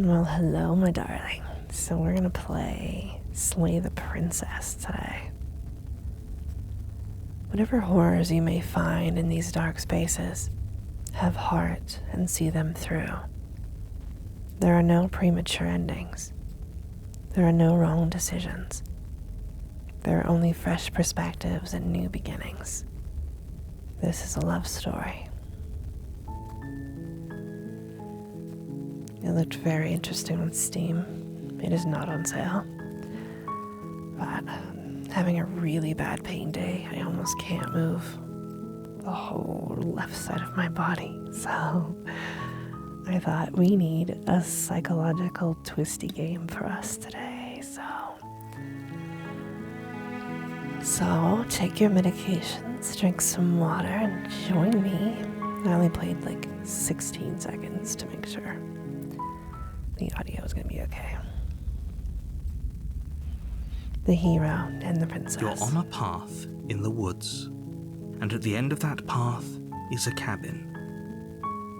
Well, hello, my darling. So we're gonna play Slay the Princess today. Whatever horrors you may find in these dark spaces, have heart and see them through. There are no premature endings. There are no wrong decisions. There are only fresh perspectives and new beginnings. This is a love story. It looked very interesting on Steam. It is not on sale. But having a really bad pain day, I almost can't move the whole left side of my body. So I thought we need a psychological twisty game for us today. So take your medications, drink some water, and join me. I only played like 16 seconds to make sure the audio is going to be okay. The hero and the princess. You're on a path in the woods, and at the end of that path is a cabin.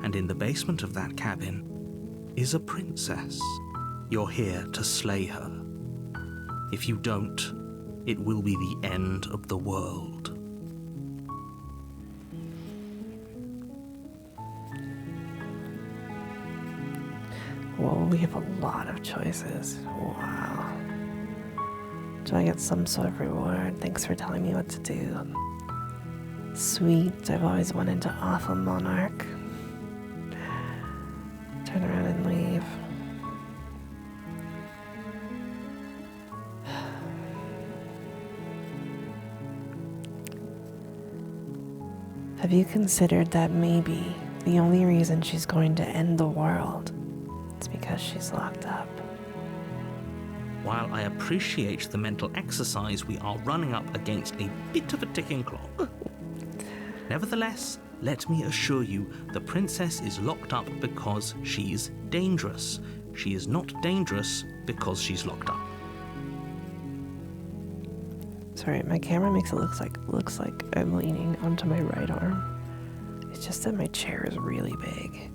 And in the basement of that cabin is a princess. You're here to slay her. If you don't, it will be the end of the world. Whoa, we have a lot of choices. Wow. Do I get some sort of reward? Thanks for telling me what to do. Sweet, I've always wanted to awful monarch. Turn around and leave. Have you considered that maybe the only reason she's going to end the world is because she's locked up? While I appreciate the mental exercise, we are running up against a bit of a ticking clock. Nevertheless, let me assure you, the princess is locked up because she's dangerous. She is not dangerous because she's locked up. Sorry, my camera makes it looks like I'm leaning onto my right arm. It's just that my chair is really big.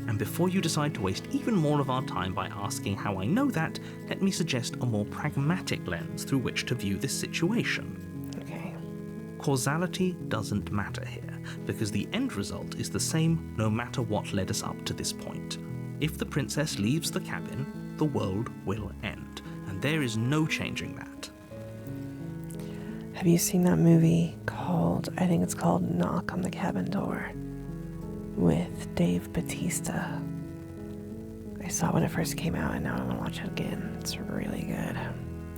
And before you decide to waste even more of our time by asking how I know that, let me suggest a more pragmatic lens through which to view this situation. Okay. Causality doesn't matter here, because the end result is the same no matter what led us up to this point. If the princess leaves the cabin, the world will end, and there is no changing that. Have you seen that movie called, I think it's called Knock on the Cabin Door, with Dave Bautista? I saw it when it first came out, and now I want to watch it again. It's really good.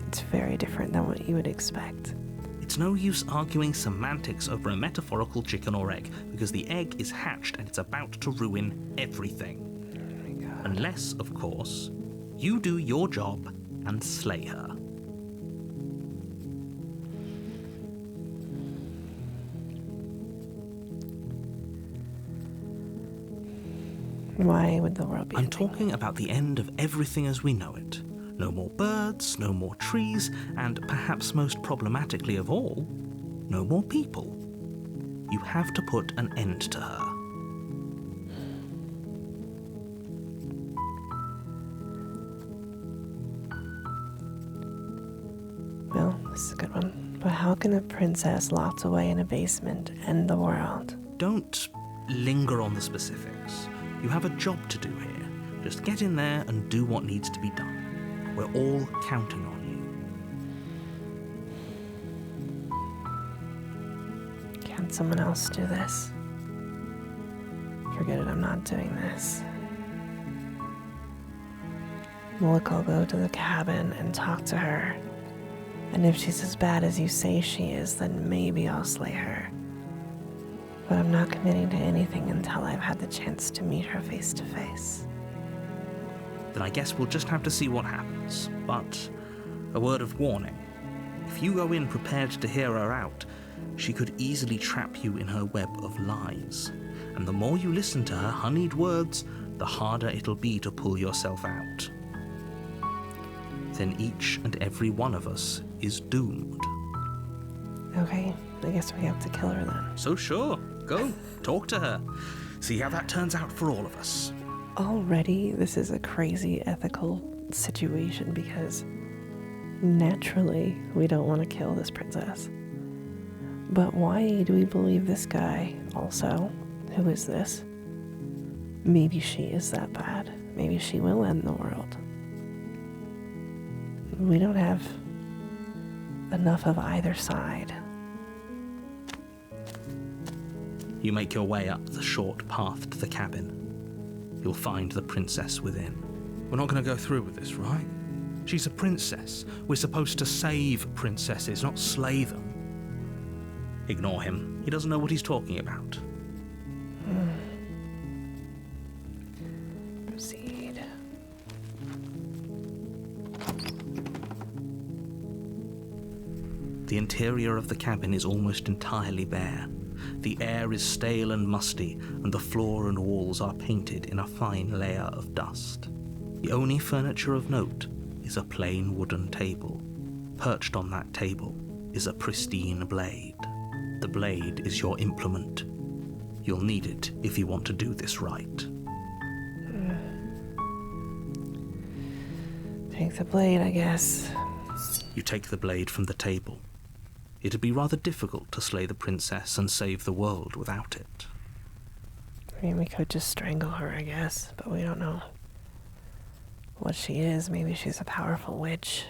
It's very different than what you would expect. It's no use arguing semantics over a metaphorical chicken or egg, because the egg is hatched and it's about to ruin everything. Oh my God. Unless, of course, you do your job and slay her. Why would the world be I'm ending? talking about the end of everything as we know it. No more birds, no more trees, and perhaps most problematically of all, no more people. You have to put an end to her. Well, this is a good one. But how can a princess locked away in a basement end the world? Don't linger on the specifics. You have a job to do here. Just get in there and do what needs to be done. We're all counting on you. Can't someone else do this? Forget it, I'm not doing this. Look, I'll go to the cabin and talk to her. And if she's as bad as you say she is, then maybe I'll slay her. But I'm not committing to anything until I've had the chance to meet her face to face. Then I guess we'll just have to see what happens. But a word of warning. If you go in prepared to hear her out, she could easily trap you in her web of lies. And the more you listen to her honeyed words, the harder it'll be to pull yourself out. Then each and every one of us is doomed. Okay, I guess we have to kill her then. So sure, Go, talk to her. See how that turns out for all of us. Already, this is a crazy ethical situation because naturally we don't want to kill this princess. But why do we believe this guy also? Who is this? Maybe she is that bad. Maybe she will end the world. We don't have enough of either side. You make your way up the short path to the cabin. You'll find the princess within. We're not going to go through with this, right? She's a princess. We're supposed to save princesses, not slay them. Ignore him. He doesn't know what he's talking about. Proceed. The interior of the cabin is almost entirely bare. The air is stale and musty, and the floor and walls are painted in a fine layer of dust. The only furniture of note is a plain wooden table. Perched on that table is a pristine blade. The blade is your implement. You'll need it if you want to do this right. Take the blade, I guess. You take the blade from the table. It'd be rather difficult to slay the princess and save the world without it. I mean, we could just strangle her, I guess, but we don't know what she is. Maybe she's a powerful witch.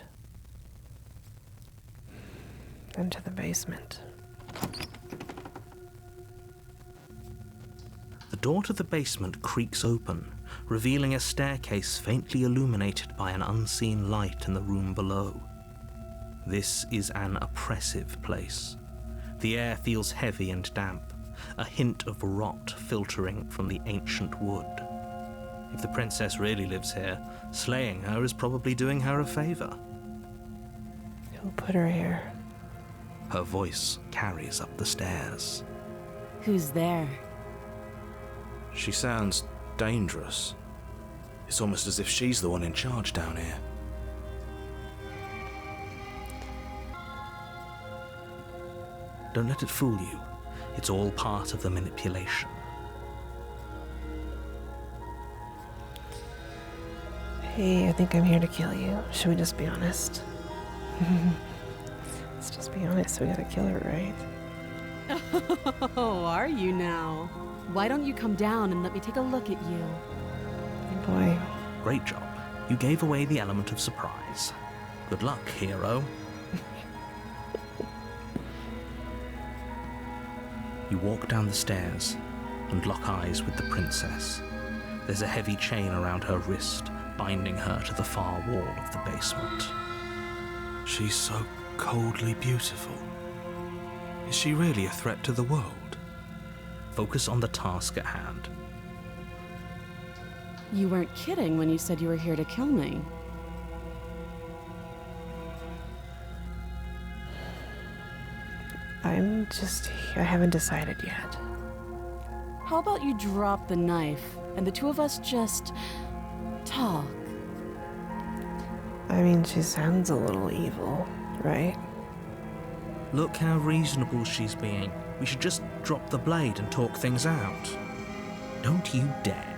Into the basement. The door to the basement creaks open, revealing a staircase faintly illuminated by an unseen light in the room below. This is an oppressive place. The air feels heavy and damp, a hint of rot filtering from the ancient wood. If the princess really lives here, slaying her is probably doing her a favor. Who put her here? Her voice carries up the stairs. Who's there? She sounds dangerous. It's almost as if she's the one in charge down here. Don't let it fool you. It's all part of the manipulation. Hey, I think I'm here to kill you. Should we just be honest? Let's just be honest. We gotta kill her, right? Oh, are you now? Why don't you come down and let me take a look at you? Boy. Great job. You gave away the element of surprise. Good luck, hero. You walk down the stairs and lock eyes with the princess. There's a heavy chain around her wrist, binding her to the far wall of the basement. She's so coldly beautiful. Is she really a threat to the world? Focus on the task at hand. You weren't kidding when you said you were here to kill me. I haven't decided yet. How about you drop the knife and the two of us just talk? I mean, she sounds a little evil, right? Look how reasonable she's being. We should just drop the blade and talk things out. Don't you dare.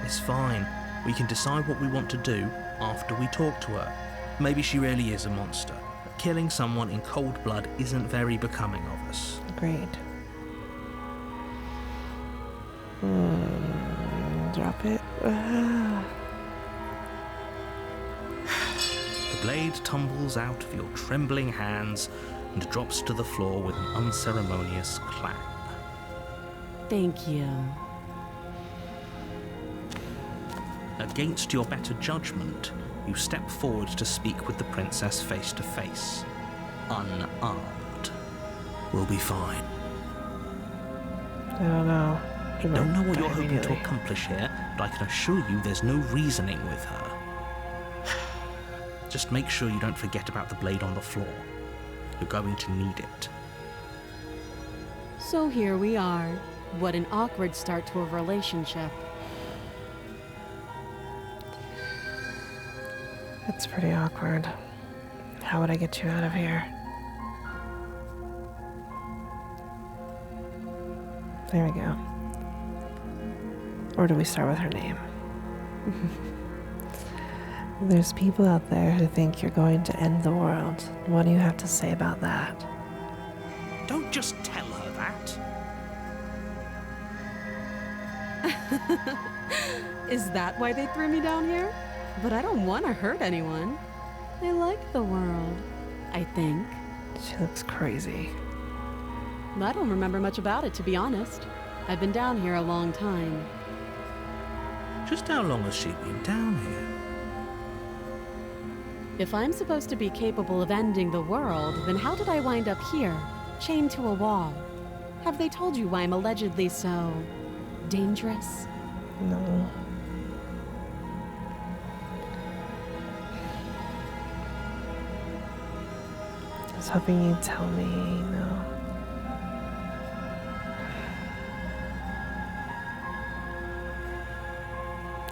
It's fine. We can decide what we want to do after we talk to her. Maybe she really is a monster. But killing someone in cold blood isn't very becoming of us. Agreed. Drop it. The blade tumbles out of your trembling hands and drops to the floor with an unceremonious clang. Thank you. Against your better judgment, you step forward to speak with the princess face to face, unarmed. We'll be fine. I don't know. I don't know what you're hoping to accomplish here, but I can assure you there's no reasoning with her. Just make sure you don't forget about the blade on the floor. You're going to need it. So here we are. What an awkward start to a relationship. It's pretty awkward. How would I get you out of here? There we go. Or do we start with her name? There's people out there who think you're going to end the world. What do you have to say about that? Don't just tell her that. Is that why they threw me down here? But I don't want to hurt anyone. I like the world, I think. She looks crazy. I don't remember much about it, to be honest. I've been down here a long time. Just how long has she been down here? If I'm supposed to be capable of ending the world, then how did I wind up here, chained to a wall? Have they told you why I'm allegedly so dangerous? No. I was hoping you'd tell me, no.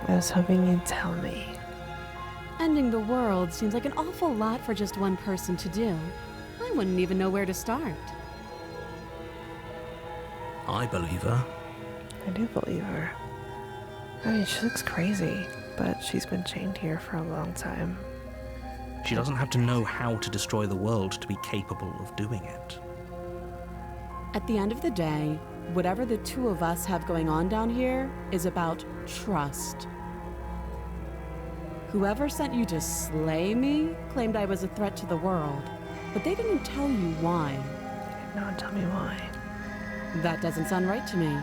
I was hoping you'd tell me. Ending the world seems like an awful lot for just one person to do. I wouldn't even know where to start. I believe her. I do believe her. I mean, she looks crazy, but she's been chained here for a long time. She doesn't have to know how to destroy the world to be capable of doing it. At the end of the day, whatever the two of us have going on down here is about trust. Whoever sent you to slay me claimed I was a threat to the world, but they didn't tell you why. They did not tell me why. That doesn't sound right to me.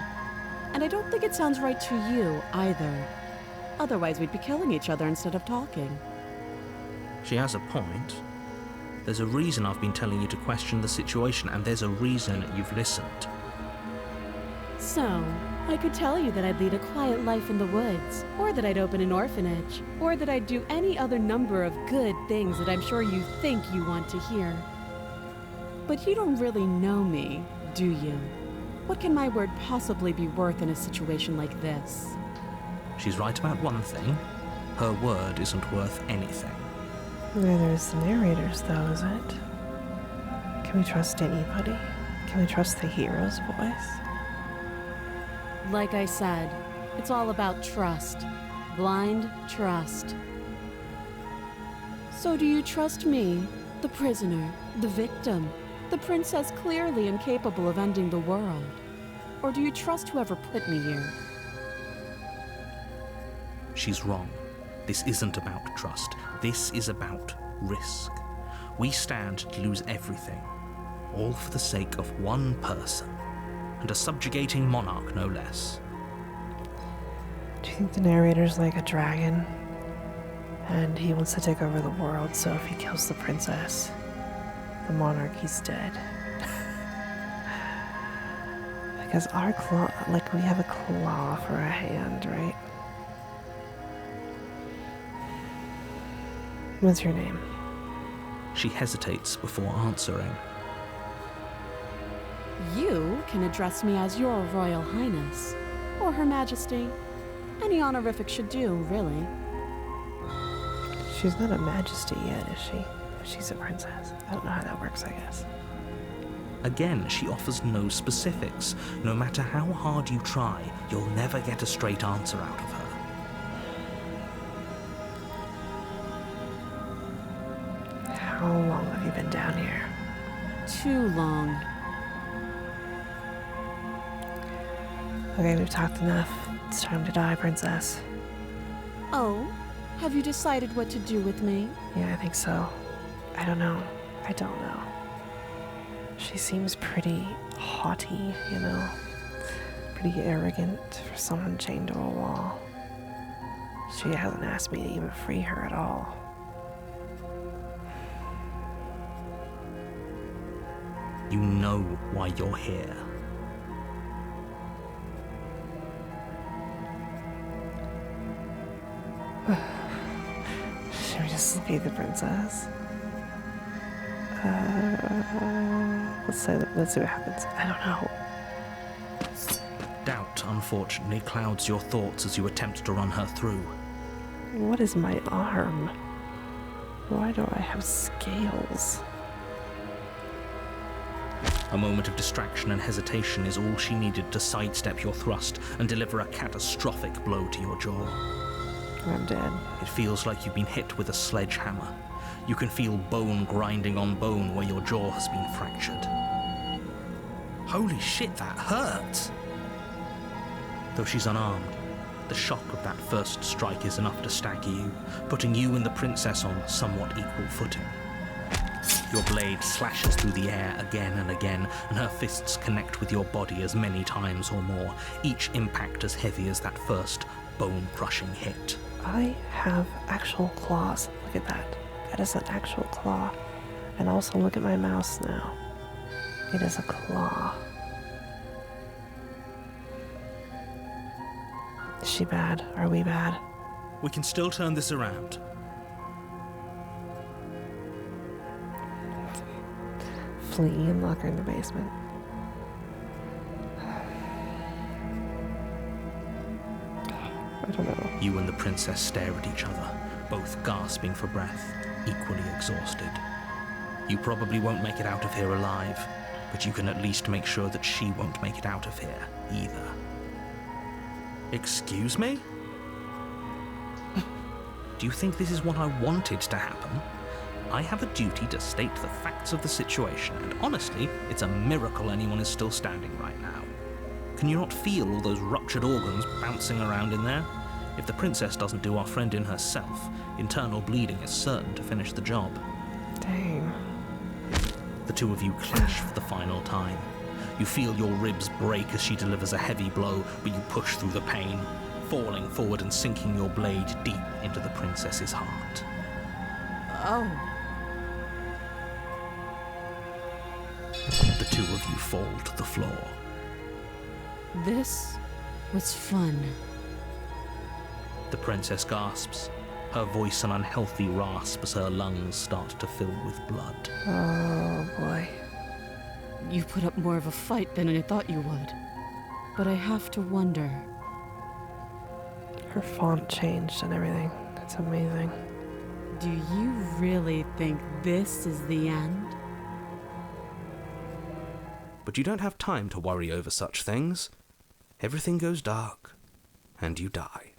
And I don't think it sounds right to you either. Otherwise, we'd be killing each other instead of talking. She has a point. There's a reason I've been telling you to question the situation, and there's a reason you've listened. So, I could tell you that I'd lead a quiet life in the woods, or that I'd open an orphanage, or that I'd do any other number of good things that I'm sure you think you want to hear. But you don't really know me, do you? What can my word possibly be worth in a situation like this? She's right about one thing. Her word isn't worth anything. Neither is the narrator's, though, is it? Can we trust anybody? Can we trust the hero's voice? Like I said, it's all about trust. Blind trust. So do you trust me, the prisoner, the victim, the princess clearly incapable of ending the world? Or do you trust whoever put me here? She's wrong. This isn't about trust. This is about risk. We stand to lose everything, all for the sake of one person, and a subjugating monarch, no less. Do you think the narrator's like a dragon? And he wants to take over the world, so if he kills the princess, the monarchy's dead. Because our claw, like we have a claw for a hand, right? What's your name? She hesitates before answering. You can address me as your Royal Highness, or Her Majesty. Any honorific should do, really. She's not a majesty yet, is she? She's a princess. I don't know how that works, I guess. Again, she offers no specifics. No matter how hard you try, you'll never get a straight answer out of her. How long have you been down here? Too long. Okay, we've talked enough. It's time to die, princess. Oh, have you decided what to do with me? Yeah, I think so. I don't know. I don't know. She seems pretty haughty, you know? Pretty arrogant for someone chained to a wall. She hasn't asked me to even free her at all. You know why you're here. Should we just be the princess? Let's see what happens. I don't know. Doubt, unfortunately, clouds your thoughts as you attempt to run her through. What is my arm? Why do I have scales? A moment of distraction and hesitation is all she needed to sidestep your thrust and deliver a catastrophic blow to your jaw. I'm dead. It feels like you've been hit with a sledgehammer. You can feel bone grinding on bone where your jaw has been fractured. Holy shit, that hurts! Though she's unarmed, the shock of that first strike is enough to stagger you, putting you and the princess on somewhat equal footing. Your blade slashes through the air again and again, and her fists connect with your body as many times or more, each impact as heavy as that first bone-crushing hit. I have actual claws. Look at that. That is an actual claw. And also look at my mouse now. It is a claw. Is she bad? Are we bad? We can still turn this around. Flee and lock her in the basement. I don't know. You and the princess stare at each other, both gasping for breath, equally exhausted. You probably won't make it out of here alive, but you can at least make sure that she won't make it out of here either. Excuse me? Do you think this is what I wanted to happen? I have a duty to state the facts of the situation, and honestly, it's a miracle anyone is still standing right now. Can you not feel all those ruptured organs bouncing around in there? If the princess doesn't do our friend in herself, internal bleeding is certain to finish the job. Dang. The two of you clash for the final time. You feel your ribs break as she delivers a heavy blow, but you push through the pain, falling forward and sinking your blade deep into the princess's heart. Oh. The two of you fall to the floor. This was fun. The princess gasps, her voice an unhealthy rasp as her lungs start to fill with blood. Oh boy. You put up more of a fight than I thought you would. But I have to wonder. Her font changed and everything. That's amazing. Do you really think this is the end? But you don't have time to worry over such things. Everything goes dark, and you die.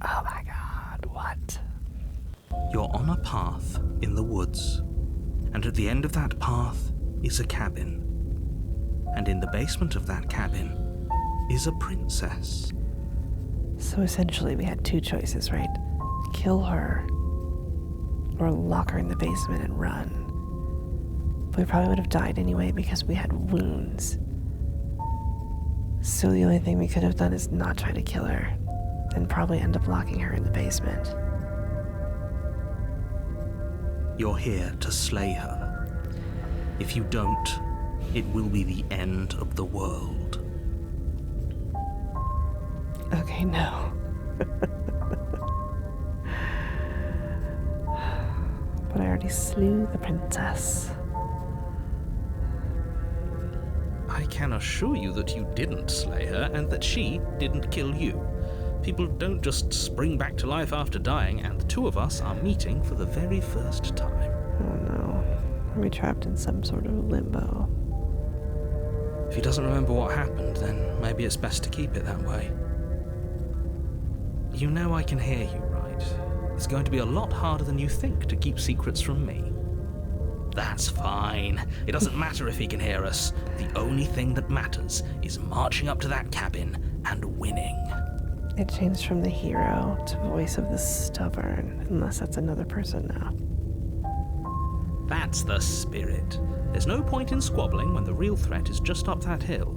Oh my god, what? You're on a path in the woods, and at the end of that path is a cabin. And in the basement of that cabin is a princess. So essentially we had two choices, right? Kill her or lock her in the basement and run. But we probably would have died anyway because we had wounds. So the only thing we could have done is not try to kill her and probably end up locking her in the basement. You're here to slay her. If you don't, it will be the end of the world. Okay, no. But I already slew the princess. I can assure you that you didn't slay her and that she didn't kill you. People don't just spring back to life after dying, and the two of us are meeting for the very first time. Oh no. Are we trapped in some sort of limbo? If he doesn't remember what happened, then maybe it's best to keep it that way. You know I can hear you, right? It's going to be a lot harder than you think to keep secrets from me. That's fine. It doesn't matter if he can hear us. The only thing that matters is marching up to that cabin and winning. It changed from the hero to voice of the stubborn, unless that's another person now. That's the spirit. There's no point in squabbling when the real threat is just up that hill.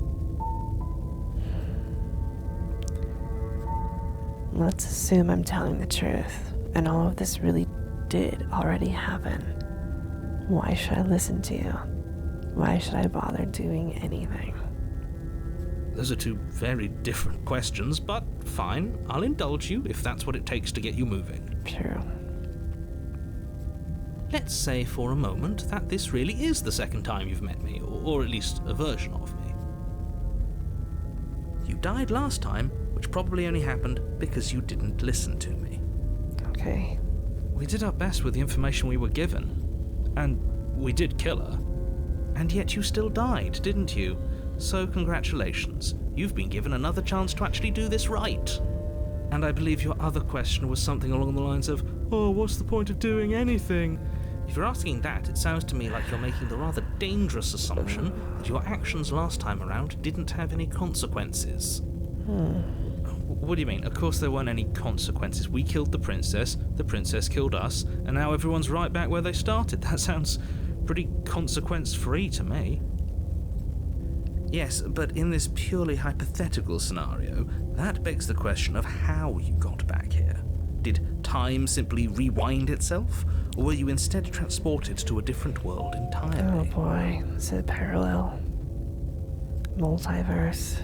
Let's assume I'm telling the truth, and all of this really did already happen. Why should I listen to you? Why should I bother doing anything? Those are two very different questions, but fine. I'll indulge you if that's what it takes to get you moving. True. Let's say for a moment that this really is the second time you've met me, or at least a version of me. You died last time, which probably only happened because you didn't listen to me. Okay. We did our best with the information we were given. And we did kill her. And yet you still died, didn't you? So congratulations. You've been given another chance to actually do this right. And I believe your other question was something along the lines of, oh, what's the point of doing anything? If you're asking that, it sounds to me like you're making the rather dangerous assumption that your actions last time around didn't have any consequences. What do you mean? Of course there weren't any consequences. We killed the princess killed us, and now everyone's right back where they started. That sounds pretty consequence-free to me. Yes, but in this purely hypothetical scenario, that begs the question of how you got back here. Did time simply rewind itself, or were you instead transported to a different world entirely? Oh boy, is it parallel? Multiverse?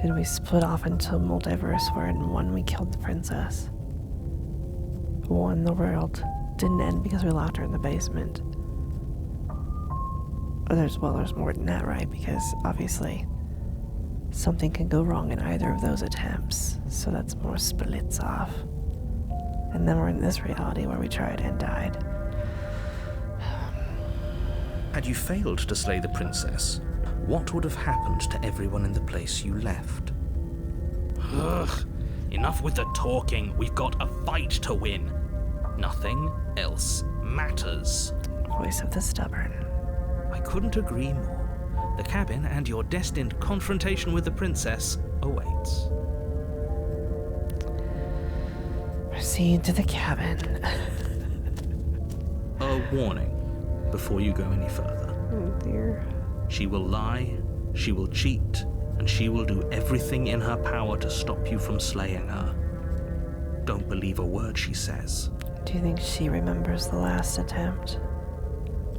Did we split off into a multiverse where in one we killed the princess? One, the world didn't end because we locked her in the basement. There's more than that, right? Because obviously something can go wrong in either of those attempts, so that's more splits off. And then we're in this reality where we tried and died. Had you failed to slay the princess, what would have happened to everyone in the place you left? Ugh, enough with the talking. We've got a fight to win. Nothing else matters. Voice of the stubborn. I couldn't agree more. The cabin and your destined confrontation with the princess awaits. Proceed to the cabin. A warning before you go any further. Oh dear. She will lie, she will cheat, and she will do everything in her power to stop you from slaying her. Don't believe a word she says. Do you think she remembers the last attempt?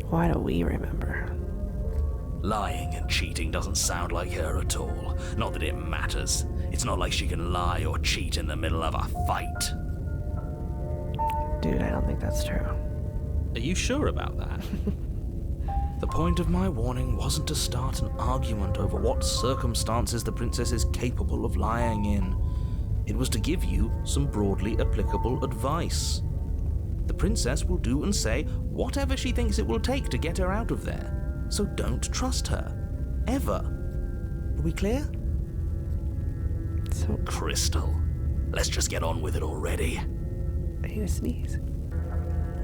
Why do we remember? Lying and cheating doesn't sound like her at all. Not that it matters. It's not like she can lie or cheat in the middle of a fight. Dude, I don't think that's true. Are you sure about that? The point of my warning wasn't to start an argument over what circumstances the princess is capable of lying in. It was to give you some broadly applicable advice. The princess will do and say whatever she thinks it will take to get her out of there. So don't trust her. Ever. Are we clear? So, Crystal, let's just get on with it already. I need to sneeze.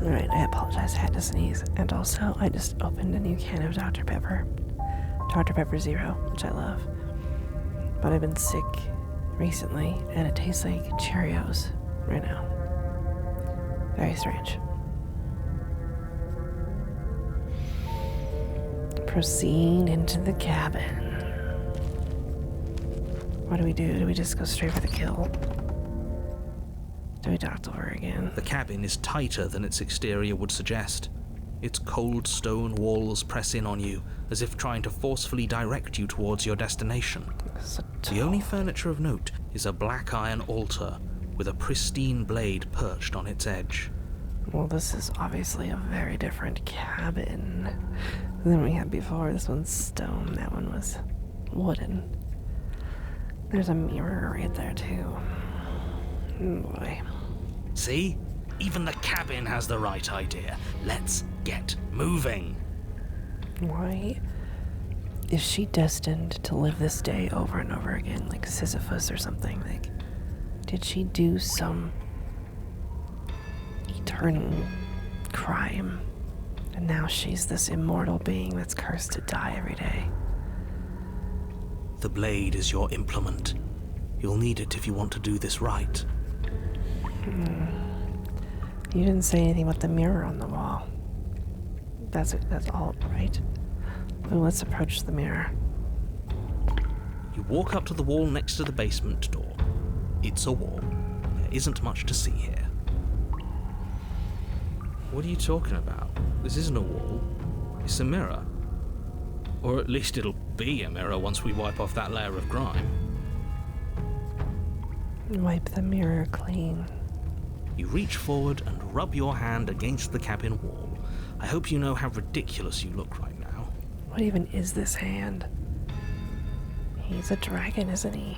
Alright, I apologize, I had to sneeze. And also, I just opened a new can of Dr. Pepper. Dr. Pepper Zero, which I love. But I've been sick recently, and it tastes like Cheerios right now. Very strange. Proceed into the cabin. What do we do? Do we just go straight for the kill? Do we talk to her again? The cabin is tighter than its exterior would suggest. Its cold stone walls press in on you, as if trying to forcefully direct you towards your destination. The only furniture of note is a black iron altar with a pristine blade perched on its edge. Well, this is obviously a very different cabin than we had before. This one's stone, that one was wooden. There's a mirror right there, too. Oh boy. See? Even the cabin has the right idea. Let's get moving. Why is she destined to live this day over and over again, like Sisyphus or something? Like, did she do some eternal crime, and now she's this immortal being that's cursed to die every day? The blade is your implement. You'll need it if you want to do this right. You didn't say anything about the mirror on the wall. That's all right. Well, let's approach the mirror. You walk up to the wall next to the basement door. It's a wall. There isn't much to see here. What are you talking about? This isn't a wall. It's a mirror. Or at least it'll be a mirror once we wipe off that layer of grime. Wipe the mirror clean. You reach forward and rub your hand against the cabin wall. I hope you know how ridiculous you look right now. What even is this hand? He's a dragon, isn't he?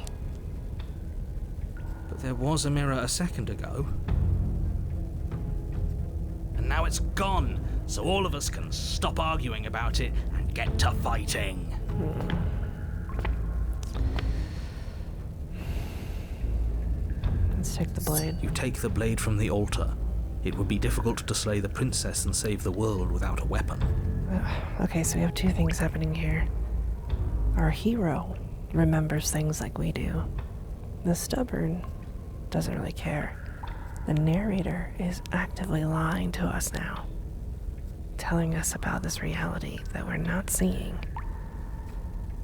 But there was a mirror a second ago. and now it's gone, so all of us can stop arguing about it and get to fighting. Let's take the blade. You take the blade from the altar. It would be difficult to slay the princess and save the world without a weapon. Okay, so we have two things happening here. Our hero remembers things like we do. The stubborn doesn't really care. The narrator is actively lying to us now, telling us about this reality that we're not seeing.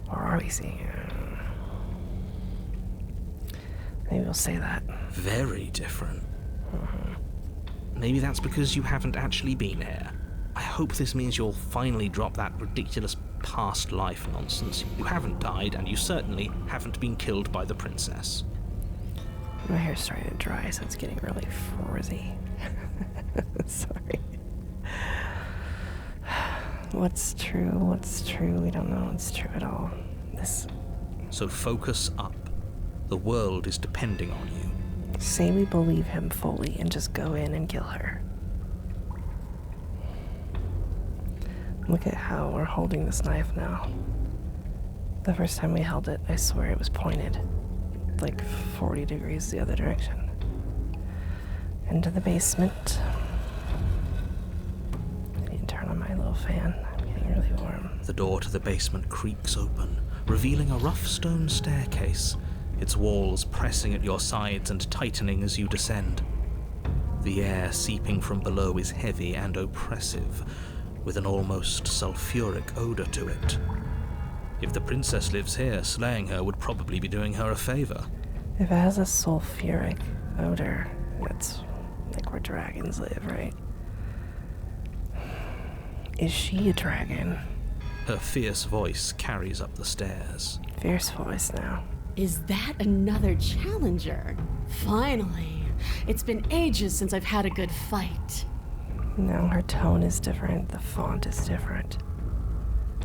Or are we seeing it? Maybe we'll say that. Very different. Maybe that's because you haven't actually been here. I hope this means you'll finally drop that ridiculous past life nonsense. You haven't died, and you certainly haven't been killed by the princess. My hair's starting to dry, so it's getting really frizzy. Sorry. What's true? What's true? We don't know what's true at all. So focus up. The world is depending on you. Say we believe him fully and just go in and kill her. Look at how we're holding this knife now. The first time we held it, I swear it was pointed like 40 degrees the other direction. Into the basement. I need to turn on my little fan. I'm getting really warm. The door to the basement creaks open, revealing a rough stone staircase, its walls pressing at your sides and tightening as you descend. The air seeping from below is heavy and oppressive, with an almost sulfuric odor to it. If the princess lives here, slaying her would probably be doing her a favor. If it has a sulfuric odor, that's like where dragons live, right? Is she a dragon? Her fierce voice carries up the stairs. Fierce voice now. Is that another challenger? Finally. It's been ages since I've had a good fight. No, her tone is different. The font is different.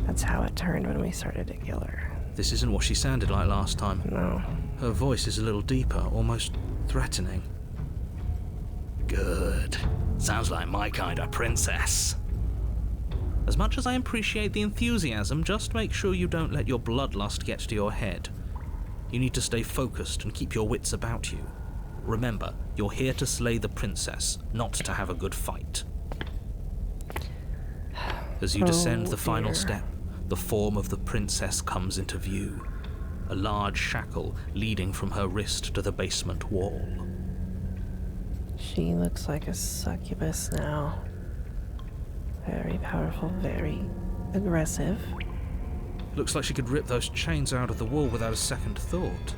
That's how it turned when we started to kill her. This isn't what she sounded like last time. No. Her voice is a little deeper, almost threatening. Good. Sounds like my kind of princess. As much as I appreciate the enthusiasm, just make sure you don't let your bloodlust get to your head. You need to stay focused and keep your wits about you. Remember, you're here to slay the princess, not to have a good fight. As you descend the final step, the form of the princess comes into view. A large shackle leading from her wrist to the basement wall. She looks like a succubus now. Very powerful, very aggressive. Looks like she could rip those chains out of the wall without a second thought.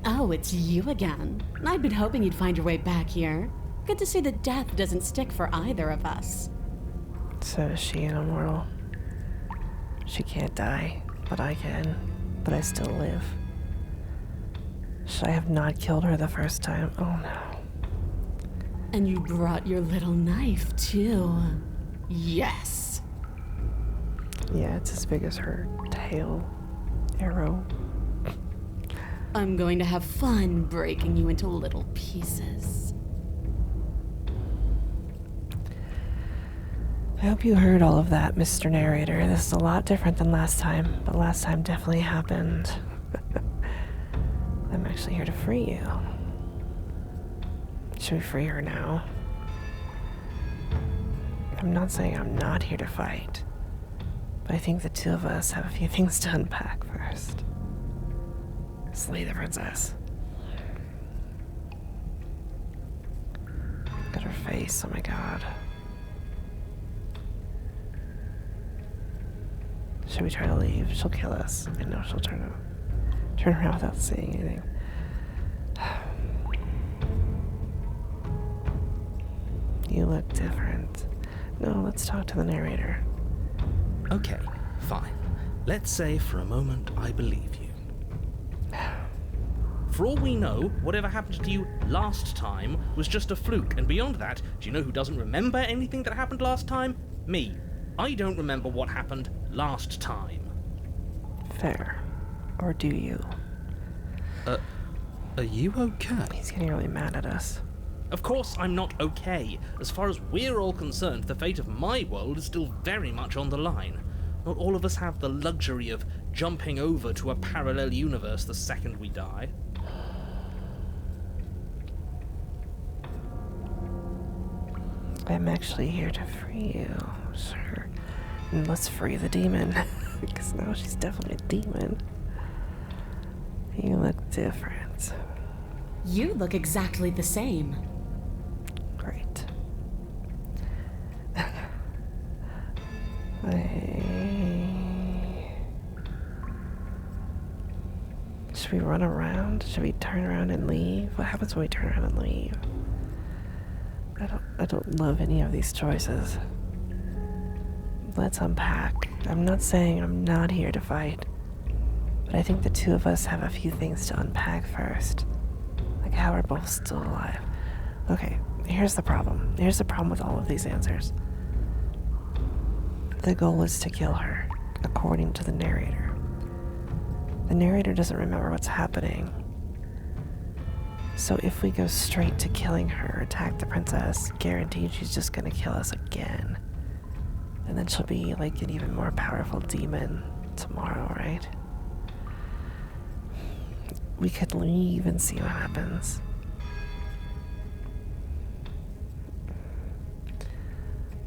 Oh, it's you again. I'd been hoping you'd find your way back here. Good to see that death doesn't stick for either of us. So is she an immortal? She can't die, but I can. But I still live. Should I have not killed her the first time? Oh no. And you brought your little knife, too. Yes. Yeah, it's as big as her tail arrow. I'm going to have fun breaking you into little pieces. I hope you heard all of that, Mr. Narrator. This is a lot different than last time, but last time definitely happened. I'm actually here to free you. Should we free her now? I'm not saying I'm not here to fight, but I think the two of us have a few things to unpack first. Slay the princess. Look at her face, oh my god. Should we try to leave? She'll kill us. I know she'll turn around without saying anything. You look different. No, let's talk to the narrator. Okay, fine. Let's say for a moment I believe you. For all we know, whatever happened to you last time was just a fluke, and beyond that, do you know who doesn't remember anything that happened last time? Me. I don't remember what happened last time. Fair. Or do you? Are you okay? He's getting really mad at us. Of course I'm not okay. As far as we're all concerned, the fate of my world is still very much on the line. Not all of us have the luxury of jumping over to a parallel universe the second we die. I'm actually here to free you, sure. And let's free the demon, because now she's definitely a demon. You look different. You look exactly the same. Great. Should we run around? Should we turn around and leave? What happens when we turn around and leave? I don't love any of these choices. Let's unpack. I'm not saying I'm not here to fight, but I think the two of us have a few things to unpack first. Like how we're both still alive. Okay, here's the problem. Here's the problem with all of these answers. The goal is to kill her, according to the narrator. The narrator doesn't remember what's happening. So if we go straight to killing her, attack the princess, guaranteed she's just gonna kill us again. And then she'll be like an even more powerful demon tomorrow, right? We could leave and see what happens.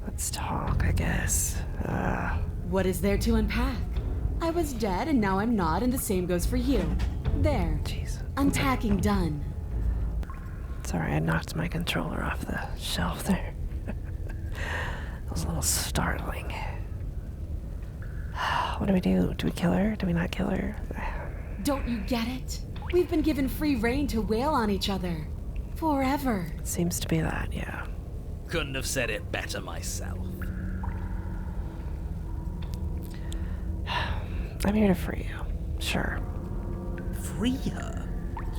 Let's talk, I guess. What is there to unpack? I was dead and now I'm not, and the same goes for you. There. Jeez. Unpacking done. Sorry, I knocked my controller off the shelf there. That was a little startling. What do we do? Do we kill her? Do we not kill her? Don't you get it? We've been given free rein to wail on each other. Forever. It seems to be that, yeah. Couldn't have said it better myself. I'm here to free you. Sure. Free her?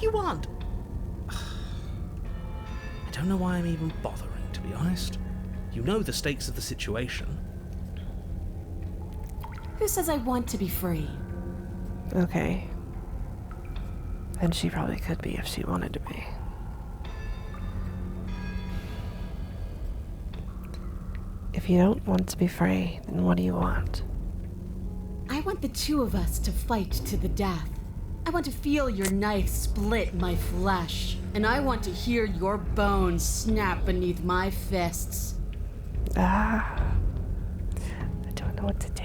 You aren't. I don't know why I'm even bothering, to be honest. You know the stakes of the situation. Who says I want to be free? Okay. And she probably could be if she wanted to be. If you don't want to be free, then what do you want? I want the two of us to fight to the death. I want to feel your knife split my flesh. And I want to hear your bones snap beneath my fists. I don't know what to do.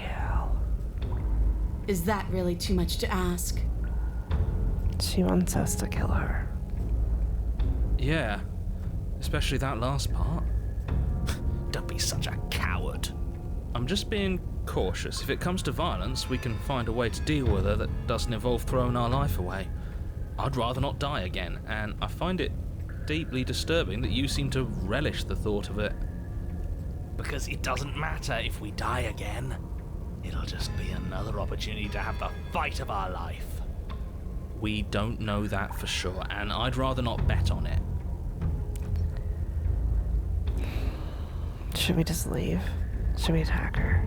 Is that really too much to ask? She wants us to kill her. Yeah, especially that last part. Don't be such a coward. I'm just being cautious. If it comes to violence, we can find a way to deal with her that doesn't involve throwing our life away. I'd rather not die again, and I find it deeply disturbing that you seem to relish the thought of it. Because it doesn't matter if we die again. It'll just be another opportunity to have the fight of our life. We don't know that for sure, and I'd rather not bet on it. Should we just leave? Should we attack her?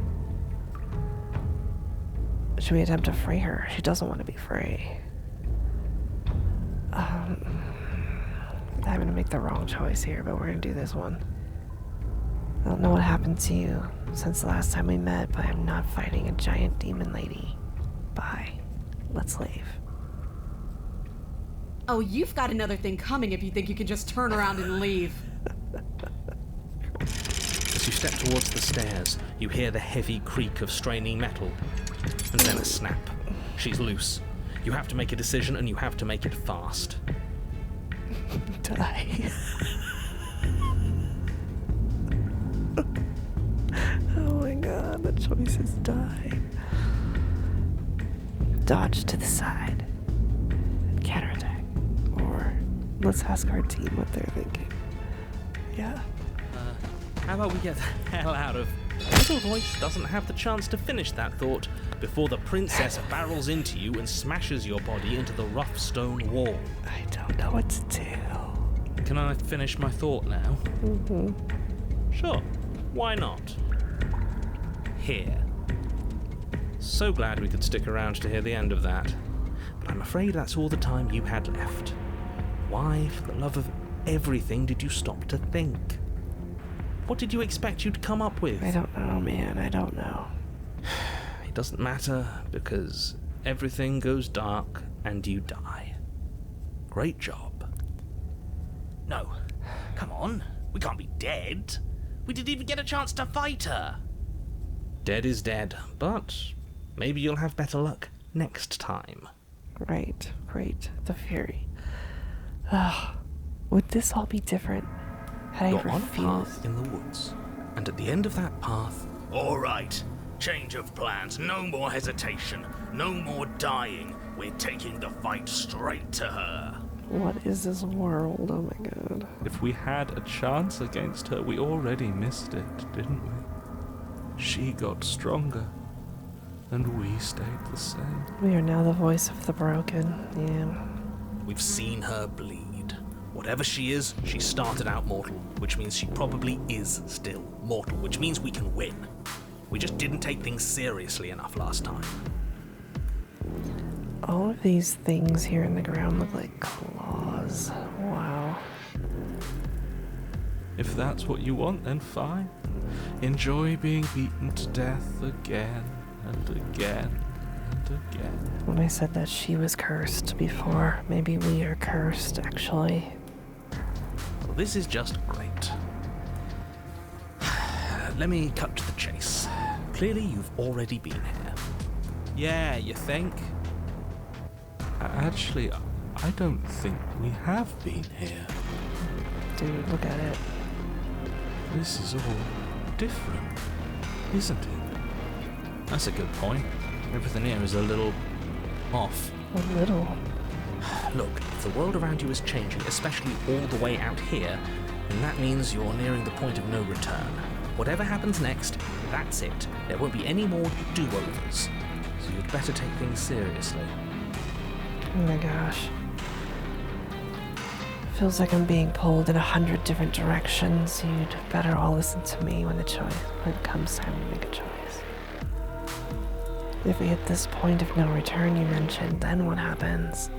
Should we attempt to free her? She doesn't want to be free. I'm gonna make the wrong choice here, but we're gonna do this one. I don't know what happened to you since the last time we met, but I'm not fighting a giant demon lady. Bye. Let's leave. Oh, you've got another thing coming if you think you can just turn around and leave. As you step towards the stairs, you hear the heavy creak of straining metal, and then a snap. She's loose. You have to make a decision, and you have to make it fast. Die. Oh my god, the choice is die. Dodge to the side. Counterattack. Or let's ask our team what they're thinking. Yeah. How about we get the hell out of... Little voice doesn't have the chance to finish that thought before the princess barrels into you and smashes your body into the rough stone wall. I don't know what to do. Can I finish my thought now? Mm-hmm. Sure. Why not? Here. So glad we could stick around to hear the end of that. But I'm afraid that's all the time you had left. Why, for the love of... everything did you stop to think? What did you expect you'd come up with? I don't know, man. I don't know. It doesn't matter, because everything goes dark and you die. Great job. No, come on. We can't be dead. We didn't even get a chance to fight her. Dead is dead, but maybe you'll have better luck next time. Right. The Fury. Ugh. Would this all be different had I You're on a refused? path in the woods, and at the end of that path, All right. Change of plans. No more hesitation. No more dying. We're taking the fight straight to her. What is this world? Oh my god. If we had a chance against her, we already missed it, didn't we? She got stronger, and we stayed the same. We are now the voice of the broken. Yeah. We've seen her bleed. Whatever she is, she started out mortal, which means she probably is still mortal, which means we can win. We just didn't take things seriously enough last time. All of these things here in the ground look like claws. Wow. If that's what you want, then fine. Enjoy being beaten to death again and again and again. When I said that she was cursed before, maybe we are cursed, actually. well, this is just great. Let me cut to the chase. Clearly, you've already been here. Yeah, you think? Actually, I don't think we have been here. Dude, look at it. This is all different, isn't it? That's a good point. Everything here is a little off. A little. Look, if the world around you is changing, especially all the way out here, then that means you're nearing the point of no return. Whatever happens next, that's it. There won't be any more do-overs. So you'd better take things seriously. Oh my gosh. Feels like I'm being pulled in 100 different directions. You'd better all listen to me when it comes time to make a choice. If we hit this point of no return you mentioned, then what happens?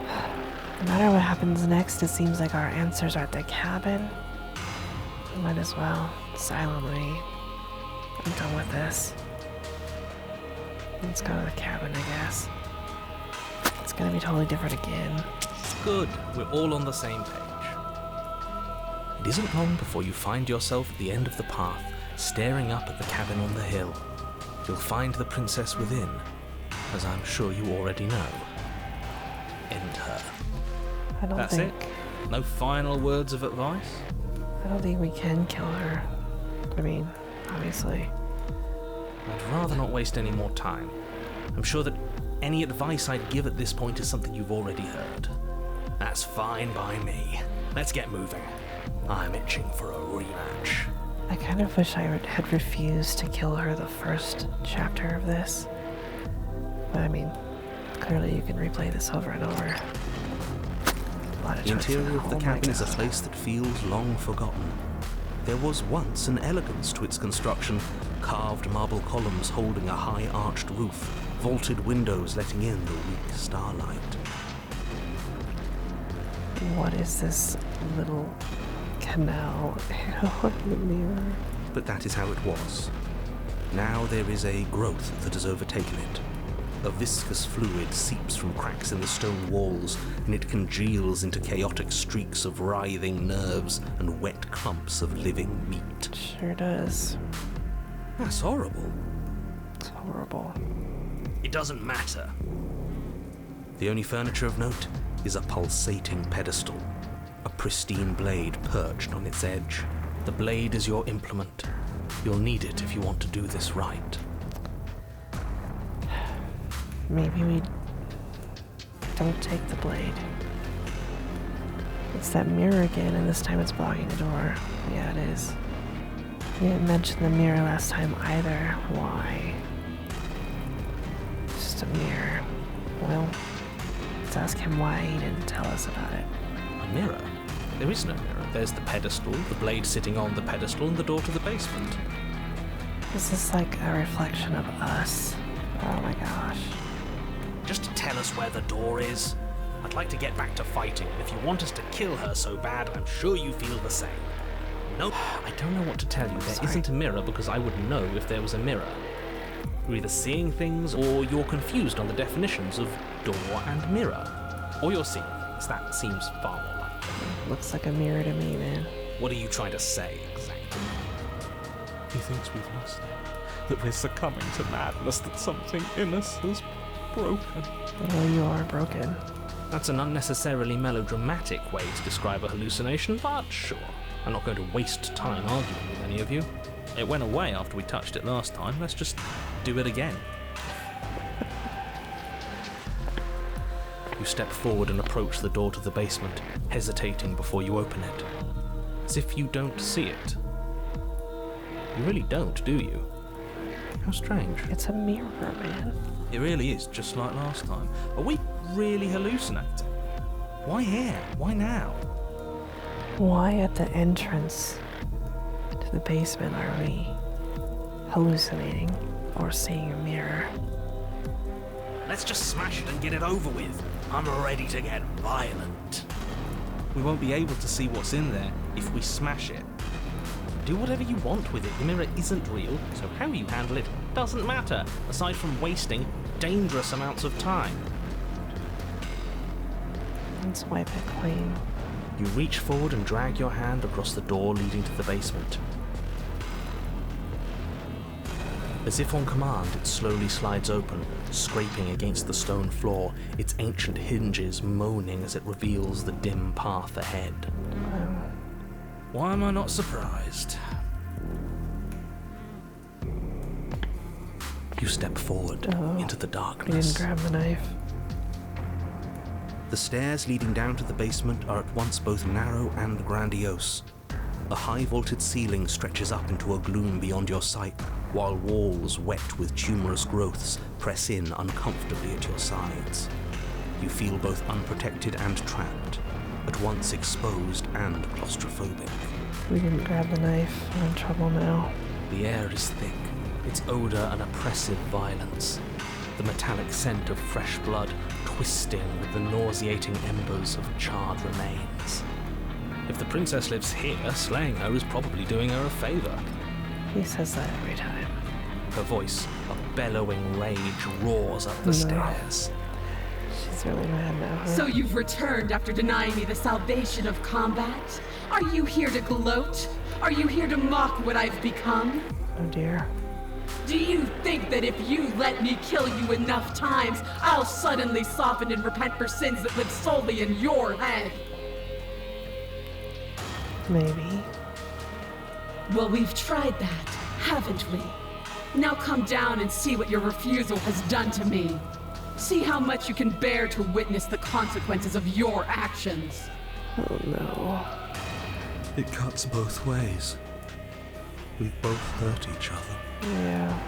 No matter what happens next, it seems like our answers are at the cabin. We might as well, silently. I'm done with this. Let's go to the cabin, I guess. It's gonna be totally different again. Good, we're all on the same page. It isn't long before you find yourself at the end of the path, staring up at the cabin on the hill. You'll find the princess within, as I'm sure you already know. End her. I don't That's think it? No final words of advice? I don't think we can kill her. I mean, obviously. I'd rather not waste any more time. I'm sure that any advice I'd give at this point is something you've already heard. That's fine by me. Let's get moving. I'm itching for a rematch. I kind of wish I had refused to kill her the first chapter of this. But I mean, clearly you can replay this over and over. A lot of The choices. interior of the Oh my cabin is a God. place that feels long forgotten. There was once an elegance to its construction, carved marble columns holding a high arched roof, vaulted windows letting in the weak starlight. What is this little canal in the mirror? But that is how it was. Now there is a growth that has overtaken it. A viscous fluid seeps from cracks in the stone walls, and it congeals into chaotic streaks of writhing nerves and wet clumps of living meat. Sure does. That's horrible. It's horrible. It doesn't matter. The only furniture of note is a pulsating pedestal, a pristine blade perched on its edge. The blade is your implement. You'll need it if you want to do this right. Maybe we don't take the blade. It's that mirror again, and this time it's blocking the door. Yeah, it is. You didn't mention the mirror last time either. Why? Just a mirror. Well, let's ask him why he didn't tell us about it. A mirror? There is no mirror. There's the pedestal, the blade sitting on the pedestal, and the door to the basement. Is this like a reflection of us? Oh my gosh. Just to tell us where the door is. I'd like to get back to fighting, and if you want us to kill her so bad, I'm sure you feel the same. Nope. I don't know what to tell you. There isn't a mirror because I would know if there was a mirror. You're either seeing things or you're confused on the definitions of door and mirror. Or you're seeing things. That seems far more likely. Looks like a mirror to me, man. What are you trying to say exactly? He thinks we've lost it, that we're succumbing to madness, that something in us has broken. Well, you are broken. That's an unnecessarily melodramatic way to describe a hallucination, but sure. I'm not going to waste time arguing with any of you. It went away after we touched it last time. Let's just do it again. You step forward and approach the door to the basement, hesitating before you open it. As if you don't see it. You really don't, do you? How strange. It's a mirror, man. It really is, just like last time. Are we really hallucinating? Why here? Why now? Why at the entrance to the basement are we hallucinating or seeing a mirror? Let's just smash it and get it over with. I'm ready to get violent. We won't be able to see what's in there if we smash it. Do whatever you want with it. The mirror isn't real, so how you handle it doesn't matter, aside from wasting dangerous amounts of time. Let's wipe it clean. You reach forward and drag your hand across the door leading to the basement. As if on command, it slowly slides open, scraping against the stone floor, its ancient hinges moaning as it reveals the dim path ahead. Why am I not surprised? You step forward into the We darkness. didn't grab the knife. The stairs leading down to the basement are at once both narrow and grandiose. A high-vaulted ceiling stretches up into a gloom beyond your sight, while walls wet with tumorous growths press in uncomfortably at your sides. You feel both unprotected and trapped, at once exposed and claustrophobic. We didn't grab the knife. We're in trouble now. The air is thick, its odor an oppressive violence. The metallic scent of fresh blood twisting with the nauseating embers of charred remains. If the princess lives here, slaying her is probably doing her a favor. He says that every time. Her voice, a bellowing rage, roars up the No. stairs. She's really mad now. Huh? So you've returned after denying me the salvation of combat? Are you here to gloat? Are you here to mock what I've become? Oh dear. Do you think that if you let me kill you enough times, I'll suddenly soften and repent for sins that live solely in your head? Maybe. Well, we've tried that, haven't we? Now come down and see what your refusal has done to me. See how much you can bear to witness the consequences of your actions. Oh no. It cuts both ways. We've both hurt each other. Yeah.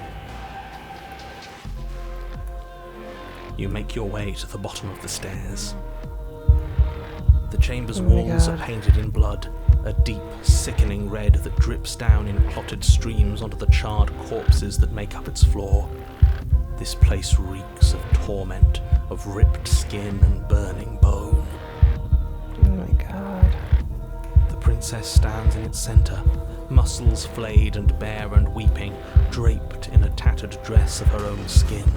You make your way to the bottom of the stairs. The chamber's Oh my walls are God. painted in blood, a deep, sickening red that drips down in clotted streams onto the charred corpses that make up its floor. This place reeks of torment, of ripped skin and burning bone. Oh my god. The princess stands in its center, muscles flayed and bare and weeping, draped in a tattered dress of her own skin.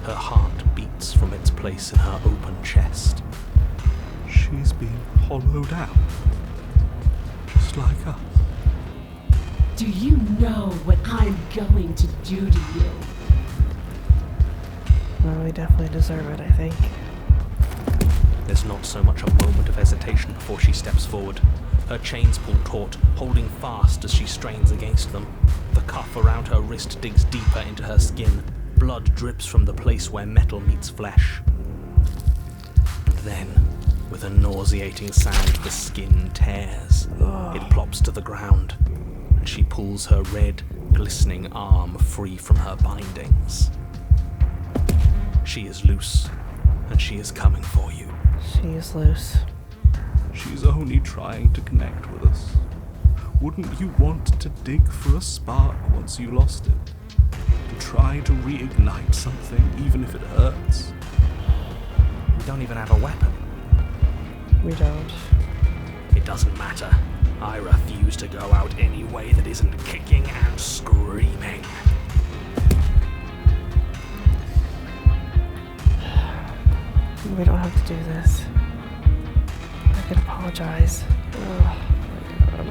Her heart beats from its place in her open chest. She's been hollowed out. Just like us. Do you know what I'm going to do to you? Well, we definitely deserve it, I think. There's not so much a moment of hesitation before she steps forward. Her chains pull taut, holding fast as she strains against them. The cuff around her wrist digs deeper into her skin. Blood drips from the place where metal meets flesh. And then, with a nauseating sound, the skin tears. It plops to the ground, and she pulls her red, glistening arm free from her bindings. She is loose, and she is coming for you. She is loose. She's only trying to connect with us. Wouldn't you want to dig for a spark once you lost it? To try to reignite something, even if it hurts? don't even have a weapon. We don't. It doesn't matter. I refuse to go out any way that isn't kicking and screaming. We don't have to do this. I could apologize. Oh my god.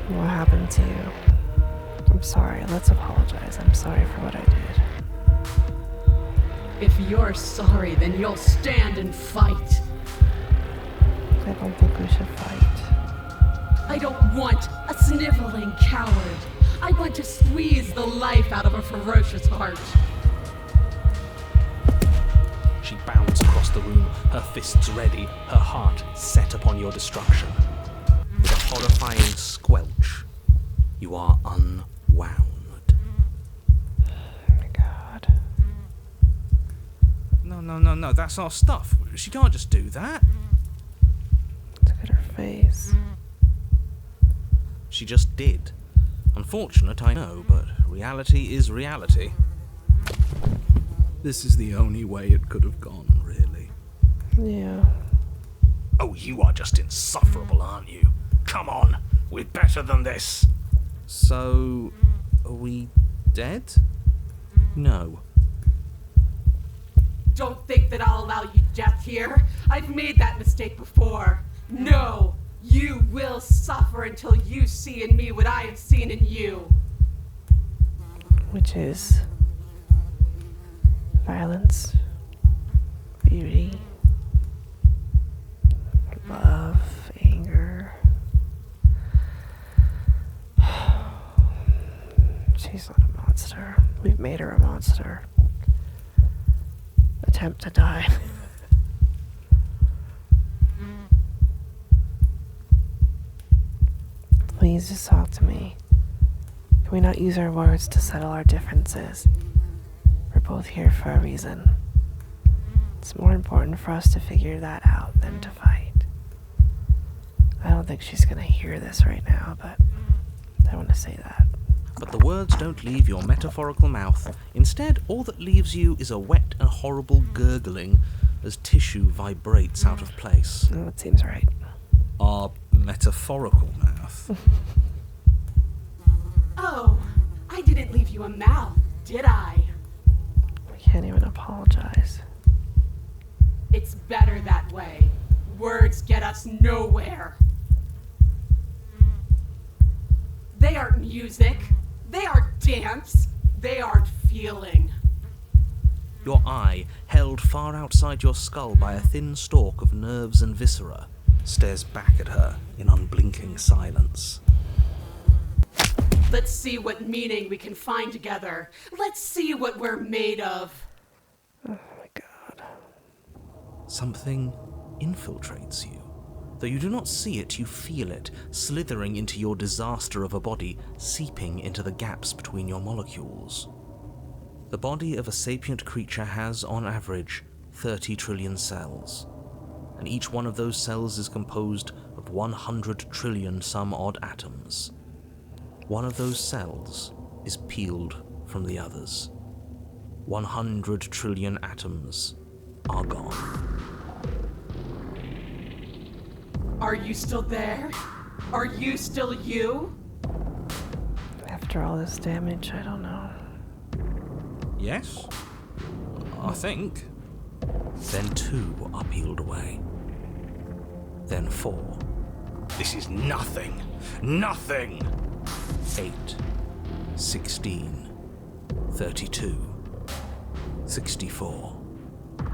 What happened to you? I'm sorry. Let's apologize. I'm sorry for what I did. If you're sorry, then you'll stand and fight. I don't think we should fight. I don't want a sniveling coward. I want to squeeze the life out of a ferocious heart. She bounds across the room, her fists ready, her heart set upon your destruction. With a horrifying squelch, you are unwound. Oh my god. No, that's our stuff. She can't just do that. Look at her face. She just did. Unfortunate, I know, but reality is reality. This is the only way it could have gone, really. Yeah. Oh, you are just insufferable, aren't you? Come on, we're better than this. So, are we dead? No. Don't think that I'll allow you death here. I've made that mistake before. No, you will suffer until you see in me what I have seen in you. Which is violence, beauty, love, anger. She's not a monster. We've made her a monster. Attempt to die. Please just talk to me. Can we not use our words to settle our differences? We're both here for a reason. It's more important for us to figure that out than to fight. I don't think she's gonna hear this right now, but I want to say that. But the words don't leave your metaphorical mouth. Instead, all that leaves you is a wet and horrible gurgling as tissue vibrates out of place. Oh, it seems right. Our metaphorical mouth. Oh, I didn't leave you a mouth, did I? We can't even apologize. It's better that way. Words get us nowhere. They aren't music. They aren't dance. They aren't feeling. Your eye, held far outside your skull by a thin stalk of nerves and viscera, stares back at her in unblinking silence. Let's see what meaning we can find together. Let's see what we're made of. Oh my god. Something infiltrates you. Though you do not see it, you feel it, slithering into your disaster of a body, seeping into the gaps between your molecules. The body of a sapient creature has, on average, 30 trillion cells, and each one of those cells is composed of 100 trillion some odd atoms. One of those cells is peeled from the others. 100 trillion atoms are gone. Are you still there? Are you still you? After all this damage, I don't know. Yes? I think. Then 2 are peeled away. Then 4. This is nothing. Nothing. 8. 16. 32. 64.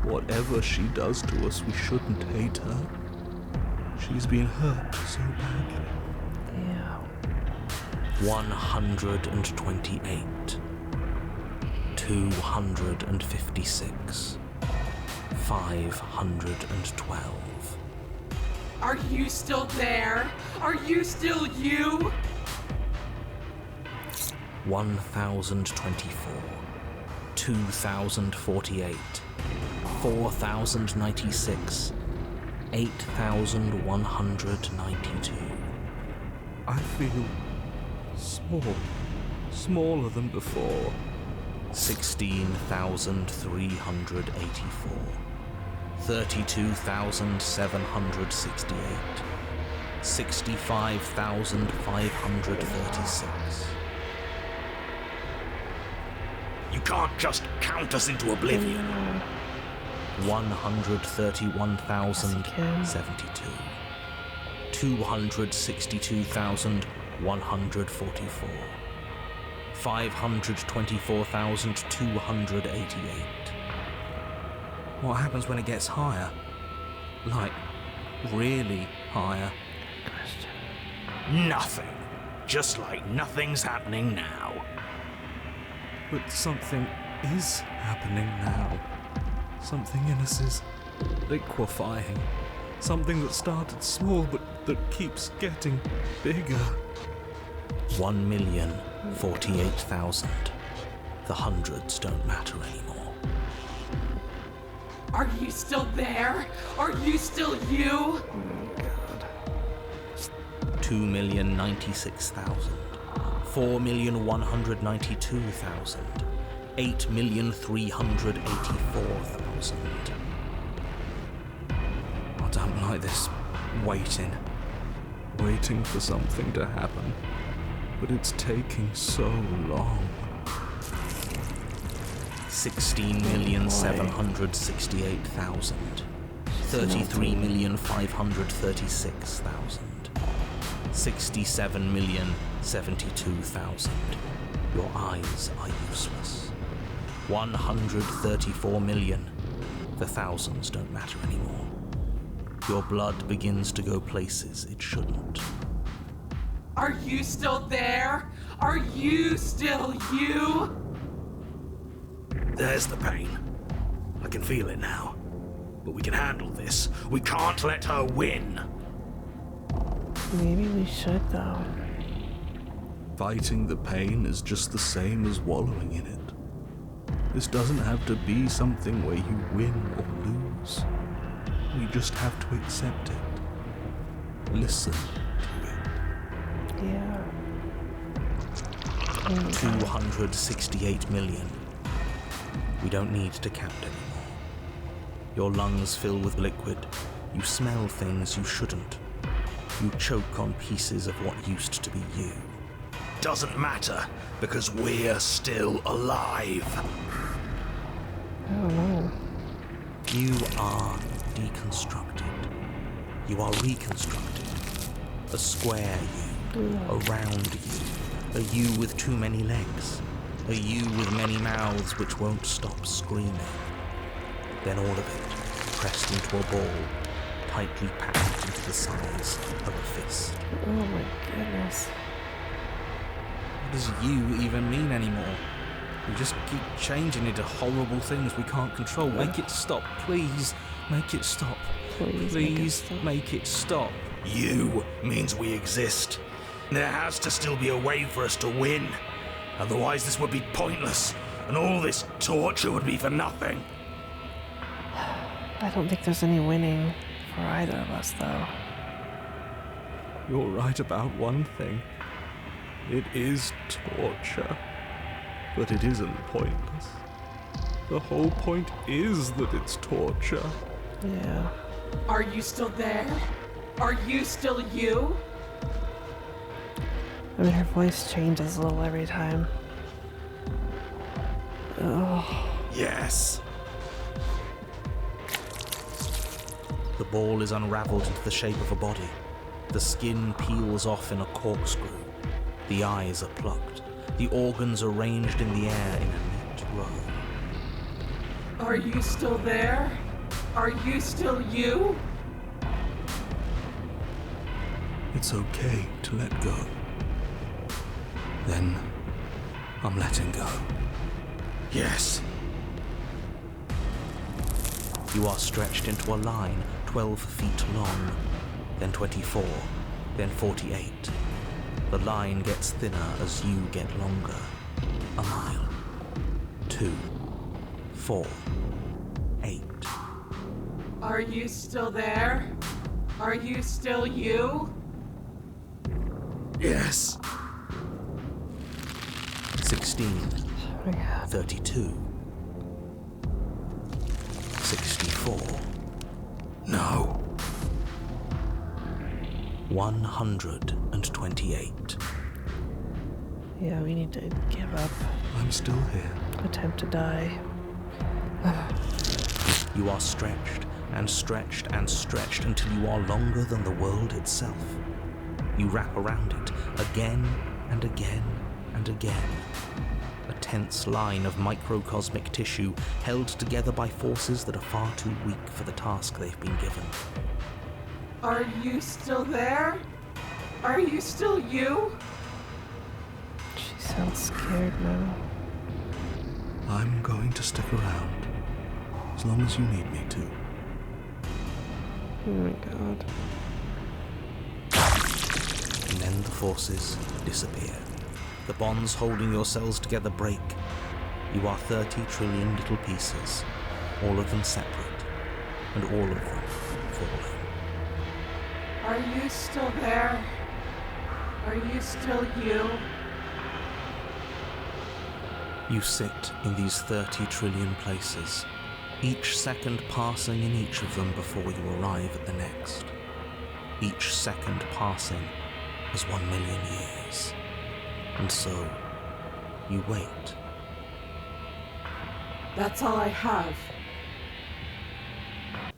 Whatever she does to us, we shouldn't hate her. She's been hurt so badly. Yeah. 128. 256. 512. Are you still there? Are you still you? 1024. 2048. 4096. 8192. I feel small, Smaller than before. 16,384. 32,768. 65,536. You can't just count us into oblivion. 131,072. 262,144. 524,288. What happens when it gets higher? Like, really higher? Nothing. Just like nothing's happening now. But something is happening now. Something in us is liquefying. Something that started small but that keeps getting bigger. 1,048,000. The hundreds don't matter anymore. Are you still there? Are you still you? 2,096,000. 4,192,000. 8,384,000. I don't like this waiting. Waiting for something to happen. But it's taking so long. 16,768,000. 33,536,000. 67,072,000. Your eyes are useless. 134 million. The thousands don't matter anymore. Your blood begins to go places it shouldn't. Are you still there? Are you still you? There's the pain. I can feel it now. But we can handle this. We can't let her win. Maybe we should, though. Fighting the pain is just the same as wallowing in it. This doesn't have to be something where you win or lose. We just have to accept it. Listen to it. Yeah. 268 million. We don't need to count anymore. Your lungs fill with liquid. You smell things you shouldn't. You choke on pieces of what used to be you. Doesn't matter, because we're still alive. I don't know. You are deconstructed. You are reconstructed. A square you, a round you, a you with too many legs, a you with many mouths which won't stop screaming. Then all of it pressed into a ball, tightly packed into the size of a fist. Oh my goodness. What does you even mean anymore? We just keep changing into horrible things we can't control. Make it stop, please. Make it stop. Please make it stop. You means we exist. There has to still be a way for us to win. Otherwise this would be pointless, and all this torture would be for nothing. I don't think there's any winning for either of us, though. You're right about one thing. It is torture. But it isn't pointless. The whole point is that it's torture. Yeah. Are you still there? Are you still you? I mean, her voice changes a little every time. Oh. Yes. The ball is unraveled into the shape of a body. The skin peels off in a corkscrew. The eyes are plucked. The organs arranged in the air in a neat row. Are you still there? Are you still you? It's okay to let go. Then I'm letting go. Yes. You are stretched into a line 12 feet long, then 24, then 48. The line gets thinner as you get longer. A mile. 2. 4. 8. Are you still there? Are you still you? Yes. 16. Oh my god. 32. 64. No. 128. Yeah, we need to give up. I'm still here. Attempt to die. You are stretched and stretched and stretched until you are longer than the world itself. You wrap around it again and again and again. A tense line of microcosmic tissue held together by forces that are far too weak for the task they've been given. Are you still there? Are you still you? She sounds scared now. I'm going to stick around. As long as you need me to. Oh my god. And then the forces disappear. The bonds holding your cells together break. You are 30 trillion little pieces, all of them separate, and all of them falling. Are you still there? Are you still you? You sit in these 30 trillion places, each second passing in each of them before you arrive at the next. Each second passing as 1 million years. And so, you wait. That's all I have.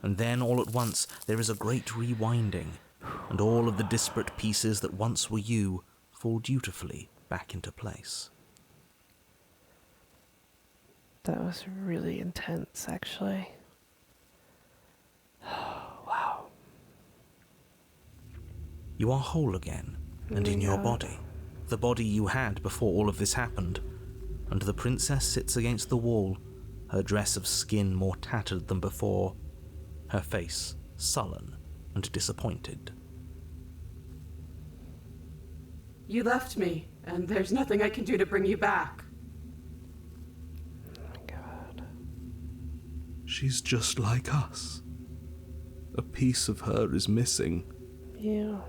And then all at once there is a great rewinding, and all of the disparate pieces that once were you fall dutifully back into place. That was really intense, actually. Wow. You are whole again, and in your body. The body you had before all of this happened. And the princess sits against the wall, her dress of skin more tattered than before, her face sullen and disappointed. You left me, and there's nothing I can do to bring you back. Oh my god. She's just like us. A piece of her is missing. Yeah.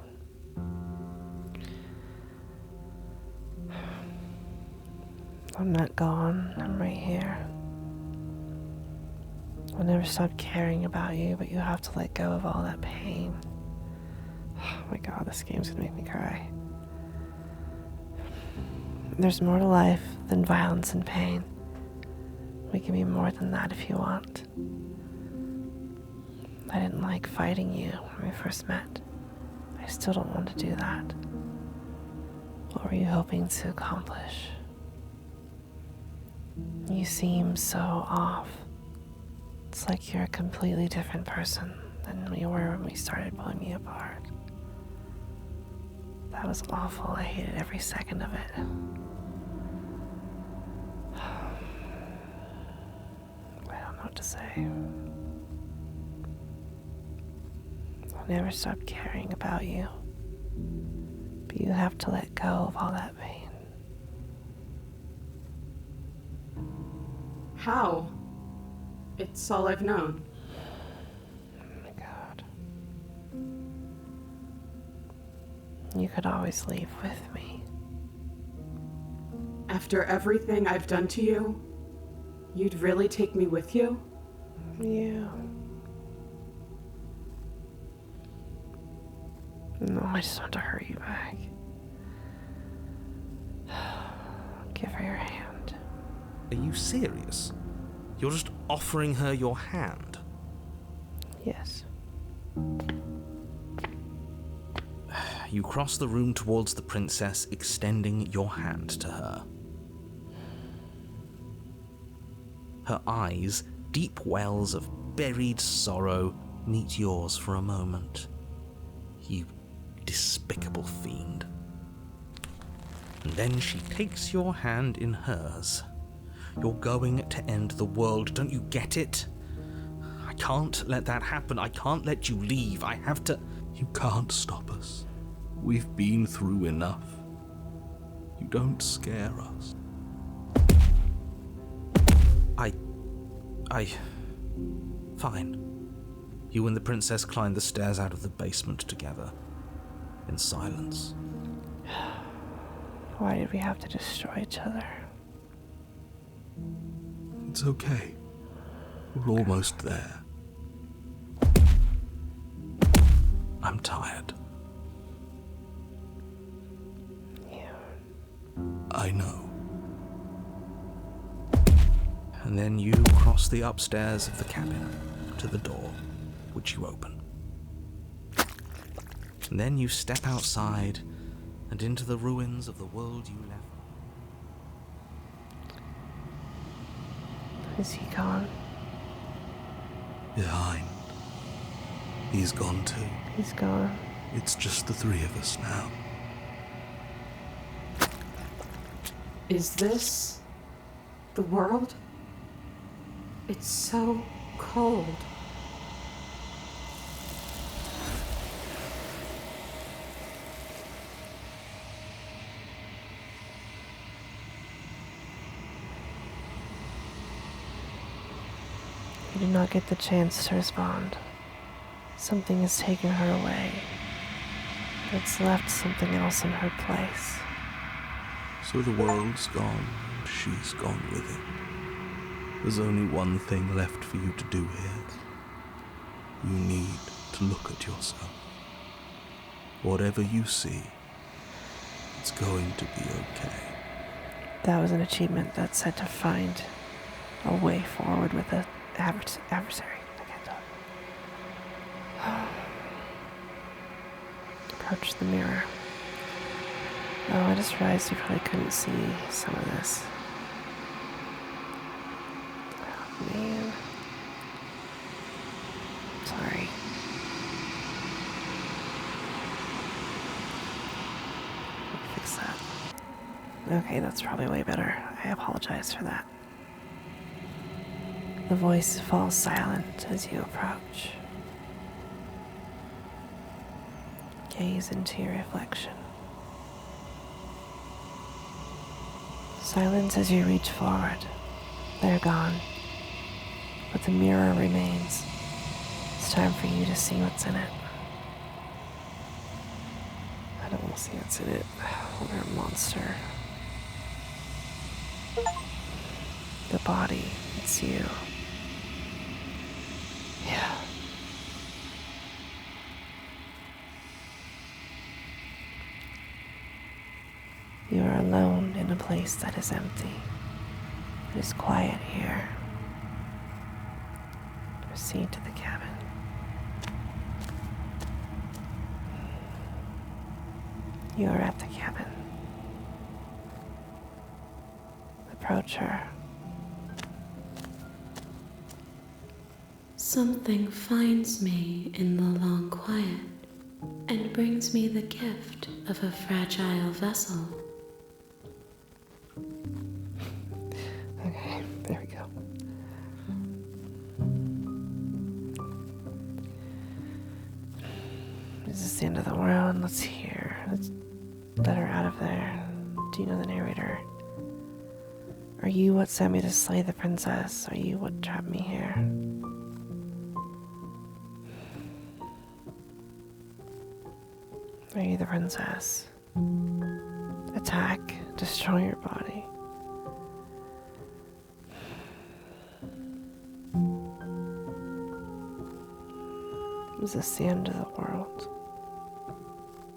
I'm not gone. I'm right here. I'll never stop caring about you, but you have to let go of all that pain. Oh my god, this game's gonna make me cry. There's more to life than violence and pain. We can be more than that if you want. I didn't like fighting you when we first met. I still don't want to do that. What were you hoping to accomplish? You seem so off. It's like you're a completely different person than you were when we started pulling me apart. That was awful. I hated every second of it. I don't know what to say. I'll never stop caring about you. But you have to let go of all that pain. How? It's all I've known. Oh my god. You could always leave with me. After everything I've done to you, you'd really take me with you? Yeah. No, I just want to hurt you back. Give her your hand. Are you serious? You're just offering her your hand? Yes. You cross the room towards the princess, extending your hand to her. Her eyes, deep wells of buried sorrow, meet yours for a moment. You despicable fiend. And then she takes your hand in hers. You're going to end the world, don't you get it? I can't let that happen. I can't let you leave. I have to... You can't stop us. We've been through enough. You don't scare us. Fine. You and the princess climb the stairs out of the basement together. In silence. Why did we have to destroy each other? It's okay. We're almost there. I'm tired. Yeah. I know. And then you cross the upstairs of the cabin to the door, which you open. And then you step outside and into the ruins of the world you left. Is he gone? Behind. He's gone too. He's gone. It's just the three of us now. Is this the world? It's so cold. You did not get the chance to respond. Something has taken her away. It's left something else in her place. So the world's gone, and she's gone with it. There's only one thing left for you to do here. You need to look at yourself. Whatever you see, it's going to be okay. That was an achievement that said to find a way forward with the adversary. I can't talk. Approach the mirror. Oh, I just realized you probably couldn't see some of this. Oh, man. Sorry. Let me fix that. Okay, that's probably way better. I apologize for that. The voice falls silent as you approach. Gaze into your reflection. Silence as you reach forward. They're gone. But the mirror remains. It's time for you to see what's in it. I don't want to see what's in it. What a monster. The body, it's you. Yeah. You are alone in a place that is empty. It is quiet here. Proceed to the cabin. You are at the cabin. Approach her. Something finds me in the long quiet and brings me the gift of a fragile vessel. Okay, there we go. Is this the end of the world? Let's hear. Let's let her out of there. Do you know the narrator? Are you what sent me to slay the princess? Are you what trapped me here? Are you the princess? Attack, destroy your body. Is this the end of the world?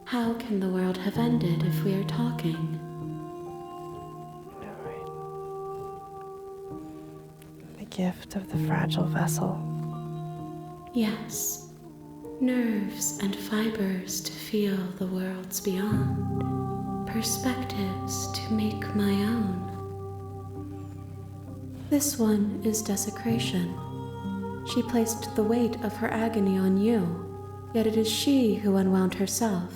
How can the world have ended if we are talking? Alright. The gift of the fragile vessel. Yes. Nerves and fibers to feel the worlds beyond. Perspectives to make my own. This one is desecration. She placed the weight of her agony on you, yet it is she who unwound herself.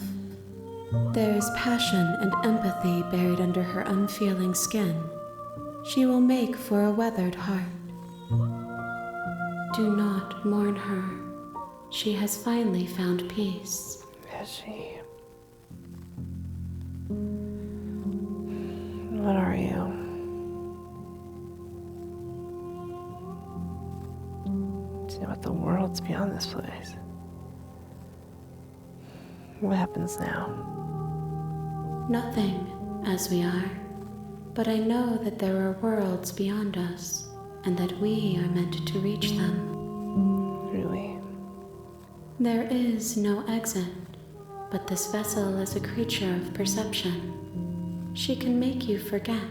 There is passion and empathy buried under her unfeeling skin. She will make for a weathered heart. Do not mourn her. She has finally found peace. Is she? What are you? Do you know what the world's beyond this place? What happens now? Nothing, as we are. But I know that there are worlds beyond us, and that we are meant to reach them. Really? There is no exit, but this vessel is a creature of perception. She can make you forget,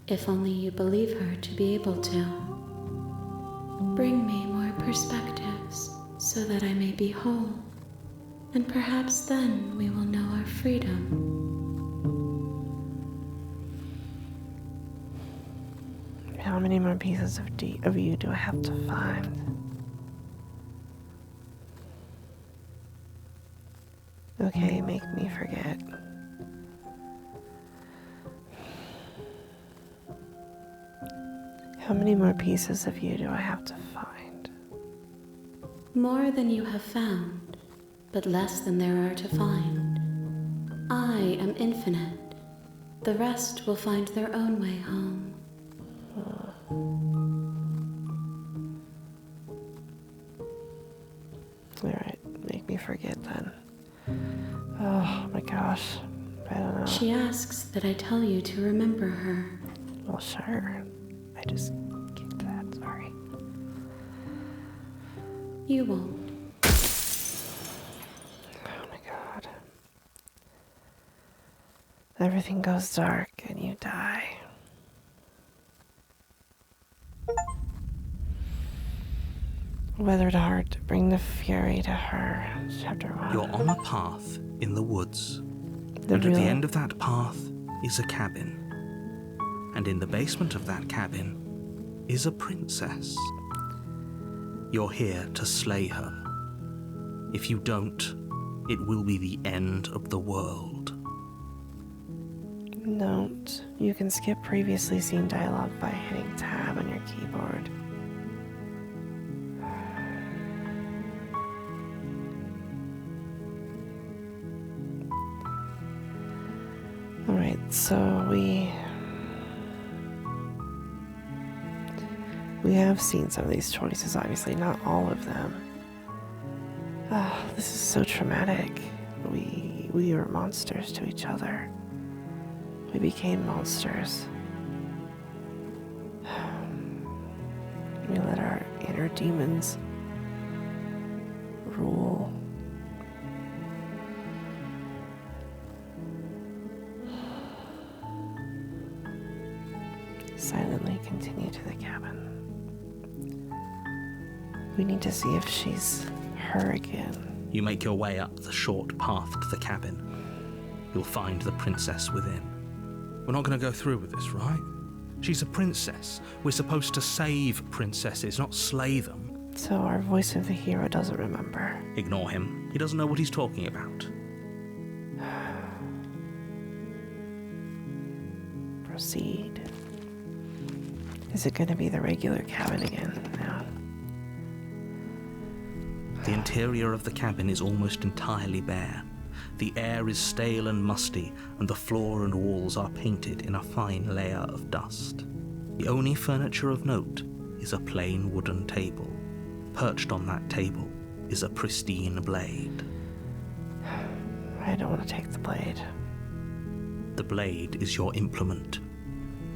if only you believe her to be able to. Bring me more perspectives, so that I may be whole, and perhaps then we will know our freedom. How many more pieces of you do I have to find? Okay, make me forget. How many more pieces of you do I have to find? More than you have found, but less than there are to find. I am infinite. The rest will find their own way home. Alright, make me forget then. Oh my gosh, I don't know. She asks that I tell you to remember her. Well, sure. I just kicked that, sorry. You won't. Oh my god. Everything goes dark and you die. Weathered heart, bring the fury to her. Chapter 1. You're on a path in the woods, The and at the real- end of that path is a cabin. And in the basement of that cabin is a princess. You're here to slay her. If you don't, it will be the end of the world. Don't. You can skip previously seen dialogue by hitting tab on your keyboard. Alright, so we have seen some of these choices, obviously, not all of them. This is so traumatic. We were monsters to each other. We became monsters. We let our inner demons rule. Silently continue to the cabin. We need to see if she's her again. You make your way up the short path to the cabin. You'll find the princess within. We're not going to go through with this, right? She's a princess. We're supposed to save princesses, not slay them. So our voice of the hero doesn't remember. Ignore him. He doesn't know what he's talking about. Proceed. Is it going to be the regular cabin again now? The interior of the cabin is almost entirely bare. The air is stale and musty, and the floor and walls are painted in a fine layer of dust. The only furniture of note is a plain wooden table. Perched on that table is a pristine blade. I don't want to take the blade. The blade is your implement.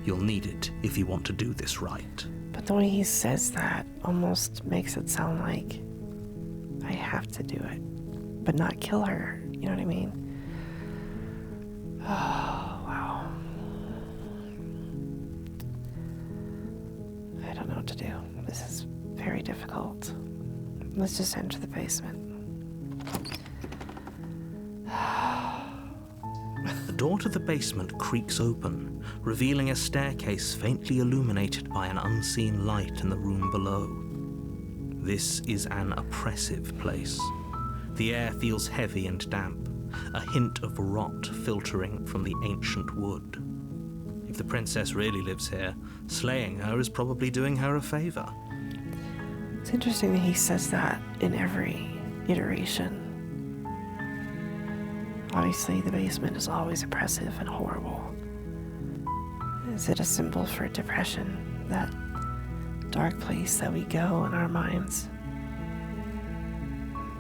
You'll need it if you want to do this right. But the way he says that almost makes it sound like I have to do it, but not kill her. You know what I mean? Oh, wow. I don't know what to do. This is very difficult. Let's just enter the basement. The door to the basement creaks open, revealing a staircase faintly illuminated by an unseen light in the room below. This is an oppressive place. The air feels heavy and damp, a hint of rot filtering from the ancient wood. If the princess really lives here, slaying her is probably doing her a favor. It's interesting that he says that in every iteration. Obviously, the basement is always oppressive and horrible. Is it a symbol for depression, that dark place that we go in our minds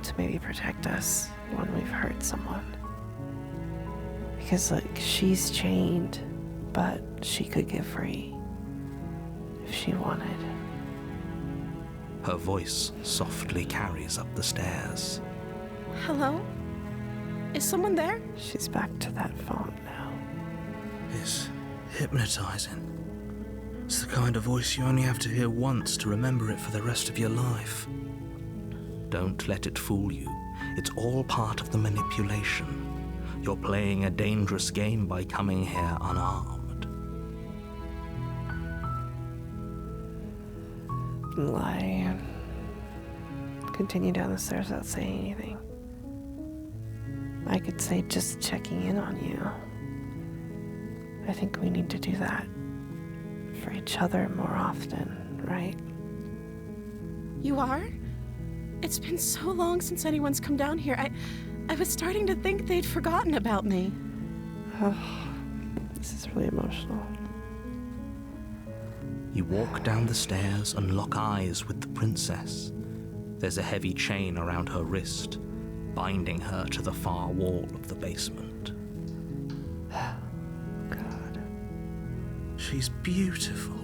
to maybe protect us when we've hurt someone? Because, like, she's chained, but she could get free if she wanted. Her voice softly carries up the stairs. Hello? Is someone there? She's back to that phone now. It's hypnotizing. It's the kind of voice you only have to hear once to remember it for the rest of your life. Don't let it fool you. It's all part of the manipulation. You're playing a dangerous game by coming here unarmed. Lie. Continue down the stairs without saying anything. I could say just checking in on you. I think we need to do that for each other more often, right? You are? It's been so long since anyone's come down here. I was starting to think they'd forgotten about me. Oh, this is really emotional. You walk down the stairs and lock eyes with the princess. There's a heavy chain around her wrist, binding her to the far wall of the basement. God. She's beautiful.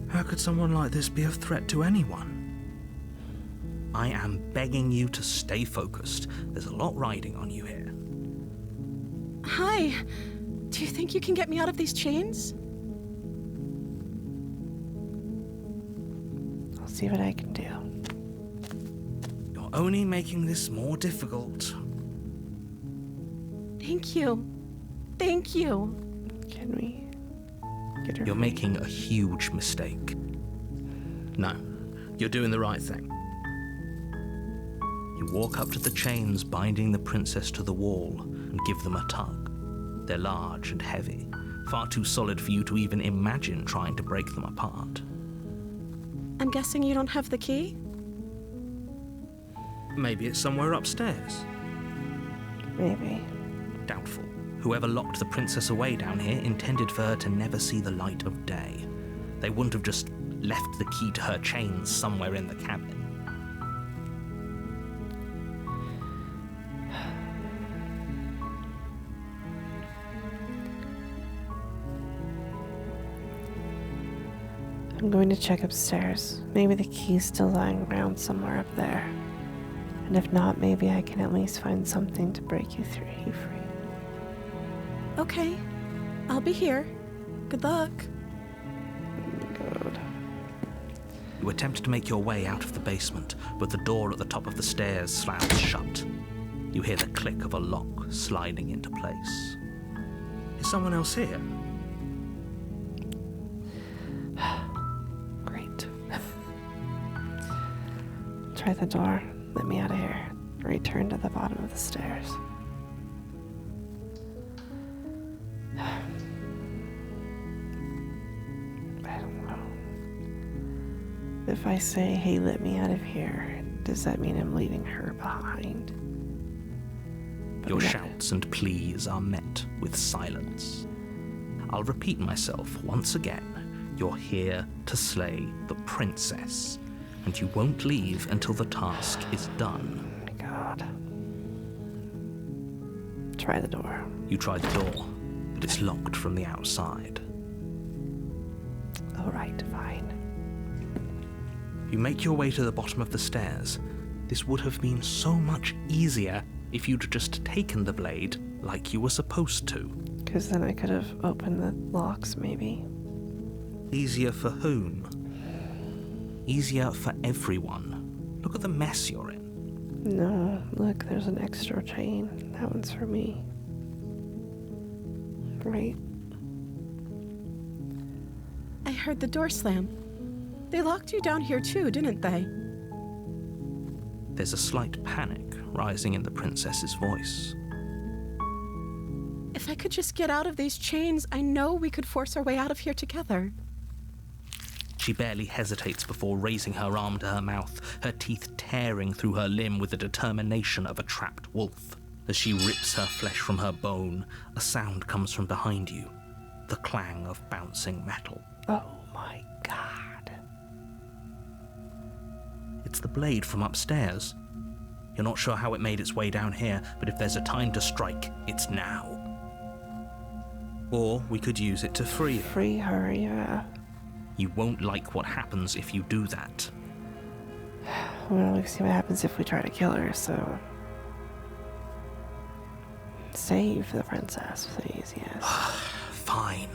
How could someone like this be a threat to anyone? I am begging you to stay focused. There's a lot riding on you here. Hi. Do you think you can get me out of these chains? I'll see what I can do. You're only making this more difficult. Thank you. Thank you. Can we get her You're free? making a huge mistake. No, you're doing the right thing. You walk up to the chains binding the princess to the wall and give them a tug. They're large and heavy, far too solid for you to even imagine trying to break them apart. I'm guessing you don't have the key? Maybe it's somewhere upstairs. Maybe. Doubtful. Whoever locked the princess away down here intended for her to never see the light of day. They wouldn't have just left the key to her chains somewhere in the cabin. I'm going to check upstairs. Maybe the key's still lying around somewhere up there. And if not, maybe I can at least find something to break you free. Okay. I'll be here. Good luck. God. You attempt to make your way out of the basement, but the door at the top of the stairs slams shut. You hear the click of a lock sliding into place. Is someone else here? Great. Try the door. Let me out of here. Return to the bottom of the stairs. I don't know. If I say, hey, let me out of here, does that mean I'm leaving her behind? But Your we shouts and pleas are met with silence. I'll repeat myself once again. You're here to slay the princess, and you won't leave until the task is done. Oh my God. Try the door. You try the door, but it's locked from the outside. All right, fine. You make your way to the bottom of the stairs. This would have been so much easier if you'd just taken the blade like you were supposed to. Because then I could have opened the locks, maybe. Easier for whom? Easier for everyone. Look at the mess you're in. No, look, there's an extra chain. That one's for me. Right? I heard the door slam. They locked you down here too, didn't they? There's a slight panic rising in the princess's voice. If I could just get out of these chains, I know we could force our way out of here together. She barely hesitates before raising her arm to her mouth, her teeth tearing through her limb with the determination of a trapped wolf. As she rips her flesh from her bone, a sound comes from behind you, the clang of bouncing metal. Oh my God. It's the blade from upstairs. You're not sure how it made its way down here, but if there's a time to strike, it's now. Or we could use it to free her. Free her, yeah. You won't like what happens if you do that. Well, we've seen what happens if we try to kill her, so... Save the princess, please, yes. Fine.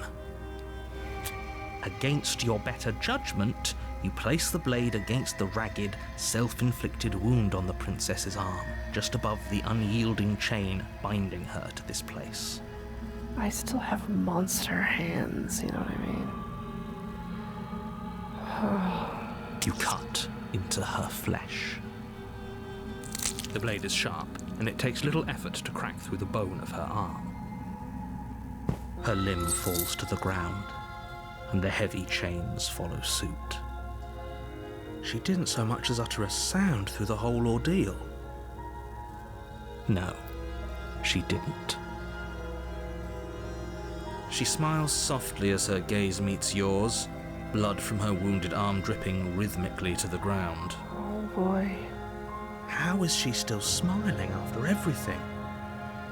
Against your better judgment, you place the blade against the ragged, self-inflicted wound on the princess's arm, just above the unyielding chain binding her to this place. I still have monster hands, you know what I mean? You cut into her flesh. The blade is sharp, and it takes little effort to crack through the bone of her arm. Her limb falls to the ground, and the heavy chains follow suit. She didn't so much as utter a sound through the whole ordeal. No, she didn't. She smiles softly as her gaze meets yours, blood from her wounded arm dripping rhythmically to the ground. Oh boy. How is she still smiling after everything?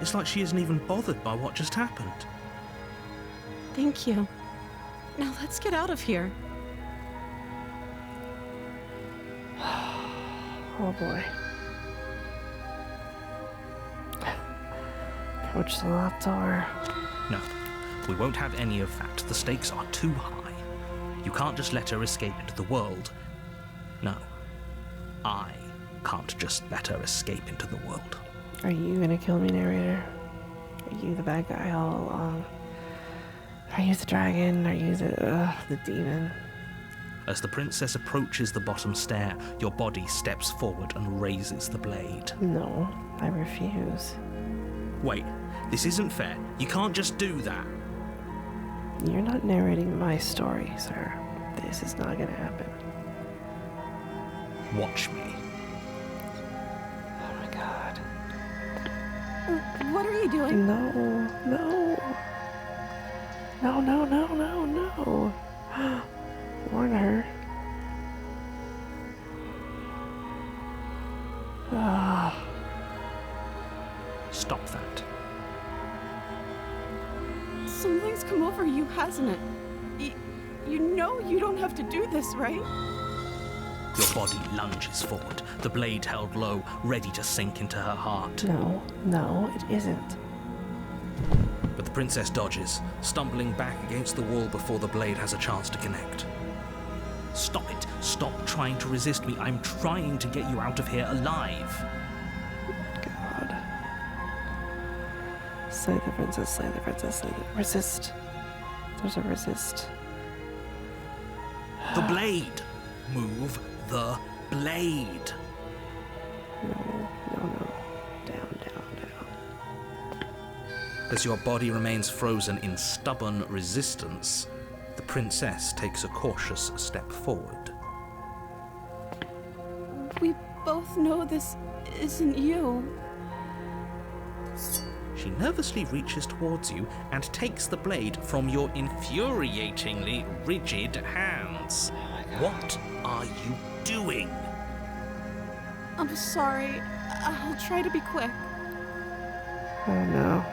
It's like she isn't even bothered by what just happened. Thank you. Now let's get out of here. Oh boy. Approach the locked door. No, we won't have any of that. The stakes are too high. You can't just let her escape into the world. No, I can't just let her escape into the world. Are you gonna kill me, Narrator? Are you the bad guy all along? Are you the dragon? Are you the demon? As the princess approaches the bottom stair, your body steps forward and raises the blade. No, I refuse. Wait, this isn't fair. You can't just do that. You're not narrating my story, sir. This is not gonna happen. Watch me. Oh my god. What are you doing? No, no. No, no, no, no, no. Warn her. Ah. Stop that. Something's come over you, hasn't it? You know you don't have to do this, right? Your body lunges forward, the blade held low, ready to sink into her heart. No, no, it isn't. But the princess dodges, stumbling back against the wall before the blade has a chance to connect. Stop it. Stop trying to resist me. I'm trying to get you out of here alive. God. Slay the princess, slay the princess, slay the... Resist. There's a resist. The blade. Move the blade. No, no, no. Down, down, down. As your body remains frozen in stubborn resistance, the princess takes a cautious step forward. We both know this isn't you. She nervously reaches towards you and takes the blade from your infuriatingly rigid hands. What are you doing? I'm sorry. I'll try to be quick. Oh no.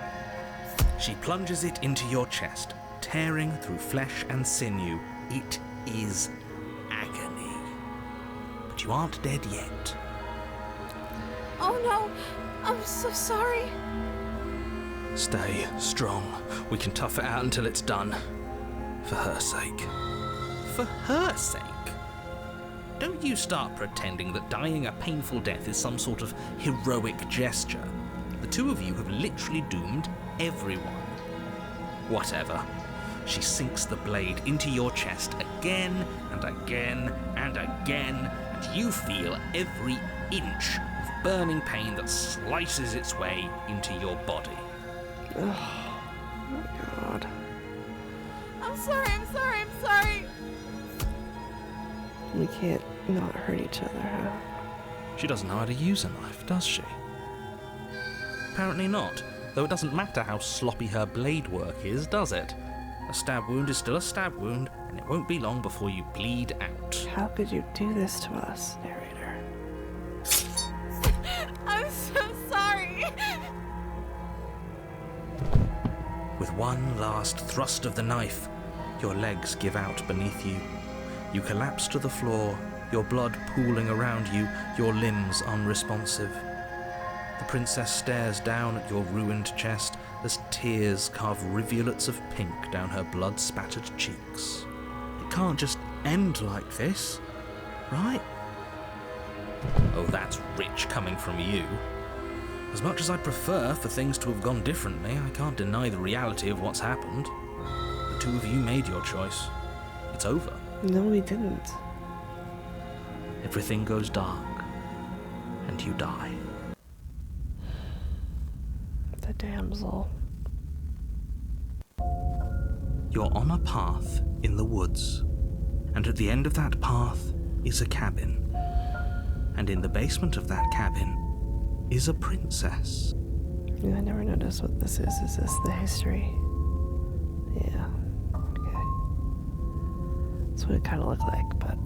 She plunges it into your chest, tearing through flesh and sinew. It is agony. But you aren't dead yet. Oh no, I'm so sorry. Stay strong. We can tough it out until it's done. For her sake. For her sake? Don't you start pretending that dying a painful death is some sort of heroic gesture. The two of you have literally doomed everyone. Whatever. She sinks the blade into your chest again and again and again, and you feel every inch of burning pain that slices its way into your body. Oh my god. I'm sorry, I'm sorry, I'm sorry. We can't not hurt each other, huh? She doesn't know how to use a knife, does she? Apparently not, though it doesn't matter how sloppy her blade work is, does it? A stab wound is still a stab wound, and it won't be long before you bleed out. How could you do this to us, Narrator? I'm so sorry. With one last thrust of the knife, your legs give out beneath you, You collapse to the floor, your blood pooling around you, your limbs unresponsive. The princess stares down at your ruined chest as tears carve rivulets of pink down her blood-spattered cheeks. It can't just end like this, right? Oh, that's rich coming from you. As much as I'd prefer for things to have gone differently, I can't deny the reality of what's happened. The two of you made your choice. It's over. No, we didn't. Everything goes dark, and you die. The damsel. You're on a path in the woods, and at the end of that path is a cabin. And in the basement of that cabin is a princess. I never noticed what this is. Is this the history? Yeah. Okay. That's what it kind of looked like, but...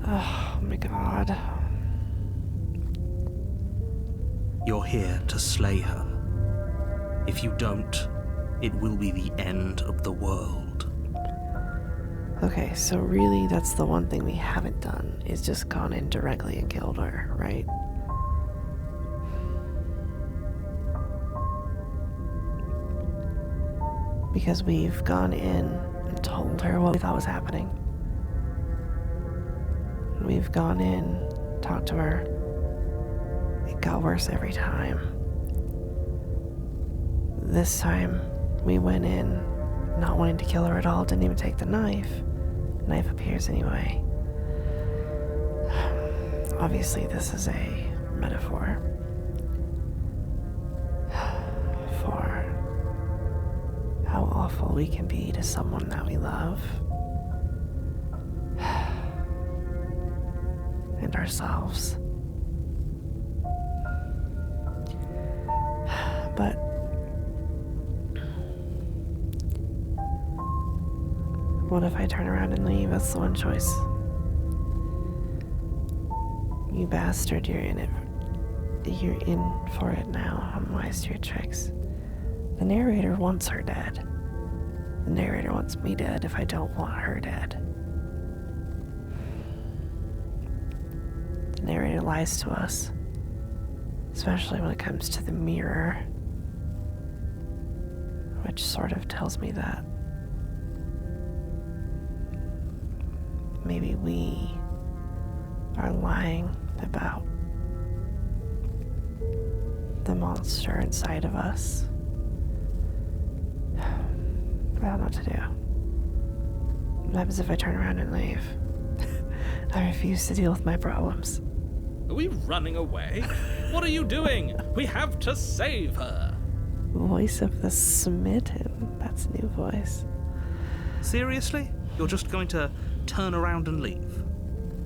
Oh my god. You're here to slay her. If you don't, it will be the end of the world. Okay, so really that's the one thing we haven't done, is just gone in directly and killed her, right? Because we've gone in and told her what we thought was happening. We've gone in, talked to her. It got worse every time. This time, we went in not wanting to kill her at all, didn't even take the knife. The knife appears anyway. Obviously, this is a metaphor for how awful we can be to someone that we love. And ourselves. But what if I turn around and leave? That's the one choice. You bastard, you're in it. You're in for it now. I'm wise to your tricks. The narrator wants her dead. The narrator wants me dead if I don't want her dead. The narrator lies to us, especially when it comes to the mirror, which sort of tells me that maybe we are lying about the monster inside of us. I don't know what to do. What happens if I turn around and leave? I refuse to deal with my problems. Are we running away? What are you doing? We have to save her. Voice of the smitten. That's a new voice. Seriously? You're just going to turn around and leave?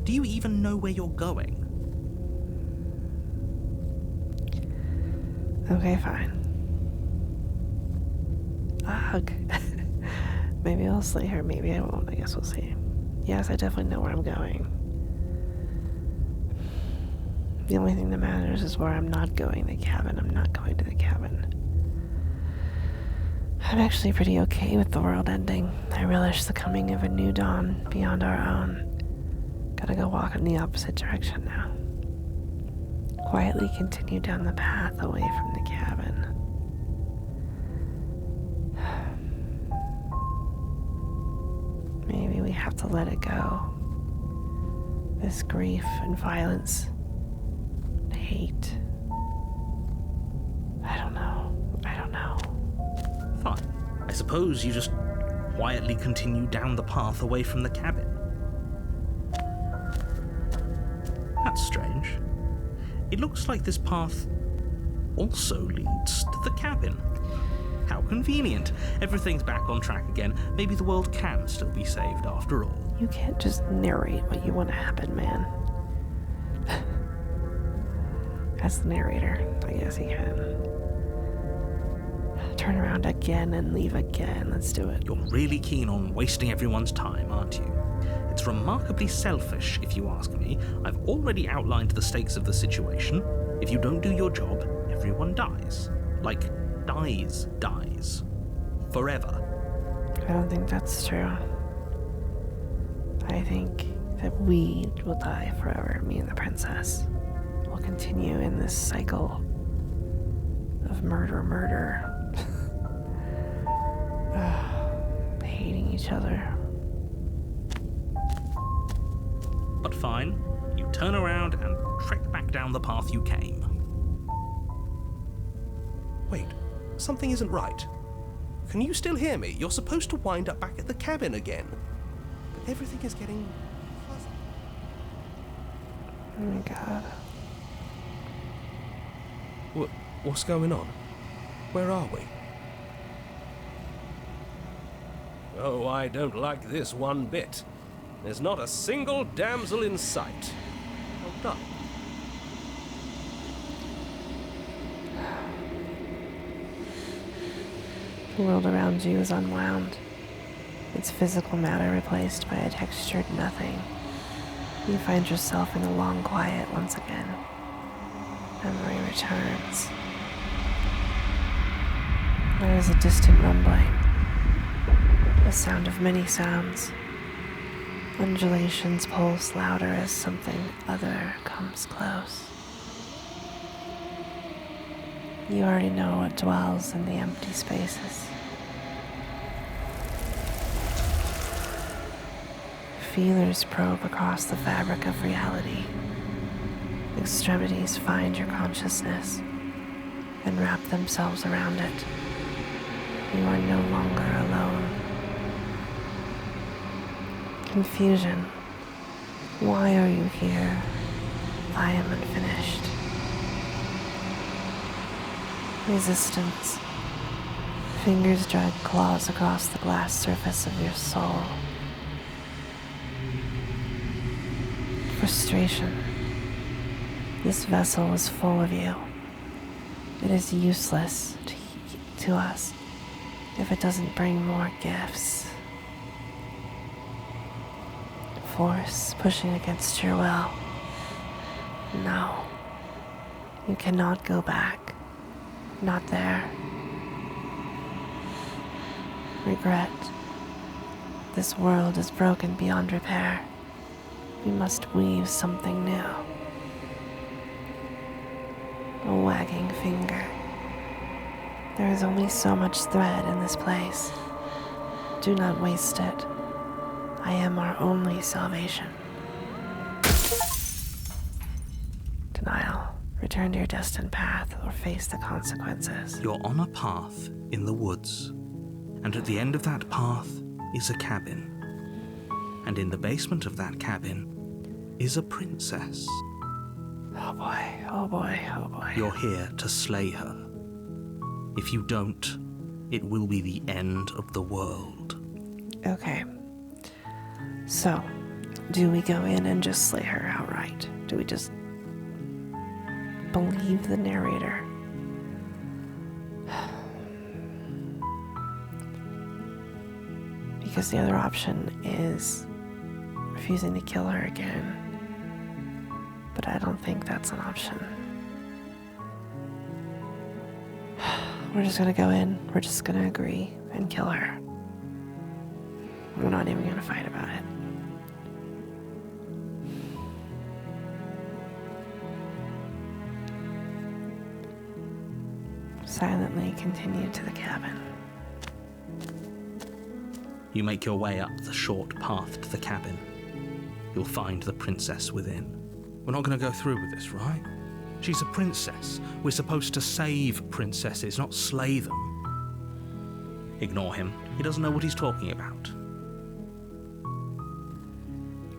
Do you even know where you're going? Okay, fine. Ugh. Maybe I'll slay her, maybe I won't. I guess we'll see. Yes, I definitely know where I'm going. The only thing that matters is where I'm not going, the cabin. I'm not going to the cabin. I'm actually pretty okay with the world ending. I relish the coming of a new dawn beyond our own. Gotta go walk in the opposite direction now. Quietly continue down the path away from the cabin. Maybe we have to let it go. This grief and violence, hate. I don't know. Fine. I suppose you just quietly continue down the path away from the cabin. That's strange. It looks like this path also leads to the cabin. How convenient. Everything's back on track again. Maybe the world can still be saved after all. You can't just narrate what you want to happen, man. As the narrator, I guess he can. Turn around again and leave again. Let's do it. You're really keen on wasting everyone's time, aren't you? It's remarkably selfish, if you ask me. I've already outlined the stakes of the situation. If you don't do your job, everyone dies. Like, dies. Forever. I don't think that's true. I think that we will die forever, me and the princess. We'll continue in this cycle of murder. Hating each other. But fine, you turn around and trek back down the path you came. Wait, something isn't right. Can you still hear me? You're supposed to wind up back at the cabin again. But everything is getting fuzzy. Oh my god. What's going on? Where are we? Oh, I don't like this one bit. There's not a single damsel in sight. Hold up. The world around you is unwound. Its physical matter replaced by a textured nothing. You find yourself in a long quiet once again. Memory returns. There is a distant rumbling. The sound of many sounds. Undulations pulse louder as something other comes close. You already know what dwells in the empty spaces. Feelers probe across the fabric of reality. Extremities find your consciousness and wrap themselves around it. You are no longer alone. Confusion. Why are you here? I am unfinished. Resistance. Fingers drag claws across the glass surface of your soul. Frustration. This vessel is full of you. It is useless to us if it doesn't bring more gifts. Force pushing against your will. No. You cannot go back. Not there. Regret. This world is broken beyond repair. We must weave something new. A wagging finger. There is only so much thread in this place. Do not waste it. I am our only salvation. Denial. Return to your destined path or face the consequences. You're on a path in the woods, and at the end of that path is a cabin. And in the basement of that cabin is a princess. Oh boy, oh boy, oh boy. You're here to slay her. If you don't, it will be the end of the world. Okay. So, do we go in and just slay her outright? Do we just believe the narrator? Because the other option is refusing to kill her again. But I don't think that's an option. We're just gonna go in, we're just gonna agree and kill her. We're not even gonna fight about it. Silently continue to the cabin. You make your way up the short path to the cabin. You'll find the princess within. We're not going to go through with this, right? She's a princess. We're supposed to save princesses, not slay them. Ignore him. He doesn't know what he's talking about.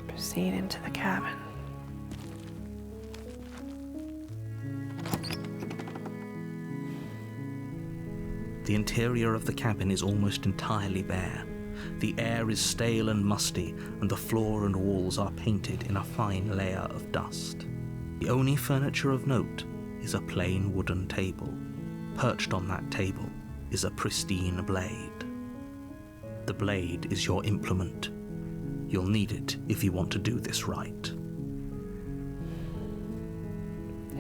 Proceed into the cabin. The interior of the cabin is almost entirely bare. The air is stale and musty, and the floor and walls are painted in a fine layer of dust. The only furniture of note is a plain wooden table. Perched on that table is a pristine blade. The blade is your implement. You'll need it if you want to do this right.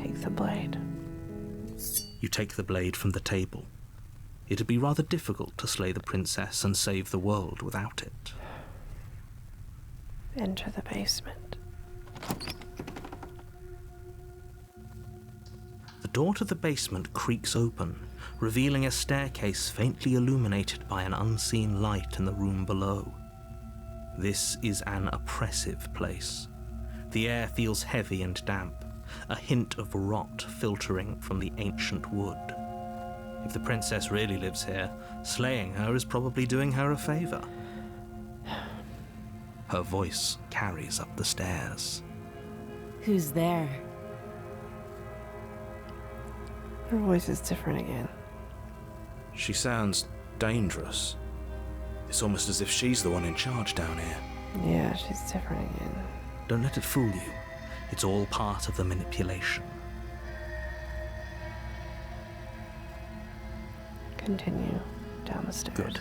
Take the blade. You take the blade from the table. It'd be rather difficult to slay the princess and save the world without it. enter the basement. The door to the basement creaks open, revealing a staircase faintly illuminated by an unseen light in the room below. This is an oppressive place. The air feels heavy and damp, a hint of rot filtering from the ancient wood. If the princess really lives here, slaying her is probably doing her a favor. Her voice carries up the stairs. Who's there? Her voice is different again. She sounds dangerous. It's almost as if she's the one in charge down here. Yeah, she's different again. Don't let it fool you. It's all part of the manipulation. Continue down the stairs. Good.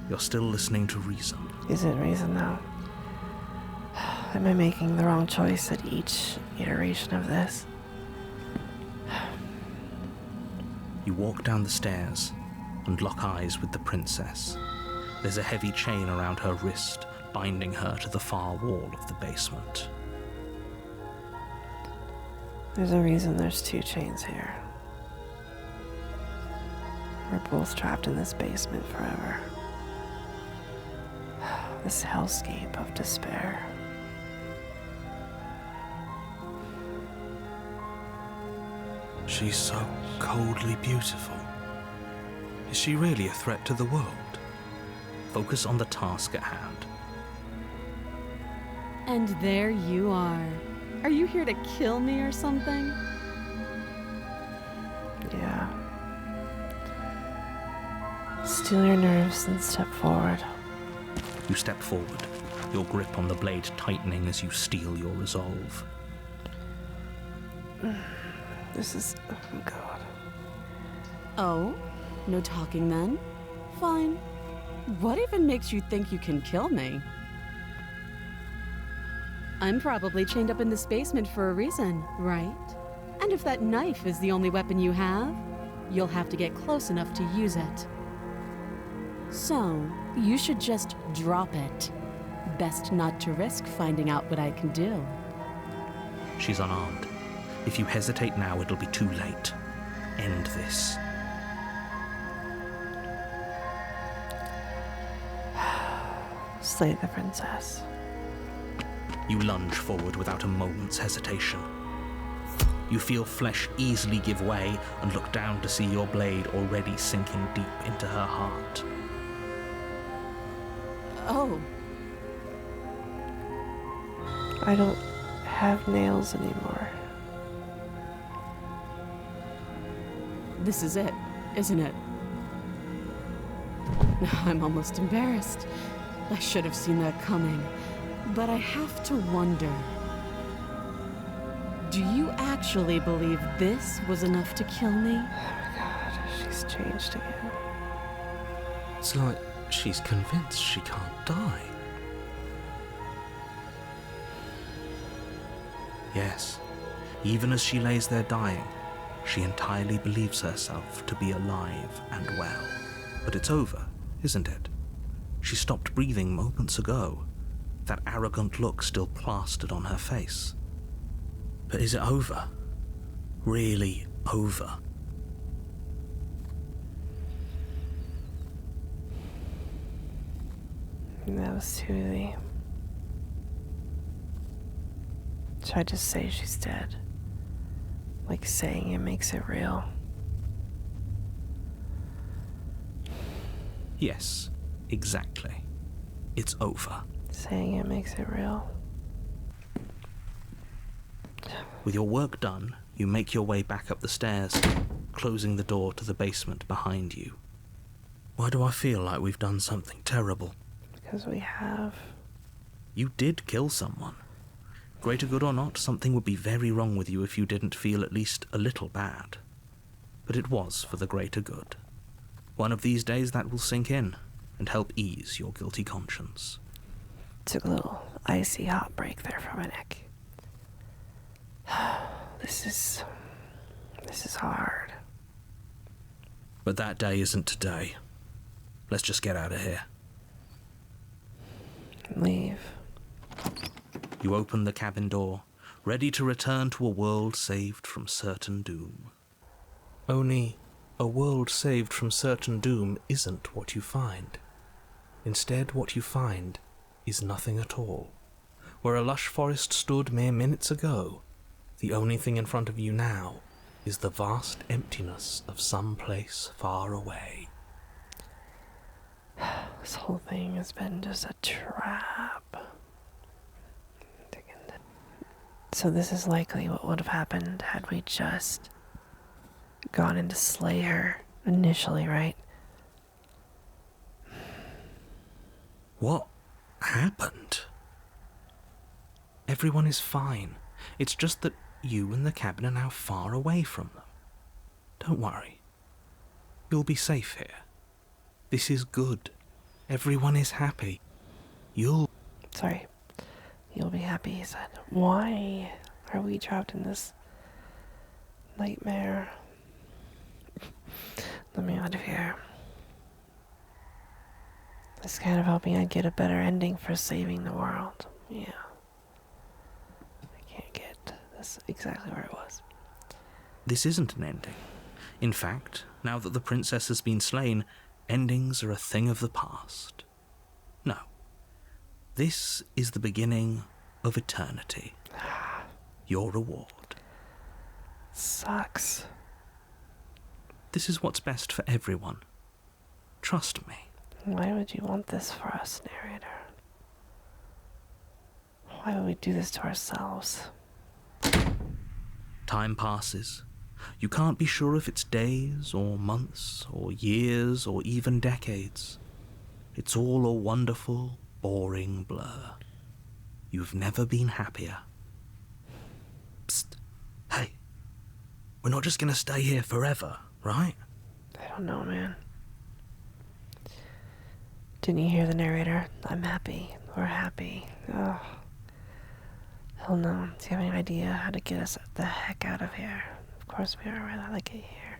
You're still listening to reason. Is it reason, though? Am I making the wrong choice at each iteration of this? You walk down the stairs and lock eyes with the princess. There's a heavy chain around her wrist, binding her to the far wall of the basement. There's a reason there's 2 chains here. We're both trapped in this basement forever. This hellscape of despair. She's so coldly beautiful. Is she really a threat to the world? Focus on the task at hand. And there you are. Are you here to kill me or something? Yeah. Steal your nerves and step forward. You step forward, your grip on the blade tightening as you steel your resolve. This is... oh god. Oh? No talking then? Fine. What even makes you think you can kill me? I'm probably chained up in this basement for a reason, right? And if that knife is the only weapon you have, you'll have to get close enough to use it. So, you should just drop it. Best not to risk finding out what I can do. She's unarmed. If you hesitate now, it'll be too late. End this. Slay the princess. You lunge forward without a moment's hesitation. You feel flesh easily give way and look down to see your blade already sinking deep into her heart. Oh, I don't have nails anymore. this is it, isn't it? I'm almost embarrassed. I should have seen that coming. But I have to wonder. Do you actually believe this was enough to kill me? Oh my god, she's changed again. It's like she's convinced she can't die. Yes, even as she lays there dying, she entirely believes herself to be alive and well. But it's over, isn't it? She stopped breathing moments ago, that arrogant look still plastered on her face. But is it over? Really over? That was too easy. Should I just say she's dead? Like saying it makes it real? Yes, exactly. It's over. Saying it makes it real? With your work done, you make your way back up the stairs, closing the door to the basement behind you. Why do I feel like we've done something terrible? Because we have. You did kill someone. Greater good or not, something would be very wrong with you if you didn't feel at least a little bad. But it was for the greater good. One of these days that will sink in and help ease your guilty conscience. Took a little icy hot break there for my neck. This is hard. But that day isn't today. Let's just get out of here. Leave. You open the cabin door, ready to return to a world saved from certain doom. Only, a world saved from certain doom isn't what you find. Instead, what you find is nothing at all. Where a lush forest stood mere minutes ago, the only thing in front of you now is the vast emptiness of some place far away. This whole thing has been just a trap. So this is likely what would have happened had we just gone in to slay her initially, right? What happened? Everyone is fine. It's just that you and the cabin are now far away from them. Don't worry. You'll be safe here. This is good. Everyone is happy. You'll Be happy, he said. Why are we trapped in this nightmare? Let me out of here. This kind of helping I get a better ending for saving the world. Yeah. I can't get this exactly where it was. This isn't an ending. In fact, now that the princess has been slain, endings are a thing of the past. No. This is the beginning of eternity. Your reward. Sucks. This is what's best for everyone. Trust me. Why would you want this for us, narrator? Why would we do this to ourselves? Time passes. You can't be sure if it's days or months or years or even decades. It's all a wonderful, boring blur. You've never been happier. Psst. Hey. We're not just gonna stay here forever, right? I don't know, man. Didn't you hear the narrator? I'm happy. We're happy. Oh. Hell no. Do you have any idea how to get us the heck out of here? Of course we are. I like it here.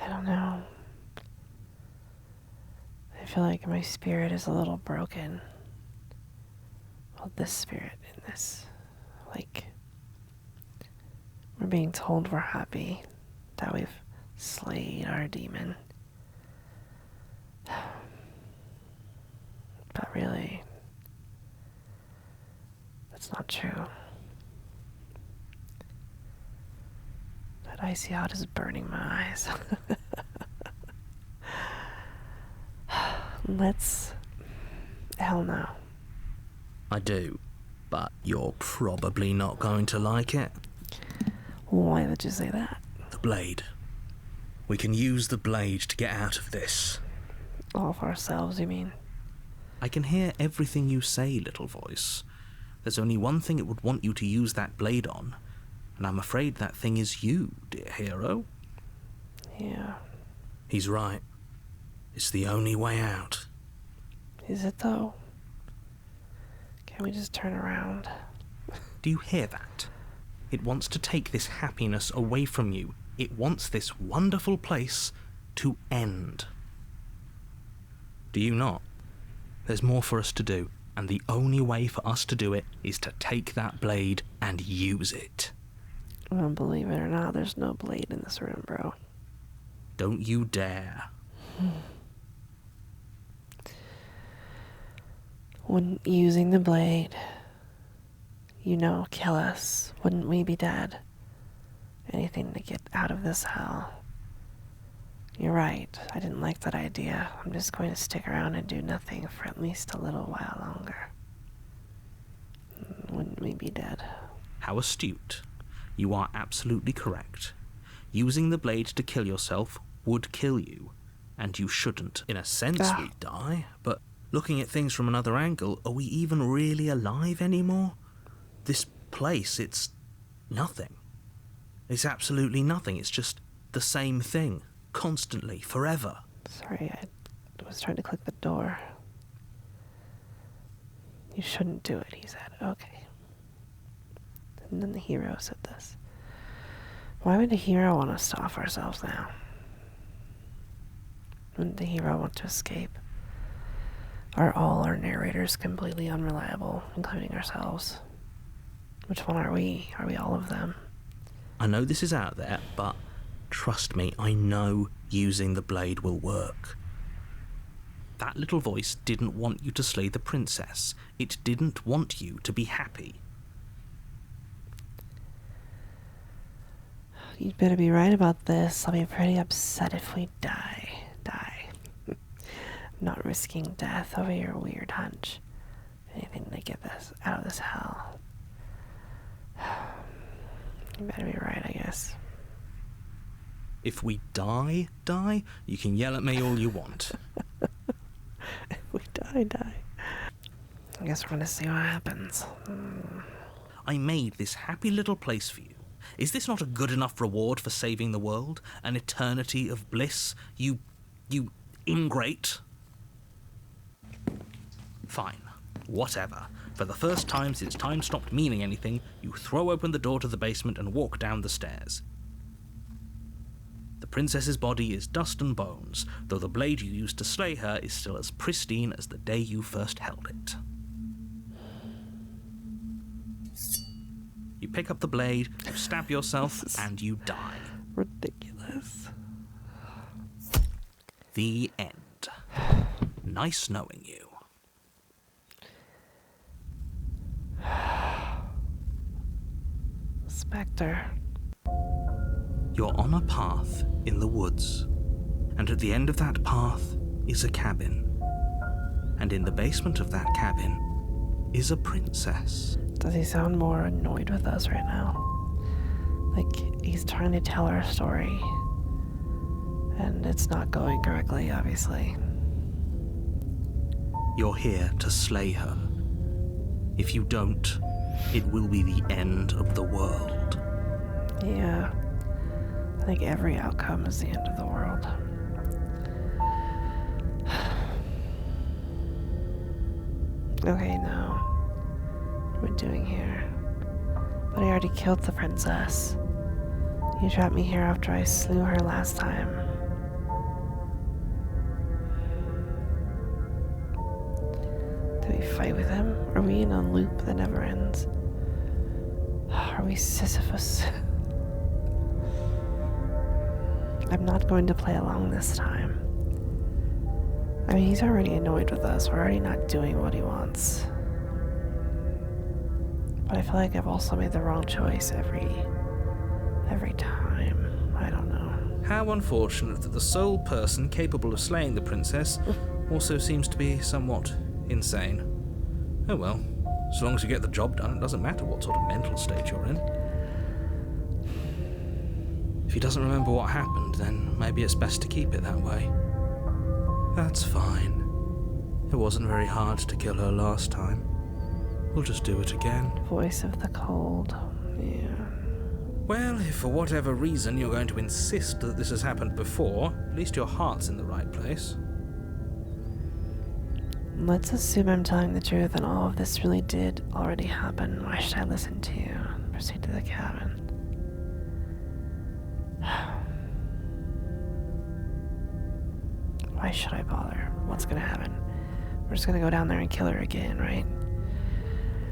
I don't know. I feel like my spirit is a little broken. Well, this spirit in this. Like, we're being told we're happy that we've slayed our demon. But really, that's not true. That icy hot is burning my eyes. Hell no. I do, but you're probably not going to like it. Why would you say that? The blade. We can use the blade to get out of this. All for ourselves, you mean? I can hear everything you say, little voice. There's only one thing it would want you to use that blade on, and I'm afraid that thing is you, dear hero. Yeah. He's right. It's the only way out. Is it though? Can we just turn around? Do you hear that? It wants to take this happiness away from you. It wants this wonderful place to end. Do you not? There's more for us to do, and the only way for us to do it is to take that blade and use it. Well, believe it or not, there's no blade in this room, bro. Don't you dare. Wouldn't using the blade, kill us? Wouldn't we be dead? Anything to get out of this hell. You're right. I didn't like that idea. I'm just going to stick around and do nothing for at least a little while longer. Wouldn't we be dead? How astute. You are absolutely correct. Using the blade to kill yourself would kill you, and you shouldn't. In a sense, we die, but looking at things from another angle, are we even really alive anymore? This place, it's nothing. It's absolutely nothing. It's just the same thing, constantly, forever. Sorry, I was trying to click the door. You shouldn't do it, he said. Okay. And then the hero said this. Why would the hero want us to off ourselves now? Wouldn't the hero want to escape? Are all our narrators completely unreliable, including ourselves? Which one are we? Are we all of them? I know this is out there, but trust me, I know using the blade will work. That little voice didn't want you to slay the princess. It didn't want you to be happy. You'd better be right about this. I'll be pretty upset if we die. I'm not risking death over your weird hunch. Anything to get this out of this hell. You better be right, I guess. If we die, you can yell at me all you want. If we die. I guess we're gonna see what happens. I made this happy little place for you. Is this not a good enough reward for saving the world? An eternity of bliss? You ingrate? Fine. Whatever. For the first time since time stopped meaning anything, you throw open the door to the basement and walk down the stairs. The princess's body is dust and bones, though the blade you used to slay her is still as pristine as the day you first held it. You pick up the blade, you stab yourself, and you die. Ridiculous. The end. Nice knowing you. Spectre. You're on a path in the woods, and at the end of that path is a cabin. And in the basement of that cabin is a princess. Does he sound more annoyed with us right now? Like he's trying to tell our story, and it's not going correctly, obviously. You're here to slay her. If you don't, it will be the end of the world. Yeah. I think every outcome is the end of the world. Okay, now. What am I doing here? But I already killed the princess. You trapped me here after I slew her last time. Do we fight with him? Are we in a loop that never ends? Are we Sisyphus? I'm not going to play along this time. I mean, he's already annoyed with us. We're already not doing what he wants. But I feel like I've also made the wrong choice every time. I don't know. How unfortunate that the sole person capable of slaying the princess also seems to be somewhat insane. Oh well, as long as you get the job done, it doesn't matter what sort of mental state you're in. If he doesn't remember what happened, then maybe it's best to keep it that way. That's fine. It wasn't very hard to kill her last time. We'll just do it again. Voice of the cold. Yeah. Well, if for whatever reason you're going to insist that this has happened before, at least your heart's in the right place. Let's assume I'm telling the truth and all of this really did already happen. Why should I listen to you? Proceed to the cabin. Why should I bother? What's gonna happen? We're just gonna go down there and kill her again, right?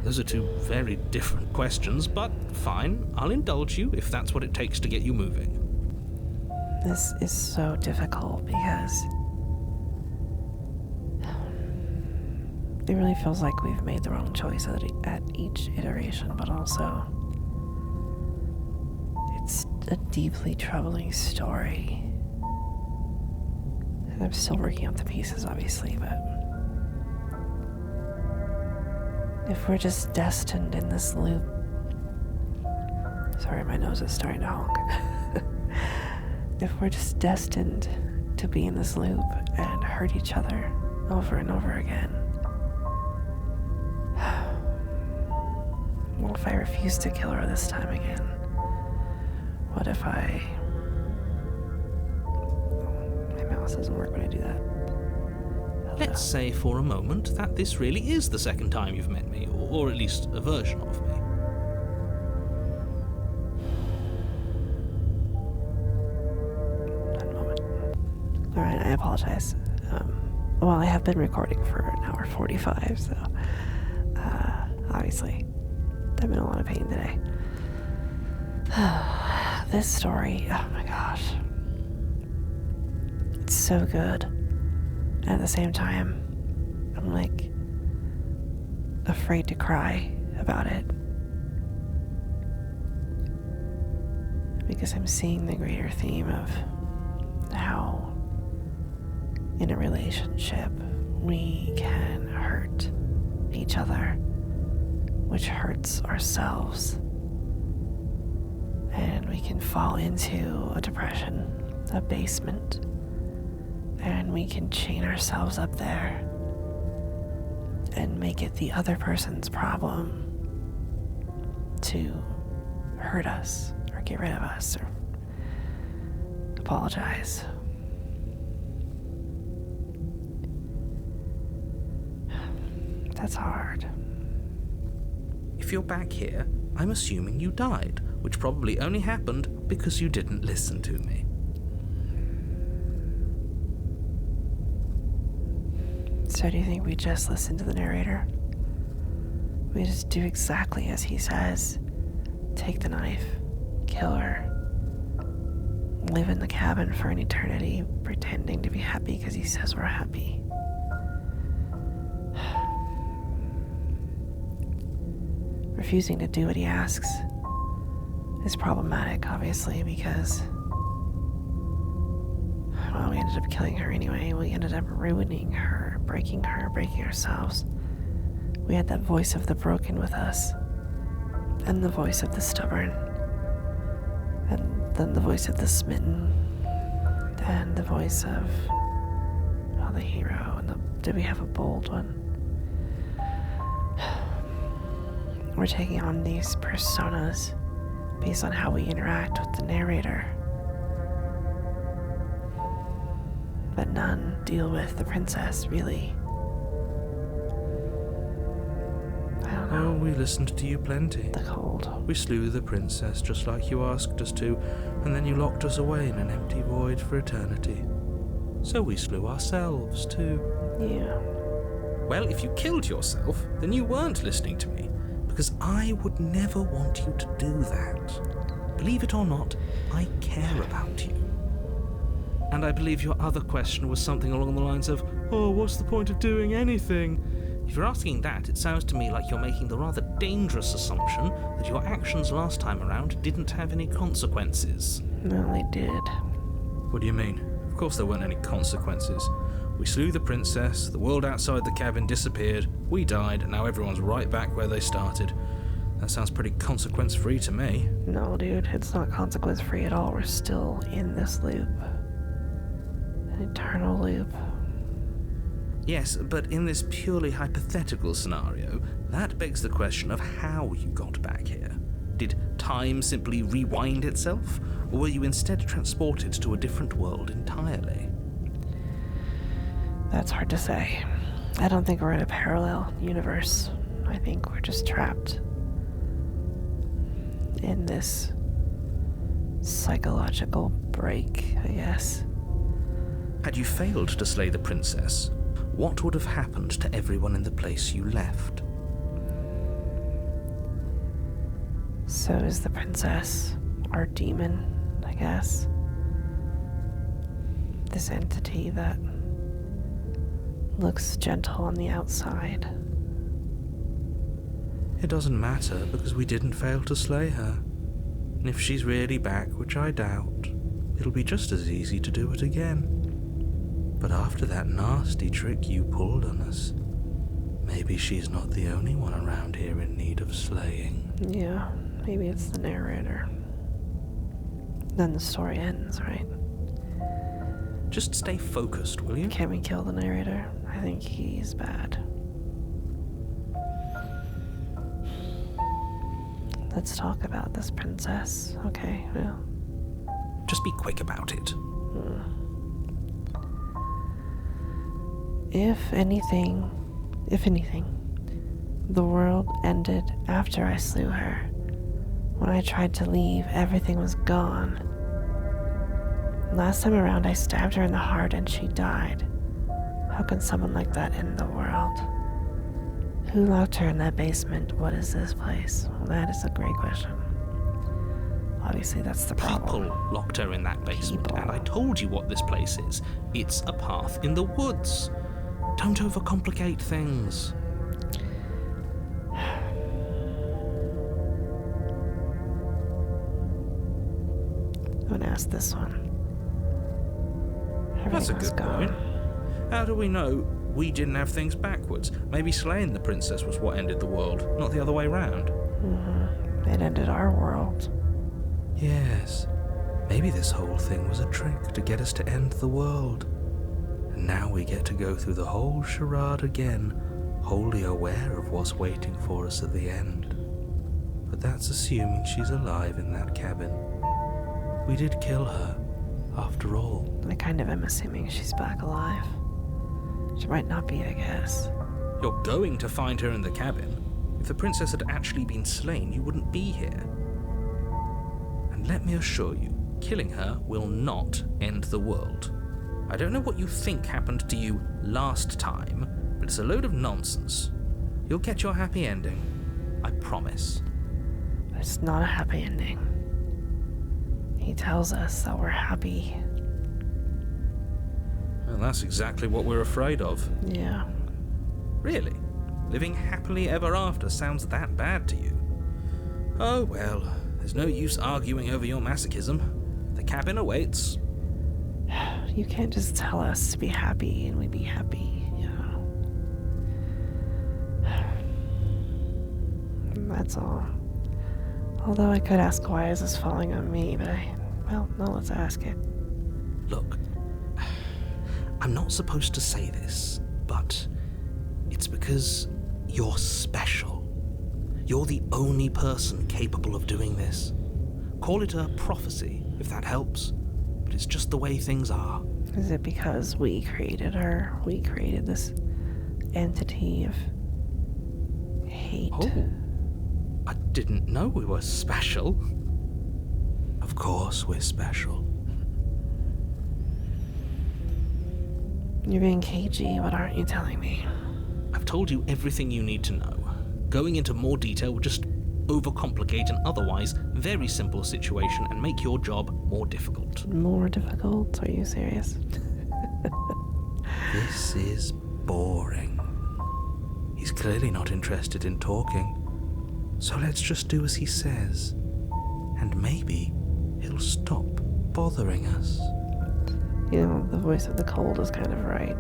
Those are two very different questions, but fine. I'll indulge you if that's what it takes to get you moving. This is so difficult because it really feels like we've made the wrong choice at each iteration, but also it's a deeply troubling story. And I'm still working out the pieces, obviously, but if we're just destined in this loop... Sorry, my nose is starting to honk. If we're just destined to be in this loop and hurt each other over and over again, what if I refuse to kill her this time again? What if my mouse doesn't work when I do that? Let's say for a moment that this really is the second time you've met me, or at least a version of me. Alright, I apologize. Well, I have been recording for an hour 45, so obviously I'm in a lot of pain today. This story, oh my gosh. It's so good. And at the same time, I'm like afraid to cry about it. Because I'm seeing the greater theme of how in a relationship we can hurt each other, which hurts ourselves. And we can fall into a depression, a basement, and we can chain ourselves up there and make it the other person's problem to hurt us or get rid of us or apologize. That's hard. If you're back here, I'm assuming you died, which probably only happened because you didn't listen to me. So do you think we just listen to the narrator? We just do exactly as he says. Take the knife, kill her, live in the cabin for an eternity, pretending to be happy because he says we're happy. Refusing to do what he asks is problematic, obviously, because, well, we ended up killing her anyway. We ended up ruining her, breaking ourselves. We had that voice of the broken with us, and the voice of the stubborn, and then the voice of the smitten, and the voice of, well, the hero, and did we have a bold one? We're taking on these personas based on how we interact with the narrator. But none deal with the princess, really. I don't know. Oh, we listened to you plenty. The cold. We slew the princess just like you asked us to, and then you locked us away in an empty void for eternity. So we slew ourselves too. Yeah. Well, if you killed yourself, then you weren't listening to me. Because I would never want you to do that. Believe it or not, I care about you. And I believe your other question was something along the lines of, oh, what's the point of doing anything? If you're asking that, it sounds to me like you're making the rather dangerous assumption that your actions last time around didn't have any consequences. No, they did. What do you mean? Of course there weren't any consequences. We slew the princess, the world outside the cabin disappeared, we died, and now everyone's right back where they started. That sounds pretty consequence-free to me. No, dude, it's not consequence-free at all. We're still in this loop. An eternal loop. Yes, but in this purely hypothetical scenario, that begs the question of how you got back here. Did time simply rewind itself, or were you instead transported to a different world entirely? That's hard to say. I don't think we're in a parallel universe. I think we're just trapped in this psychological break, I guess. Had you failed to slay the princess, what would have happened to everyone in the place you left? So is the princess our demon, I guess? This entity that looks gentle on the outside. It doesn't matter because we didn't fail to slay her. And if she's really back, which I doubt, it'll be just as easy to do it again. But after that nasty trick you pulled on us, maybe she's not the only one around here in need of slaying. Yeah, maybe it's the narrator. Then the story ends, right? Just stay focused, will you? Can we kill the narrator? I think he's bad. Let's talk about this princess. Okay, well. Just be quick about it. If anything, the world ended after I slew her. When I tried to leave, everything was gone. Last time around, I stabbed her in the heart and she died. How can someone like that end the world? Who locked her in that basement? What is this place? Well, that is a great question. Obviously, that's the problem. People locked her in that basement, People. and I told you what this place is. It's a path in the woods. Don't overcomplicate things. I'm gonna ask this one. That's a Everything's good gone. point. How do we know we didn't have things backwards? Maybe slaying the princess was what ended the world, not the other way round. It ended our world. Yes, maybe this whole thing was a trick to get us to end the world. And now we get to go through the whole charade again, wholly aware of what's waiting for us at the end. But that's assuming she's alive in that cabin. We did kill her, after all. I kind of am assuming she's back alive. She might not be, I guess. You're going to find her in the cabin. If the princess had actually been slain, you wouldn't be here. And let me assure you, killing her will not end the world. I don't know what you think happened to you last time, but it's a load of nonsense. You'll get your happy ending. I promise. But it's not a happy ending. He tells us that we're happy. Well, that's exactly what we're afraid of. Yeah. Really? Living happily ever after sounds that bad to you? Oh well, there's no use arguing over your masochism. The cabin awaits. You can't just tell us to be happy and we be happy, you know. That's all. Although I could ask why is this falling on me, but no, let's ask it. Look, I'm not supposed to say this, but it's because you're special. You're the only person capable of doing this. Call it a prophecy, if that helps, but it's just the way things are. Is it because we created her? We created this entity of hate? Oh, I didn't know we were special. Of course we're special. You're being cagey, what aren't you telling me? I've told you everything you need to know. Going into more detail would just overcomplicate an otherwise very simple situation and make your job more difficult. More difficult? Are you serious? This is boring. He's clearly not interested in talking. So let's just do as he says. And maybe he'll stop bothering us. You know, the voice of the cold is kind of right.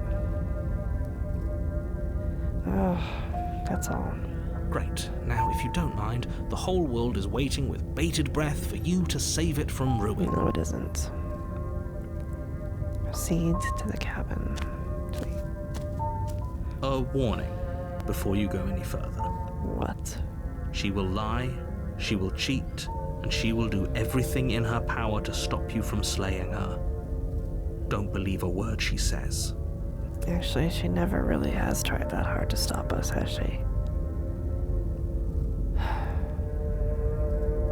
Oh, that's all. Great. Now, if you don't mind, the whole world is waiting with bated breath for you to save it from ruin. No, it isn't. Proceed to the cabin. A warning before you go any further. What? She will lie, she will cheat, and she will do everything in her power to stop you from slaying her. Don't believe a word she says. Actually, she never really has tried that hard to stop us, has she?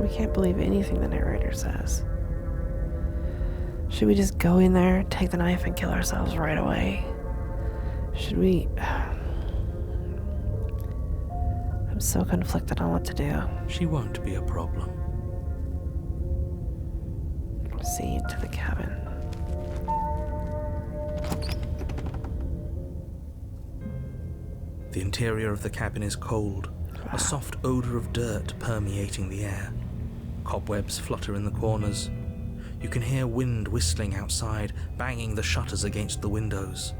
We can't believe anything the narrator says. Should we just go in there, take the knife, and kill ourselves right away? Should we... I'm so conflicted on what to do. She won't be a problem. Proceed to the cabin. The interior of the cabin is cold, a soft odor of dirt permeating the air. Cobwebs flutter in the corners. You can hear wind whistling outside, banging the shutters against the windows.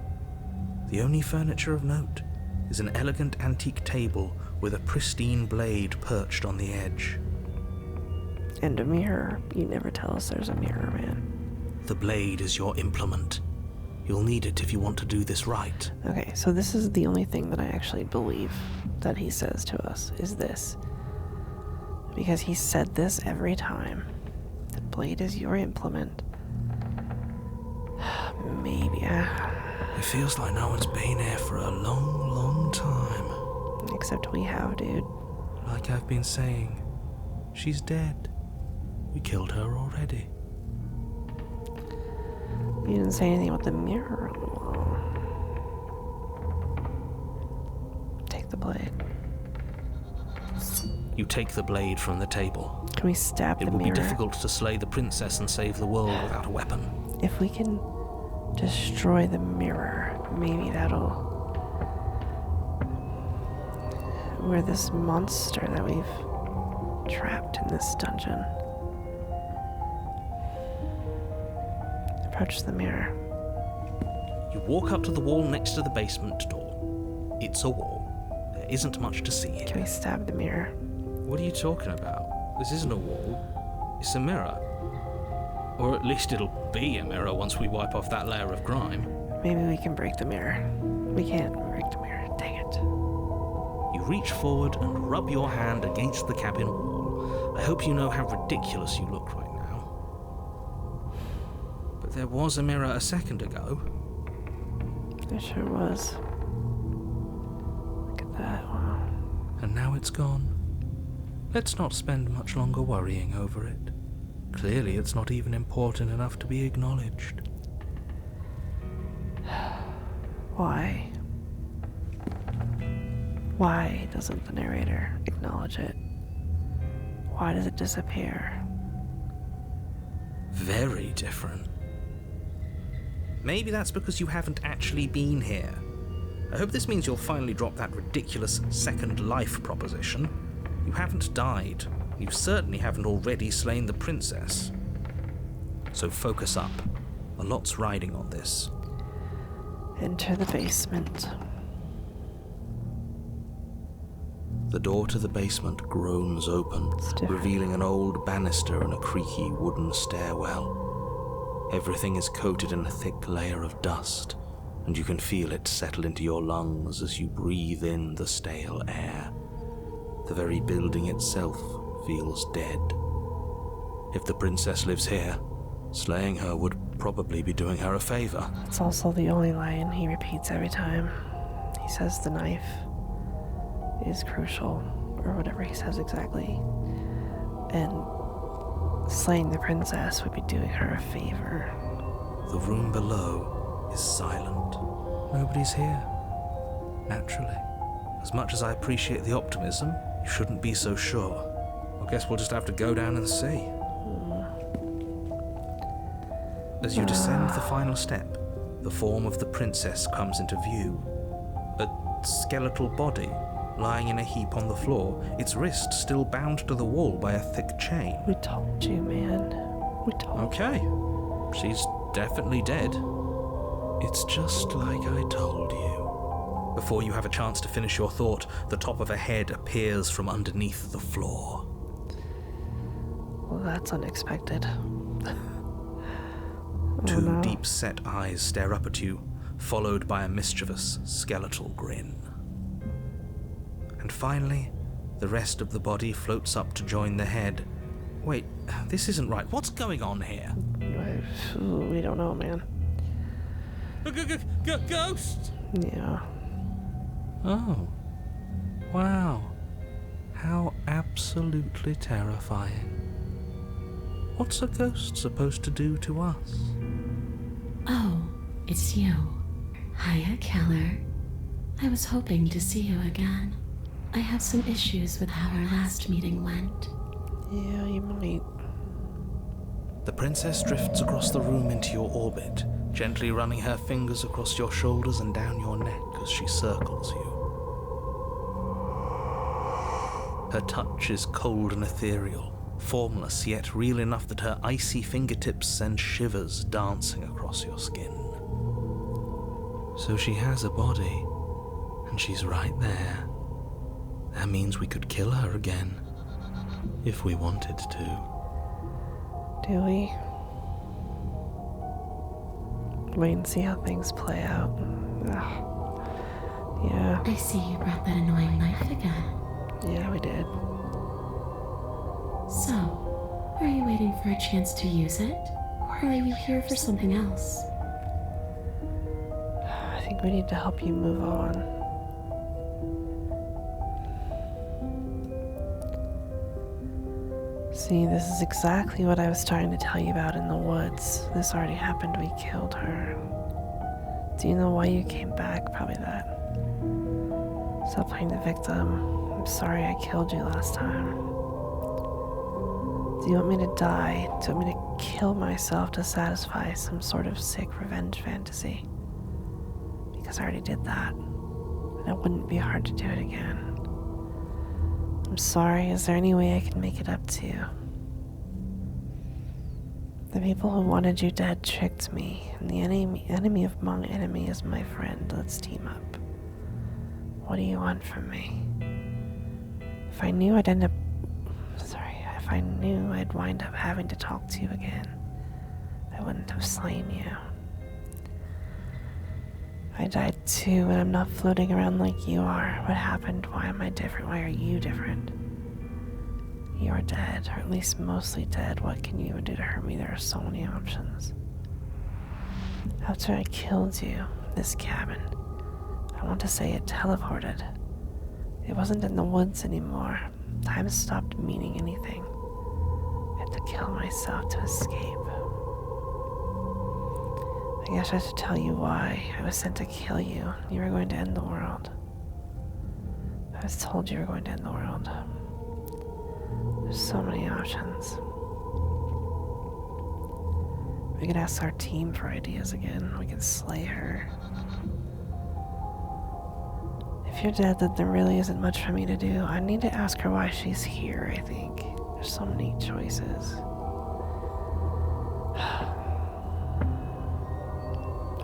The only furniture of note is an elegant antique table with a pristine blade perched on the edge. And a mirror. You never tell us there's a mirror, man. The blade is your implement. You'll need it if you want to do this right. Okay, so this is the only thing that I actually believe that he says to us, is this. Because he said this every time. The blade is your implement. Maybe. It feels like no one's been here for a long, long time. Except we have, dude. Like I've been saying, she's dead. We killed her already. You didn't say anything about the mirror on the wall. Take the blade. You take the blade from the table. Can we stab the It will mirror? be difficult to slay the princess and save the world without a weapon. If we can destroy the mirror, maybe that'll... We're this monster that we've trapped in this dungeon. Approach the mirror. You walk up to the wall next to the basement door. It's a wall. There isn't much to see here. Can we stab the mirror? What are you talking about? This isn't a wall. It's a mirror. Or at least it'll be a mirror once we wipe off that layer of grime. Maybe we can break the mirror. We can't break the mirror. Dang it. You reach forward and rub your hand against the cabin wall. I hope you know how ridiculous you look right now. But there was a mirror a second ago. There sure was. Look at that. Wow. And now it's gone. Let's not spend much longer worrying over it. Clearly it's not even important enough to be acknowledged. Why? Why doesn't the narrator acknowledge it? Why does it disappear? Very different. Maybe that's because you haven't actually been here. I hope this means you'll finally drop that ridiculous second life proposition. You haven't died. You certainly haven't already slain the princess. So focus up. A lot's riding on this. Enter the basement. The door to the basement groans open, revealing an old banister and a creaky wooden stairwell. Everything is coated in a thick layer of dust, and you can feel it settle into your lungs as you breathe in the stale air. The very building itself feels dead. If the princess lives here, slaying her would probably be doing her a favor. It's also the only line he repeats every time. He says the knife is crucial, or whatever he says exactly. And slaying the princess would be doing her a favor. The room below is silent. Nobody's here. Naturally. As much as I appreciate the optimism, you shouldn't be so sure. I guess we'll just have to go down and see. As you descend the final step, the form of the princess comes into view. A skeletal body lying in a heap on the floor, its wrist still bound to the wall by a thick chain. We told you, man. We told Okay, she's definitely dead. It's just like I told you. Before you have a chance to finish your thought, the top of a head appears from underneath the floor. Well, that's unexpected. Two deep-set eyes stare up at you, followed by a mischievous, skeletal grin. And finally, the rest of the body floats up to join the head. Wait, this isn't right. What's going on here? We don't know, man. Ghost! Yeah. Oh. Wow. How absolutely terrifying. What's a ghost supposed to do to us? Oh, it's you. Hiya, Keller. I was hoping to see you again. I have some issues with how our last meeting went. Yeah, you might. The princess drifts across the room into your orbit, gently running her fingers across your shoulders and down your neck as she circles you. Her touch is cold and ethereal, formless yet real enough that her icy fingertips send shivers dancing across your skin. So she has a body, and she's right there. That means we could kill her again, if we wanted to. Do we? Wait and see how things play out. Ugh. Yeah. I see you brought that annoying knife again. Yeah, we did. So, are you waiting for a chance to use it? Or are you here for something else? I think we need to help you move on. See, this is exactly what I was trying to tell you about in the woods. This already happened. We killed her. Do you know why you came back? Probably that. Stop playing the victim. I'm sorry I killed you last time. Do you want me to die? Do you want me to kill myself to satisfy some sort of sick revenge fantasy? Because I already did that. And it wouldn't be hard to do it again. I'm sorry. Is there any way I can make it up to you? The people who wanted you dead tricked me, and the enemy among enemy is my friend. Let's team up. What do you want from me? If I knew I'd wind up having to talk to you again, I wouldn't have slain you. I died too, and I'm not floating around like you are. What happened? Why am I different? Why are you different? You are dead, or at least mostly dead. What can you even do to hurt me? There are so many options. After I killed you, this cabin, I want to say it teleported. It wasn't in the woods anymore. Time stopped meaning anything. I had to kill myself to escape. I guess I should tell you why. I was sent to kill you. You were going to end the world. I was told you were going to end the world. There's so many options. We could ask our team for ideas again. We could slay her. If you're dead, then there really isn't much for me to do. I need to ask her why she's here, I think. There's so many choices.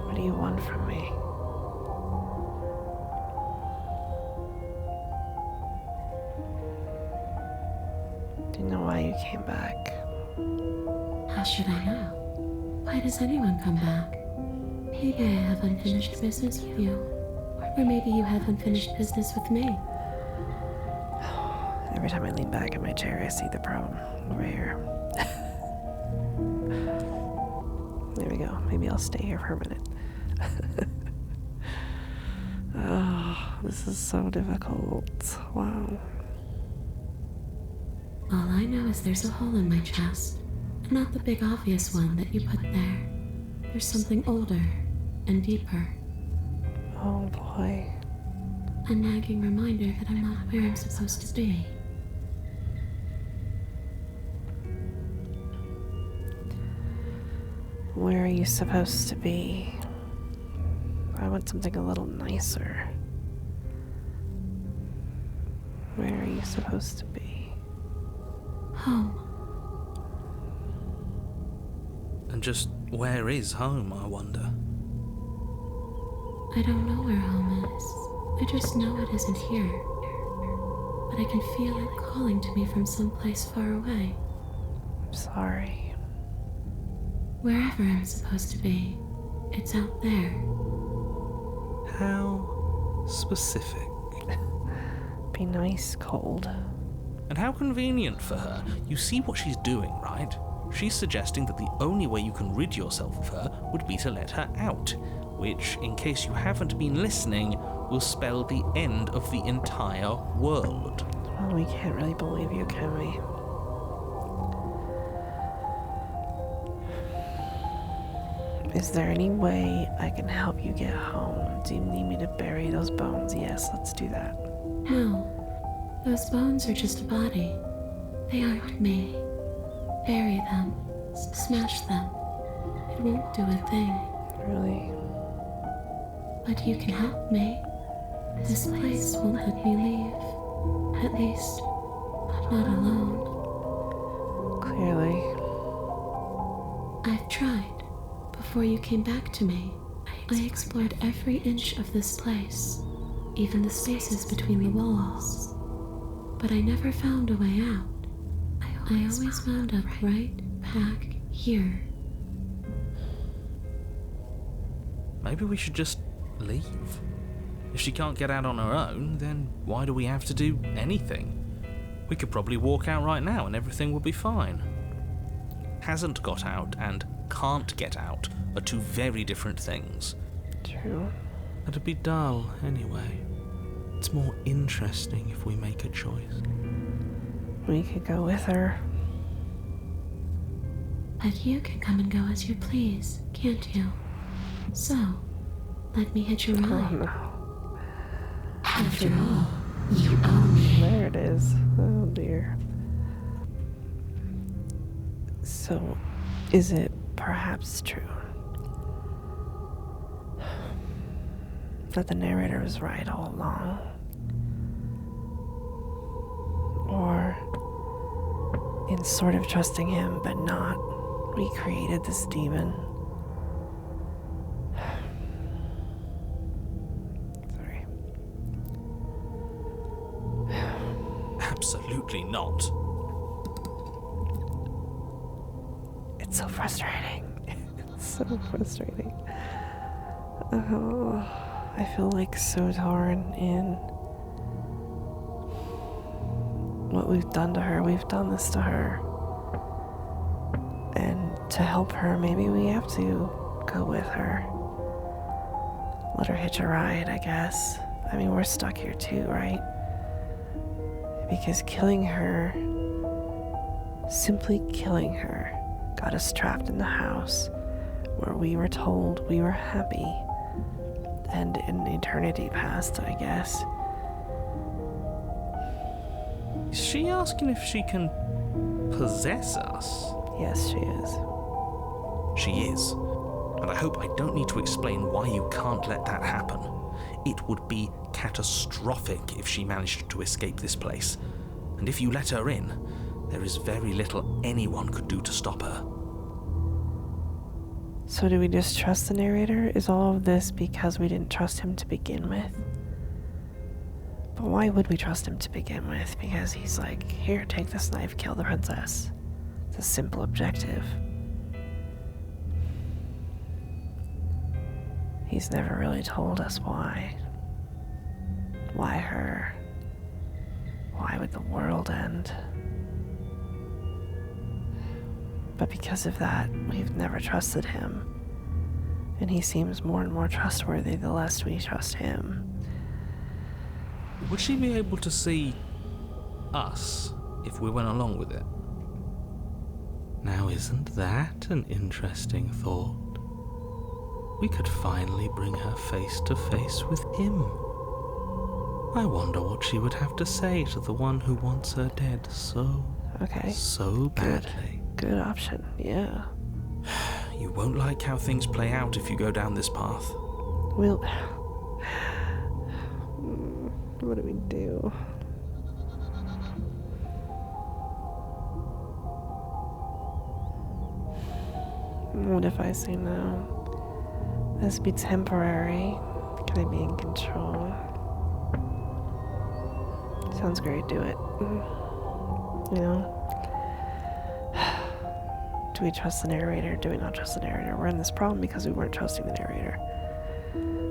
What do you want from me? Do you know why you came back? How should I know? Why does anyone come back? Maybe I have unfinished business with you. Or maybe you have unfinished business with me. Every time I lean back in my chair, I see the problem over here. There we go. Maybe I'll stay here for a minute. Oh, this is so difficult. Wow. All I know is there's a hole in my chest. And not the big obvious one that you put there. There's something older and deeper. Oh boy. A nagging reminder that I'm not where I'm supposed to be. Where are you supposed to be? I want something a little nicer. Where are you supposed to be? Home. And just where is home, I wonder? I don't know where home is. I just know it isn't here. But I can feel it calling to me from someplace far away. I'm sorry. Wherever I'm supposed to be, it's out there. How specific. Be nice, Cold. And how convenient for her. You see what she's doing, right? She's suggesting that the only way you can rid yourself of her would be to let her out, which, in case you haven't been listening, will spell the end of the entire world. Well, we can't really believe you, can we? Is there any way I can help you get home? Do you need me to bury those bones? Yes, let's do that. No. Those bones are just a body. They aren't me. Bury them. Smash them. It won't do a thing. Really? But you can help me. This place won't let me leave. At least, not alone. Clearly. I've tried. Before you came back to me, I explored every inch of this place, even the spaces between the walls. But I never found a way out. I always wound up right back here. Maybe we should just leave. If she can't get out on her own, then why do we have to do anything? We could probably walk out right now and everything would be fine. Hasn't got out and can't get out are two very different things. True. It'd be dull anyway. It's more interesting if we make a choice. We could go with her. But you can come and go as you please, can't you? So, let me hitch a Oh ride. no. After all, you own me. There it is. Oh dear. So, is it perhaps true that the narrator was right all along? Or, in sort of trusting him but not, we created this demon? Sorry. Absolutely not. It's so frustrating. It's so frustrating. Oh, I feel like so torn in. What we've done to her, we've done this to her. And to help her, maybe we have to go with her. Let her hitch a ride, I guess. I mean, we're stuck here too, right? Because killing her, simply killing her, got us trapped in the house where we were told we were happy. And an eternity passed, I guess. Is she asking if she can possess us? Yes, she is. She is. And I hope I don't need to explain why you can't let that happen. It would be catastrophic if she managed to escape this place. And if you let her in, there is very little anyone could do to stop her. So do we just trust the narrator? Is all of this because we didn't trust him to begin with? But why would we trust him to begin with? Because he's like, here, take this knife, kill the princess. It's a simple objective. He's never really told us why. Why her? Why would the world end? But because of that, we've never trusted him. And he seems more and more trustworthy the less we trust him. Would she be able to see us if we went along with it? Now, isn't that an interesting thought? We could finally bring her face to face with him. I wonder what she would have to say to the one who wants her dead so badly. Good option, yeah. You won't like how things play out if you go down this path. We'll... What do we do? What if I say no? This be temporary. Can I be in control? Sounds great, do it. You know? Do we trust the narrator? Do we not trust the narrator? We're in this problem because we weren't trusting the narrator.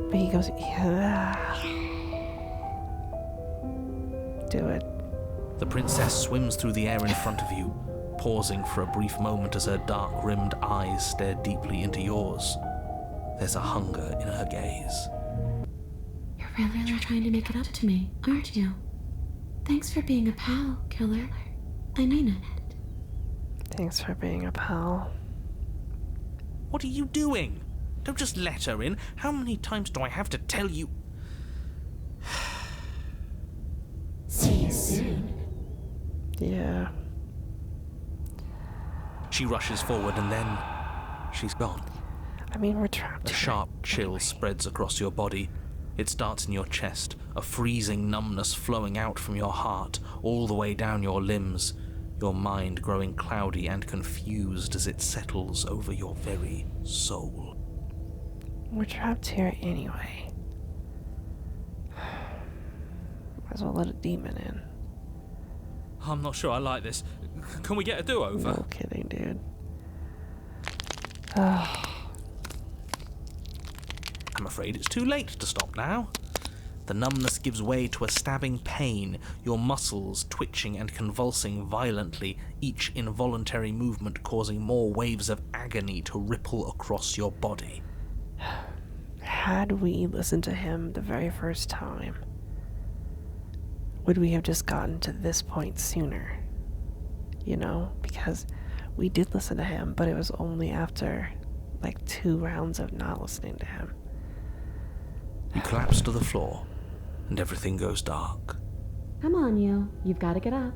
But he goes, yeah. Do it. The princess swims through the air in front of you, pausing for a brief moment as her dark-rimmed eyes stare deeply into yours. There's a hunger in her gaze. You're really trying to make it up to me, aren't you? Thanks for being a pal, killer. I mean it. Thanks for being a pal. What are you doing? Don't just let her in. How many times do I have to tell you? See you soon. Yeah. She rushes forward and then she's gone. I mean, we're trapped A here. sharp chill spreads across your body. It starts in your chest, a freezing numbness flowing out from your heart, all the way down your limbs, your mind growing cloudy and confused as it settles over your very soul. We're trapped here anyway. Might as well let a demon in. I'm not sure I like this. Can we get a do-over? No kidding, dude. I'm afraid it's too late to stop now. The numbness gives way to a stabbing pain, your muscles twitching and convulsing violently, each involuntary movement causing more waves of agony to ripple across your body. Had we listened to him the very first time, would we have just gotten to this point sooner? You know? Because we did listen to him, but it was only after like 2 rounds of not listening to him. You collapse to the floor, and everything goes dark. Come on, you've got to get up.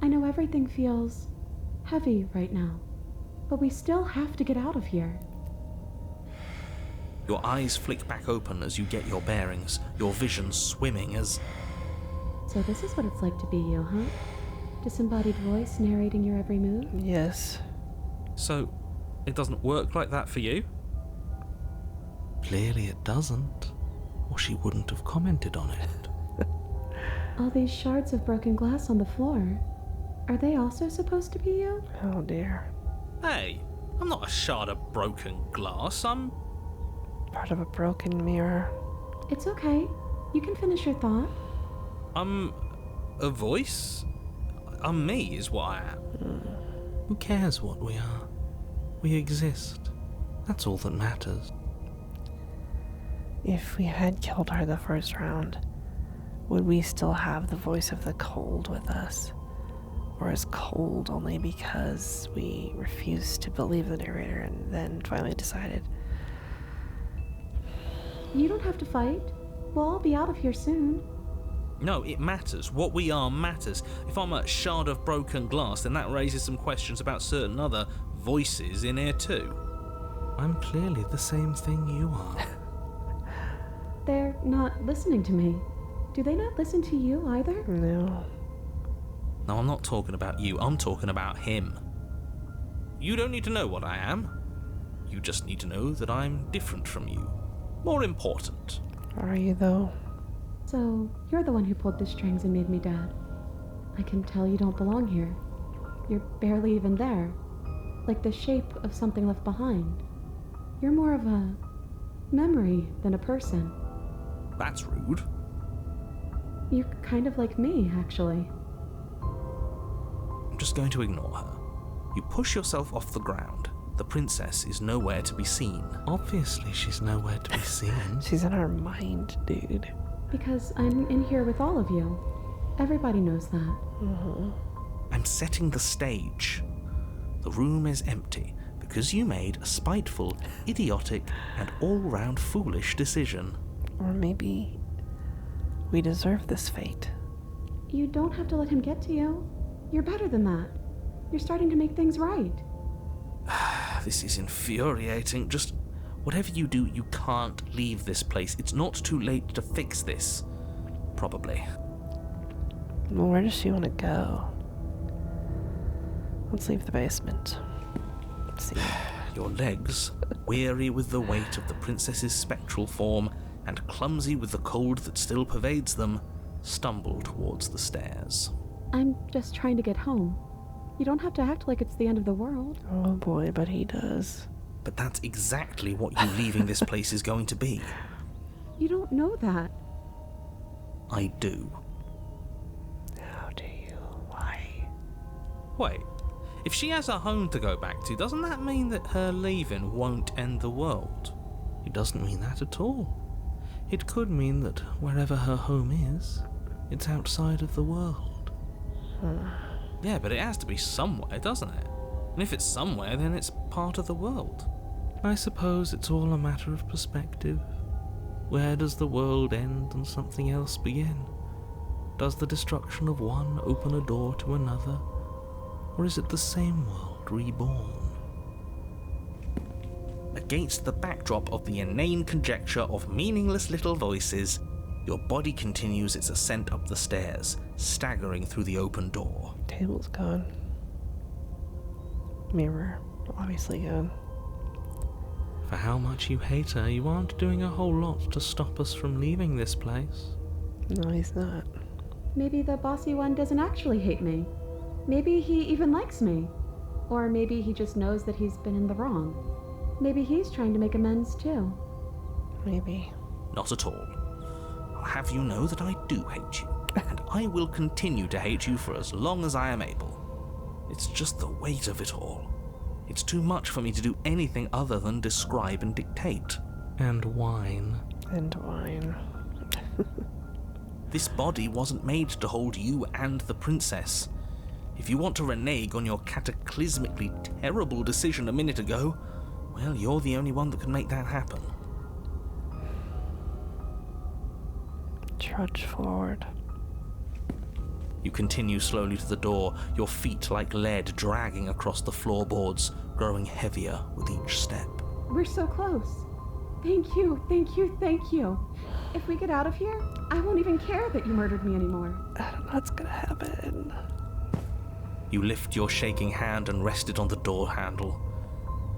I know everything feels heavy right now, but we still have to get out of here. Your eyes flick back open as you get your bearings, your vision swimming as... So this is what it's like to be you, huh? Disembodied voice narrating your every move? Yes. So, it doesn't work like that for you? Clearly it doesn't, or she wouldn't have commented on it. All these shards of broken glass on the floor, are they also supposed to be you? Oh dear. Hey, I'm not a shard of broken glass, I'm... Part of a broken mirror. It's okay. You can finish your thought. I'm a voice? I'm me is what I am. Who cares what we are? We exist. That's all that matters. If we had killed her the first round, would we still have the voice of the cold with us? Or is cold only because we refused to believe the narrator and then finally decided? You don't have to fight. We'll all be out of here soon. No, it matters. What we are matters. If I'm a shard of broken glass, then that raises some questions about certain other voices in here too. I'm clearly the same thing you are. They're not listening to me. Do they not listen to you either? No. No, I'm not talking about you. I'm talking about him. You don't need to know what I am. You just need to know that I'm different from you. More important. Are you though? So, you're the one who pulled the strings and made me dead. I can tell you don't belong here. You're barely even there. Like the shape of something left behind. You're more of a memory than a person. That's rude. You're kind of like me, actually. I'm just going to ignore her. You push yourself off the ground. The princess is nowhere to be seen. Obviously she's nowhere to be seen. She's in our mind, dude. Because I'm in here with all of you. Everybody knows that. I'm setting the stage. The room is empty because you made a spiteful, idiotic, and all-round foolish decision. Or maybe we deserve this fate. You don't have to let him get to you. You're better than that. You're starting to make things right. This is infuriating. Just whatever you do, you can't leave this place. It's not too late to fix this. Probably. Well, where does she want to go? Let's leave the basement. Let's see. Your legs, weary with the weight of the princess's spectral form and clumsy with the cold that still pervades them, stumble towards the stairs. I'm just trying to get home. You don't have to act like it's the end of the world. Oh boy, but he does. But that's exactly what you leaving this place is going to be. You don't know that. I do. How do you? Why? Wait, if she has a home to go back to, doesn't that mean that her leaving won't end the world? It doesn't mean that at all. It could mean that wherever her home is, it's outside of the world. Yeah, but it has to be somewhere, doesn't it? And if it's somewhere, then it's part of the world. I suppose it's all a matter of perspective. Where does the world end and something else begin? Does the destruction of one open a door to another? Or is it the same world reborn? Against the backdrop of the inane conjecture of meaningless little voices, your body continues its ascent up the stairs, staggering through the open door. Table's gone. Mirror, obviously gone. For how much you hate her, you aren't doing a whole lot to stop us from leaving this place. No, he's not. Maybe the bossy one doesn't actually hate me. Maybe he even likes me. Or maybe he just knows that he's been in the wrong. Maybe he's trying to make amends too. Maybe. Not at all. I'll have you know that I do hate you, and I will continue to hate you for as long as I am able. It's just the weight of it all. It's too much for me to do anything other than describe and dictate. And whine. And wine. This body wasn't made to hold you and the princess. If you want to renege on your cataclysmically terrible decision a minute ago, well, you're the only one that can make that happen. Trudge forward. You continue slowly to the door, your feet like lead dragging across the floorboards, growing heavier with each step. We're so close. Thank you, thank you, thank you. If we get out of here, I won't even care that you murdered me anymore. I don't know what's gonna happen. You lift your shaking hand and rest it on the door handle,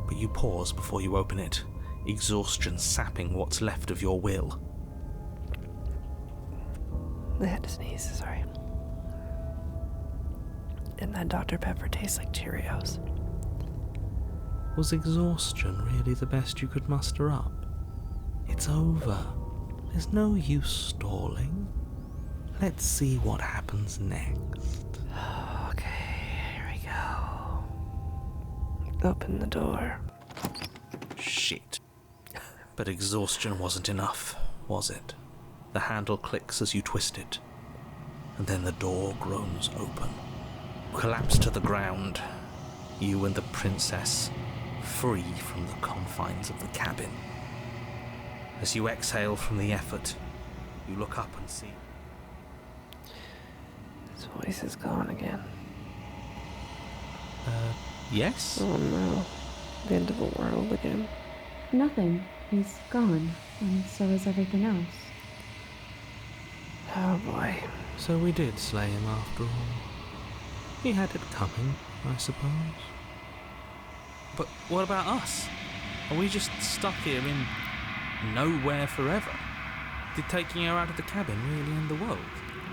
but you pause before you open it, exhaustion sapping what's left of your will. I had to sneeze, sorry. And that Dr. Pepper tastes like Cheerios. Was exhaustion really the best you could muster up? It's over. There's no use stalling. Let's see what happens next. Okay, here we go. Open the door. Shit. But exhaustion wasn't enough, was it? The handle clicks as you twist it, and then the door groans open. Collapse to the ground, you and the princess, free from the confines of the cabin. As you exhale from the effort, you look up and see... His voice is gone again. Yes? Oh no. The end of the world again. Nothing. He's gone, and so is everything else. Oh boy. So we did slay him after all. He had it coming, I suppose. But what about us? Are we just stuck here in nowhere forever? Did taking her out of the cabin really end the world?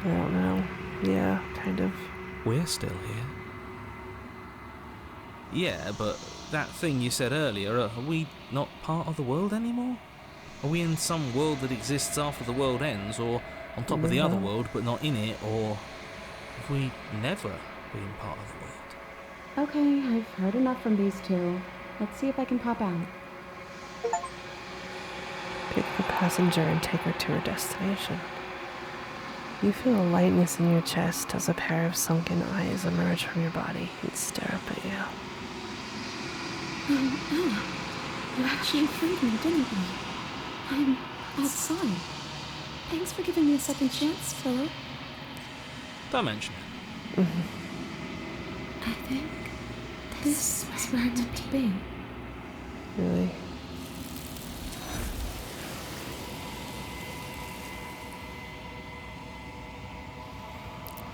I don't know. Yeah, kind of. We're still here. Yeah, but that thing you said earlier, are we not part of the world anymore? Are we in some world that exists after the world ends, or on top of the other world but not in it, or have we never been part of the world? Okay, I've heard enough from these two. Let's see if I can pop out. Pick the passenger and take her to her destination. You feel a lightness in your chest as a pair of sunken eyes emerge from your body and stare up at you. Ella, you actually freed me, didn't you? I'm outside. Thanks for giving me a second chance, Philip. Don't mention it. I think this is where I'm meant to be. Really?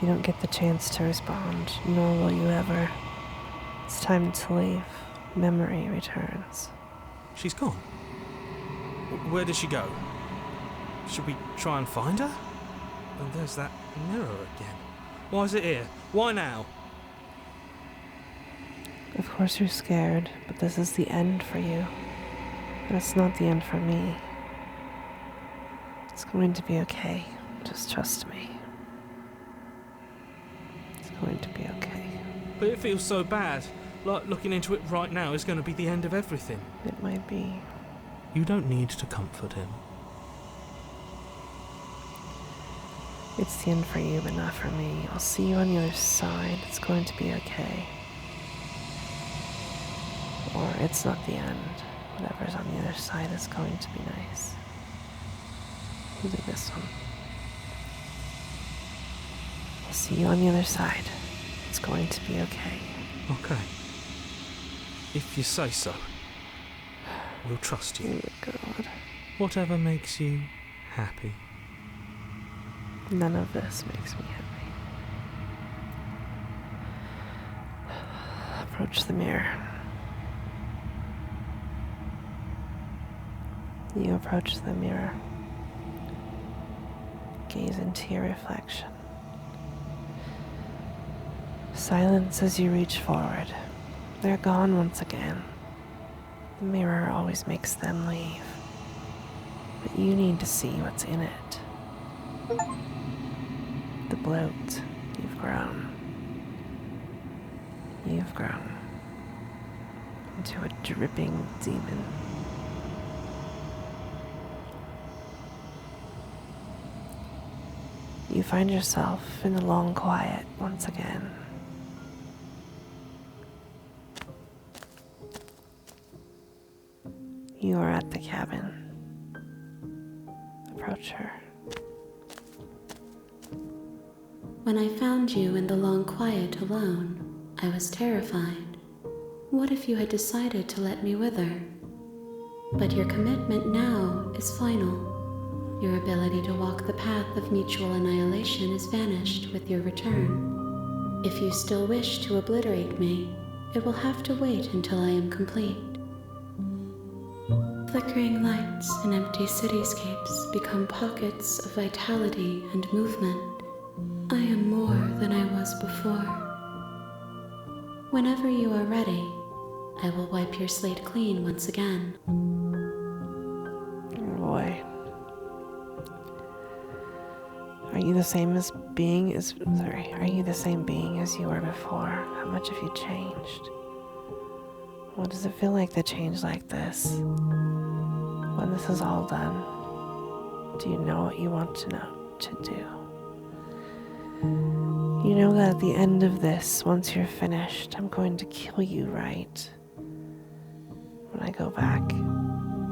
You don't get the chance to respond, nor will you ever. It's time to leave. Memory returns. She's gone. Where did she go? Should we try and find her? And there's that mirror again. Why is it here? Why now? Of course you're scared, but this is the end for you. But it's not the end for me. It's going to be okay. Just trust me. It's going to be okay. But it feels so bad. Like looking into it right now is going to be the end of everything. It might be. You don't need to comfort him. It's the end for you, but not for me. I'll see you on the other side. It's going to be okay. Or it's not the end. Whatever's on the other side is going to be nice. We'll do this one. I'll see you on the other side. It's going to be okay. Okay. If you say so. We'll trust you. Oh God. Whatever makes you happy. None of this makes me happy. Approach the mirror. You approach the mirror. Gaze into your reflection. Silence as you reach forward. They're gone once again. The mirror always makes them leave. But you need to see what's in it. The bloat. You've grown. You've grown into a dripping demon. You find yourself in the long quiet once again. You are at the cabin. Approach her. When I found you in the long quiet alone, I was terrified. What if you had decided to let me wither? But your commitment now is final. Your ability to walk the path of mutual annihilation is vanished with your return. If you still wish to obliterate me, it will have to wait until I am complete. Flickering lights in empty cityscapes become pockets of vitality and movement. I am more than I was before. Whenever you are ready, I will wipe your slate clean once again. Oh boy. Are you the same being as you were before? How much have you changed? What does it feel like to change like this? When this is all done, do you know what you want to do? You know that at the end of this, once you're finished, I'm going to kill you, right? When I go back,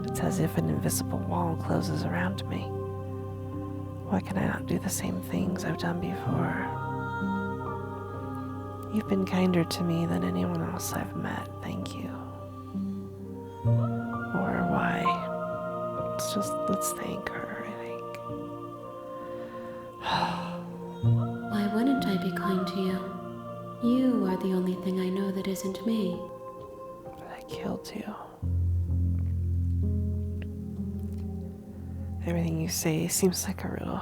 it's as if an invisible wall closes around me. Why can I not do the same things I've done before? You've been kinder to me than anyone else I've met, thank you. Or why? Let's thank her, I think. Why wouldn't I be kind to you? You are the only thing I know that isn't me. But I killed you. Everything you say seems like a riddle.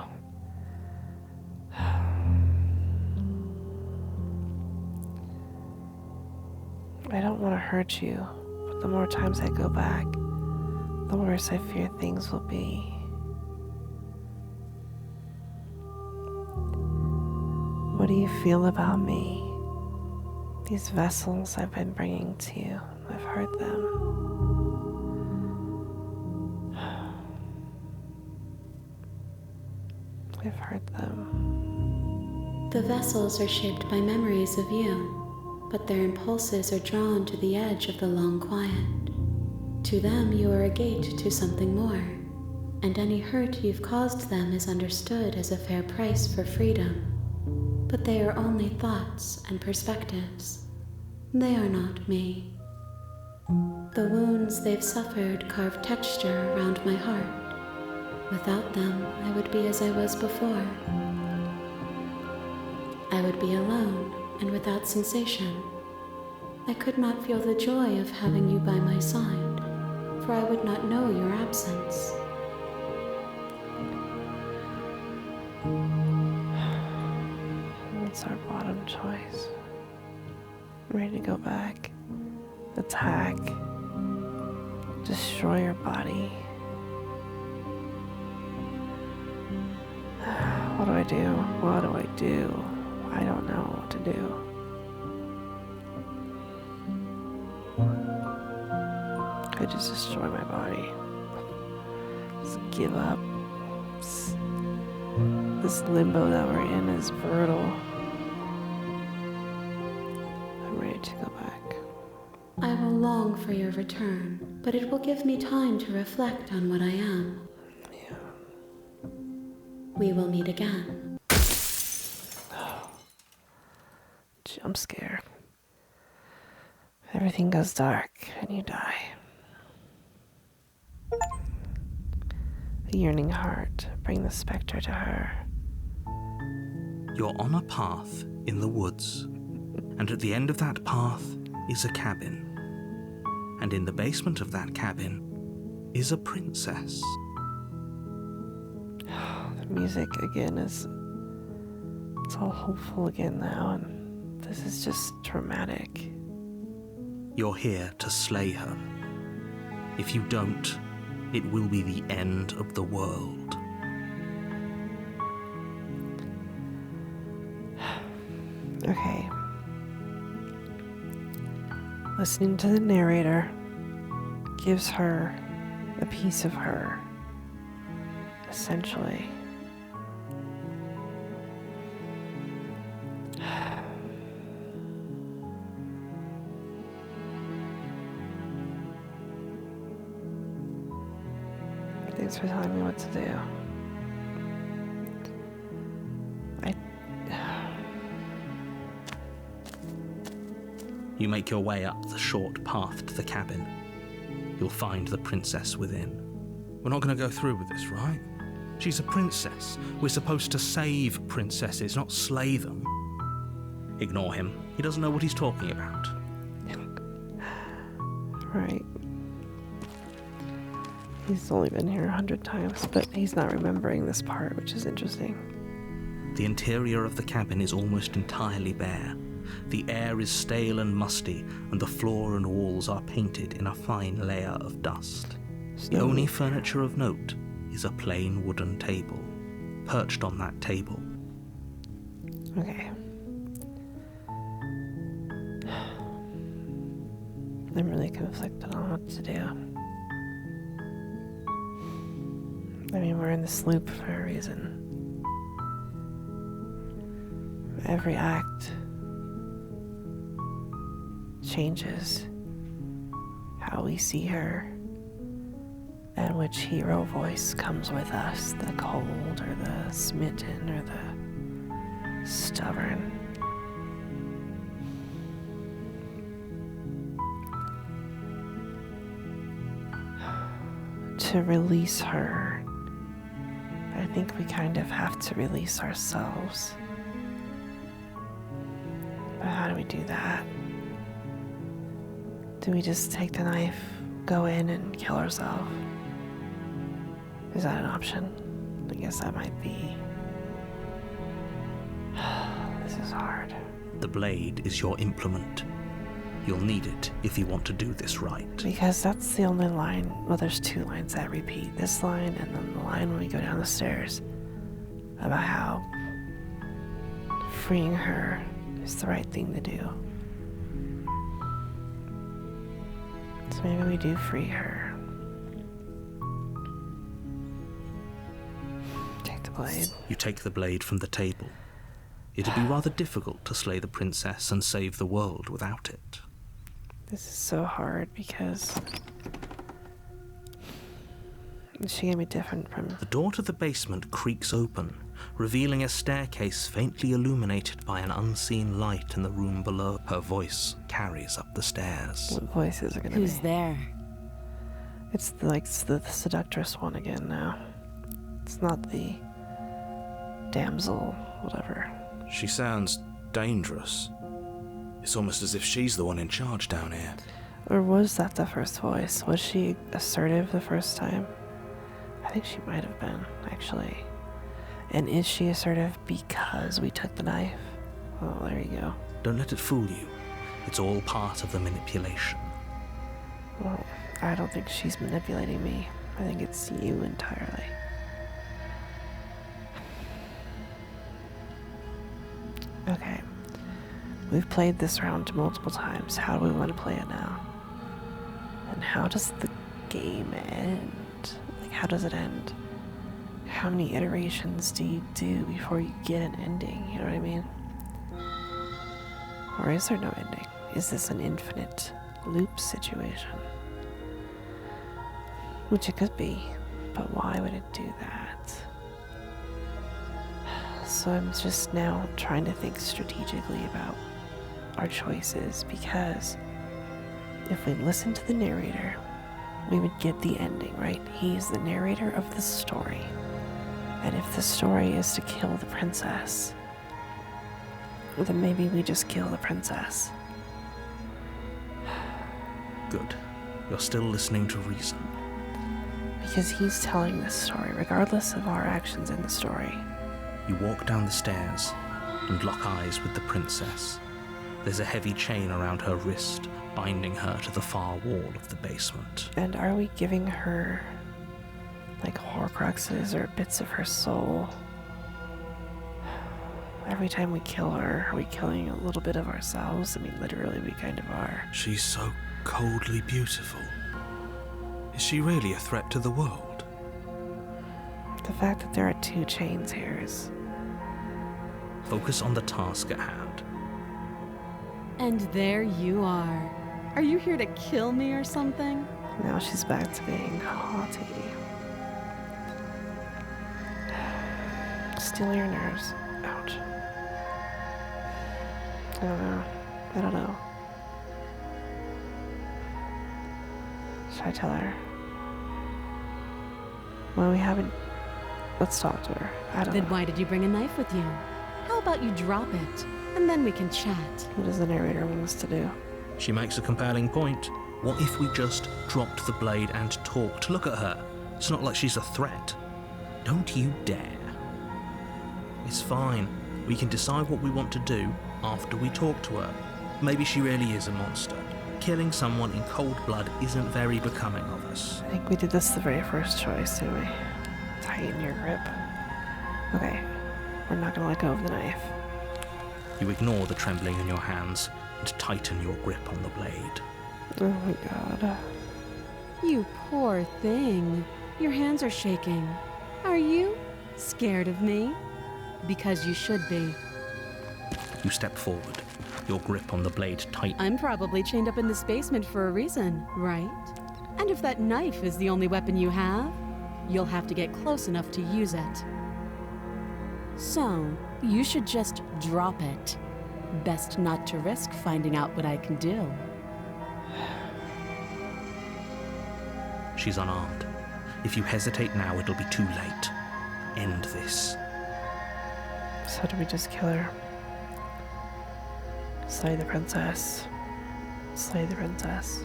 I don't want to hurt you, but the more times I go back, the worse I fear things will be. What do you feel about me? These vessels I've been bringing to you, I've heard them. I've heard them. The vessels are shaped by memories of you, but their impulses are drawn to the edge of the long quiet. To them, you are a gate to something more, and any hurt you've caused them is understood as a fair price for freedom. But they are only thoughts and perspectives. They are not me. The wounds they've suffered carve texture around my heart. Without them, I would be as I was before. I would be alone and without sensation. I could not feel the joy of having you by my side, for I would not know your absence. What's our bottom choice? I'm ready to go back, attack, destroy your body. What do I do? What do I do? I don't know what to do. I just destroy my body. Just give up. This limbo that we're in is brutal. I'm ready to go back. I will long for your return, but it will give me time to reflect on what I am. Yeah. We will meet again. Jump scare. Everything goes dark and you die. A yearning heart, bring the specter to her. You're on a path in the woods, and at the end of that path is a cabin. And in the basement of that cabin is a princess. The music again it's all hopeful again now, and this is just dramatic. You're here to slay her. If you don't, it will be the end of the world. Okay. Listening to the narrator gives her a piece of her, essentially. Thanks for telling me what to do. You make your way up the short path to the cabin. You'll find the princess within. We're not going to go through with this, right? She's a princess. We're supposed to save princesses, not slay them. Ignore him. He doesn't know what he's talking about. Right. He's only been here 100 times, but he's not remembering this part, which is interesting. The interior of the cabin is almost entirely bare. The air is stale and musty, and the floor and walls are painted in a fine layer of dust. The only furniture of note is a plain wooden table. Perched on that table. Okay. I'm really conflicted on what to do. I mean, we're in this loop for a reason. Every act changes how we see her, and which hero voice comes with us, the cold or the smitten or the stubborn. To release her, I think we kind of have to release ourselves. But how do we do that? Do we just take the knife, go in and kill ourselves? Is that an option? I guess that might be. This is hard. The blade is your implement. You'll need it if you want to do this right. Because that's the only line. Well, there's two lines that repeat. This line and then the line when we go down the stairs about how freeing her is the right thing to do. So maybe we do free her. Take the blade. You take the blade from the table. It'd be rather difficult to slay the princess and save the world without it. This is so hard because she gonna be different from. The door to the basement creaks open, revealing a staircase faintly illuminated by an unseen light in the room below. Her voice carries up the stairs. What voices are gonna Who's be? there? It's the seductress one again now. It's not the damsel, whatever. She sounds dangerous. It's almost as if she's the one in charge down here. Or was that the first voice? Was she assertive the first time? I think she might have been, actually. And is she assertive because we took the knife? Oh, there you go. Don't let it fool you. It's all part of the manipulation. Well, I don't think she's manipulating me. I think it's you entirely. Okay. We've played this round multiple times. How do we want to play it now? And how does the game end? Like, how does it end? How many iterations do you do before you get an ending? You know what I mean? Or is there no ending? Is this an infinite loop situation? Which it could be, but why would it do that? So I'm just now trying to think strategically about our choices, because if we listen to the narrator, we would get the ending, right? He's the narrator of the story. And if the story is to kill the princess, then maybe we just kill the princess. Good. You're still listening to reason. Because he's telling this story, regardless of our actions in the story. You walk down the stairs and lock eyes with the princess. There's a heavy chain around her wrist, binding her to the far wall of the basement. And are we giving her, like, horcruxes or bits of her soul? Every time we kill her, are we killing a little bit of ourselves? I mean, literally, we kind of are. She's so coldly beautiful. Is she really a threat to the world? The fact that there are two chains here is... Focus on the task at hand. And there you are. Are you here to kill me or something? Now she's back to being haughty. Steal your nerves. Ouch. I don't know. Should I tell her? Well, we haven't. Let's talk to her. I don't Then know. why did you bring a knife with you? How about you drop it, and then we can chat? What does the narrator want us to do? She makes a compelling point. What if we just dropped the blade and talked? Look at her. It's not like she's a threat. Don't you dare. It's fine. We can decide what we want to do after we talk to her. Maybe she really is a monster. Killing someone in cold blood isn't very becoming of us. I think we did this the very first choice, didn't we? Tighten your grip. Okay. We're not gonna let go of the knife. You ignore the trembling in your hands and tighten your grip on the blade. Oh my god. You poor thing. Your hands are shaking. Are you scared of me? Because you should be. You step forward, your grip on the blade tight. I'm probably chained up in this basement for a reason, right? And if that knife is the only weapon you have, you'll have to get close enough to use it. So, you should just drop it. Best not to risk finding out what I can do. She's unarmed. If you hesitate now, it'll be too late. End this. So do we just kill her? Slay the princess. Slay the princess.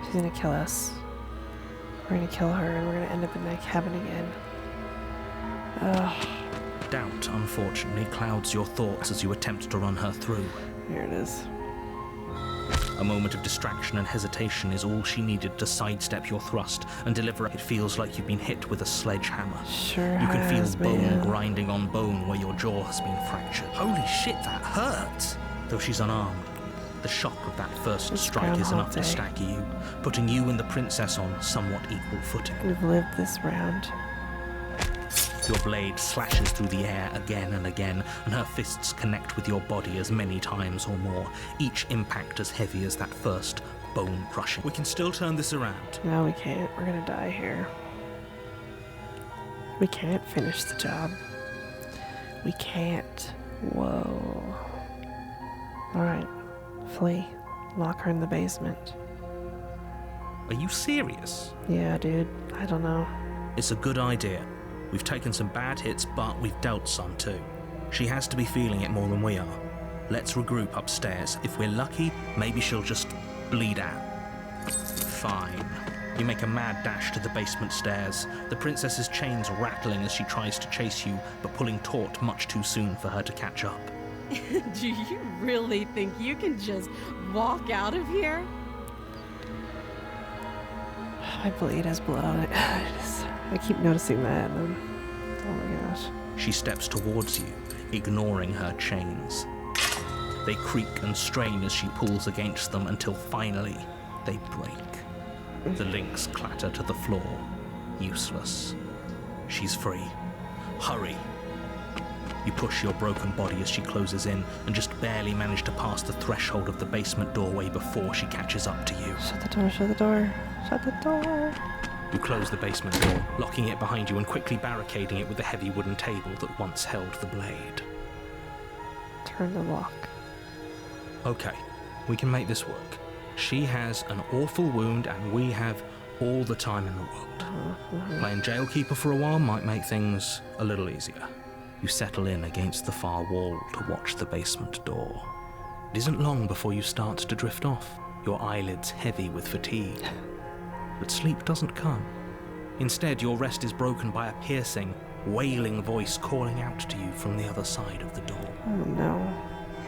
She's gonna kill us. We're gonna kill her and we're gonna end up in that cabin again. Ugh. Doubt, unfortunately, clouds your thoughts as you attempt to run her through. Here it is. A moment of distraction and hesitation is all she needed to sidestep your thrust and deliver. It feels like you've been hit with a sledgehammer. Sure You can has, feel bone man. grinding on bone where your jaw has been fractured. Holy shit, that hurts! Though she's unarmed, the shock of that first It's strike is Groundhog enough to Day. stagger you, putting you and the princess on somewhat equal footing. We've lived this round. Your blade slashes through the air again and again, and her fists connect with your body as many times or more, each impact as heavy as that first bone-crushing. We can still turn this around. No, we can't. We're gonna die here. We can't finish the job. We can't. Whoa. Alright. Flee. Lock her in the basement. Are you serious? Yeah, dude. I don't know. It's a good idea. We've taken some bad hits, but we've dealt some too. She has to be feeling it more than we are. Let's regroup upstairs. If we're lucky, maybe she'll just bleed out. Fine. You make a mad dash to the basement stairs, the princess's chains rattling as she tries to chase you, but pulling taut much too soon for her to catch up. Do you really think you can just walk out of here? My blade has blood on it. I keep noticing that, and then, oh my gosh. She steps towards you, ignoring her chains. They creak and strain as she pulls against them until finally they break. The links clatter to the floor, useless. She's free. Hurry. You push your broken body as she closes in and just barely manage to pass the threshold of the basement doorway before she catches up to you. Shut the door, shut the door, shut the door. You close the basement door, locking it behind you and quickly barricading it with the heavy wooden table that once held the blade. Turn the lock. Okay, we can make this work. She has an awful wound and we have all the time in the world. Playing jailkeeper for a while might make things a little easier. You settle in against the far wall to watch the basement door. It isn't long before you start to drift off, your eyelids heavy with fatigue. But sleep doesn't come. Instead, your rest is broken by a piercing, wailing voice calling out to you from the other side of the door. Oh no.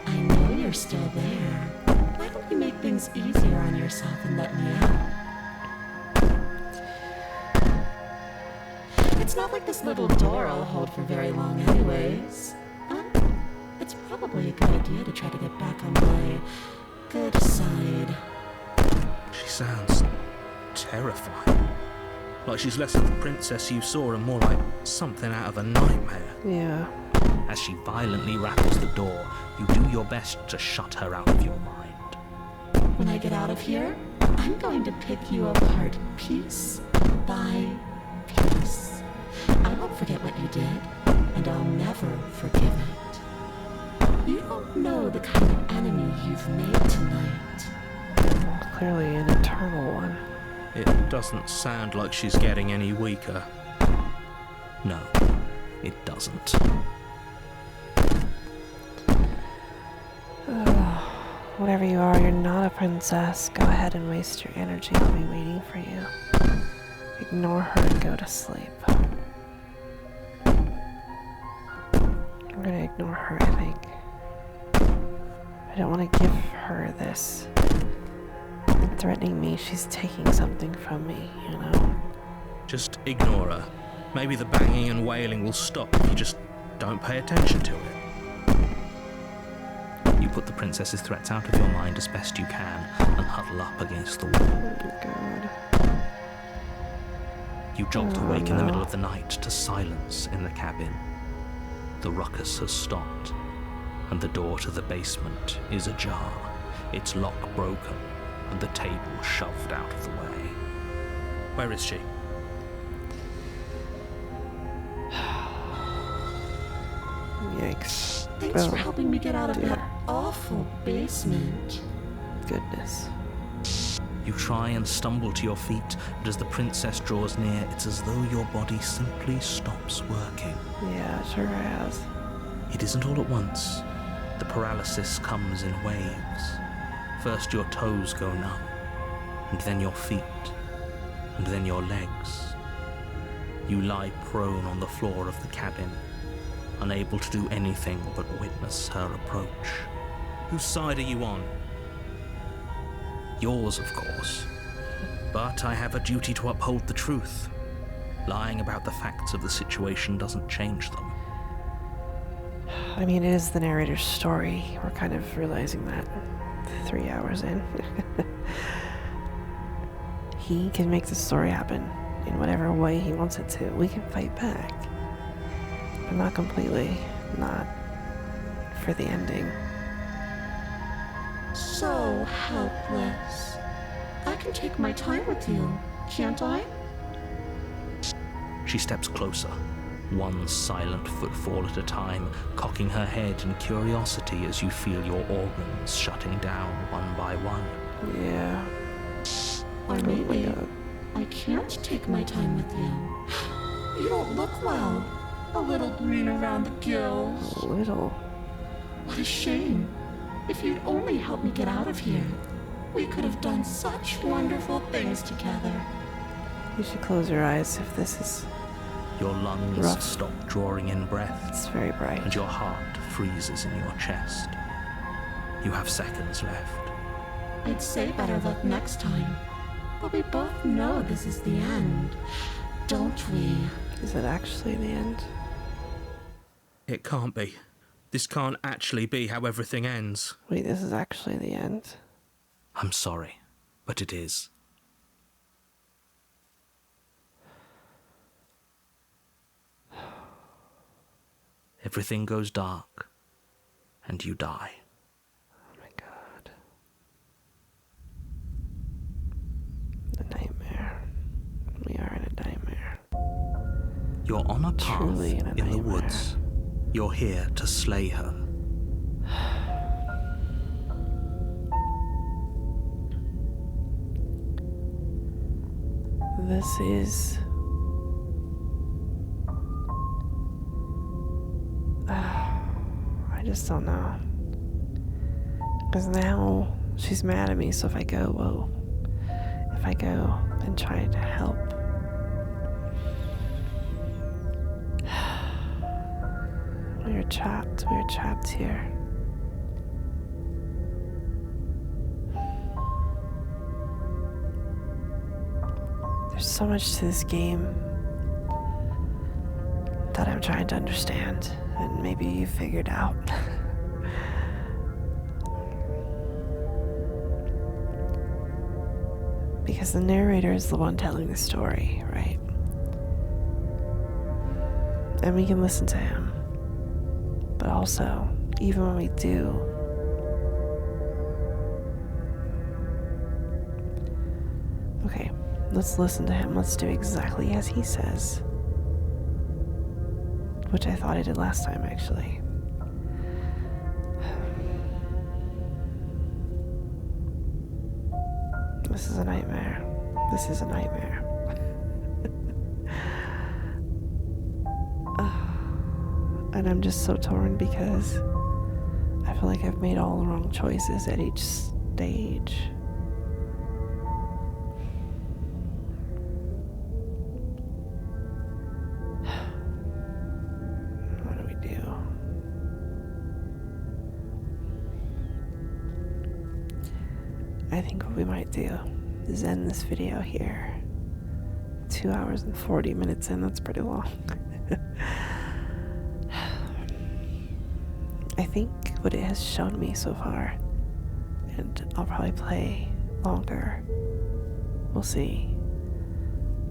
I know you're still there. Why don't you make things easier on yourself and let me out? It's not like this little door I'll hold for very long anyways. It's probably a good idea to try to get back on my good side. She sounds terrifying. Like she's less of the princess you saw and more like something out of a nightmare. Yeah. As she violently rattles the door, you do your best to shut her out of your mind. When I get out of here, I'm going to pick you apart piece by piece. I won't forget what you did, and and I'll never forgive it. You don't know the kind of enemy you've made tonight. Clearly an eternal one. It doesn't sound like she's getting any weaker. No, it doesn't. Whatever you are, you're not a princess. Go ahead and waste your energy. I'll be waiting for you. Ignore her and go to sleep. I'm gonna ignore her, I think. I don't want to give her this. Threatening me, she's taking something from me, you know? Just ignore her. Maybe the banging and wailing will stop if you just don't pay attention to it. You put the princess's threats out of your mind as best you can and huddle up against the wall. Oh my god. You jolt awake in the middle of the night to silence in the cabin. The ruckus has stopped, and the door to the basement is ajar, its lock broken, and the table shoved out of the way. Where is she? Yikes. Thanks for helping me get out of that awful basement. Goodness. You try and stumble to your feet, but as the princess draws near, it's as though your body simply stops working. Yeah, it sure has. It isn't all at once. The paralysis comes in waves. First your toes go numb, and then your feet, and then your legs. You lie prone on the floor of the cabin, unable to do anything but witness her approach. Whose side are you on? Yours, of course. But I have a duty to uphold the truth. Lying about the facts of the situation doesn't change them. I mean, it is the narrator's story. We're kind of realizing that 3 hours in. He can make the story happen in whatever way he wants it to. We can fight back. But not completely. Not for the ending. So helpless. I can take my time with you, can't I? She steps closer, one silent footfall at a time, cocking her head in curiosity as you feel your organs shutting down one by one. Yeah. Or maybe I can't take my time with you. You don't look well. A little green around the gills. A little. What a shame. If you'd only helped me get out of here, we could have done such wonderful things together. You should close your eyes if this is Your lungs rough. stop drawing in breath, It's very bright. and your heart freezes in your chest. You have seconds left. I'd say better luck next time, but we both know this is the end, don't we? Is it actually the end? It can't be. This can't actually be how everything ends. Wait, this is actually the end? I'm sorry, but it is. Everything goes dark, and you die. Oh my god. The nightmare. We are in a nightmare. You're on a path Truly in a in the nightmare. woods. You're here to slay her. This is... I just don't know. Because now she's mad at me, so if I go and try to help, we are trapped here. There's so much to this game that I'm trying to understand, and maybe you figured out. Because the narrator is the one telling the story, right? And we can listen to him. But also, even when we do, okay, let's listen to him. Let's do exactly as he says. which I thought I did last time, actually. This is a nightmare. This is a nightmare. And I'm just so torn because I feel like I've made all the wrong choices at each stage. What do we do? I think what we might do is end this video here. 2 hours and 40 minutes in, that's pretty long. I think what it has shown me so far, and I'll probably play longer. We'll see.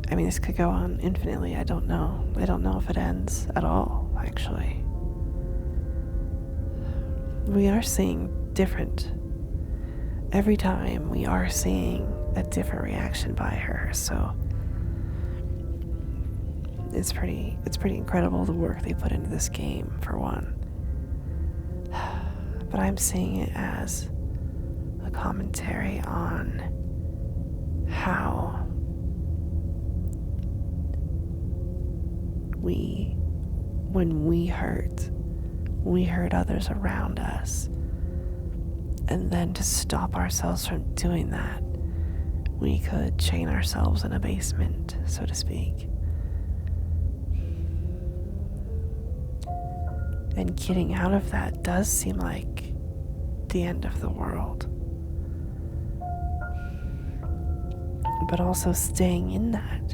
I mean, this could go on infinitely. I don't know. I don't know if it ends at all, actually. We are seeing different. Every time we are seeing a different reaction by her, so it's pretty incredible the work they put into this game, for one. But I'm seeing it as a commentary on how when we hurt others around us. And then to stop ourselves from doing that, we could chain ourselves in a basement, so to speak. And getting out of that does seem like the end of the world. But also staying in that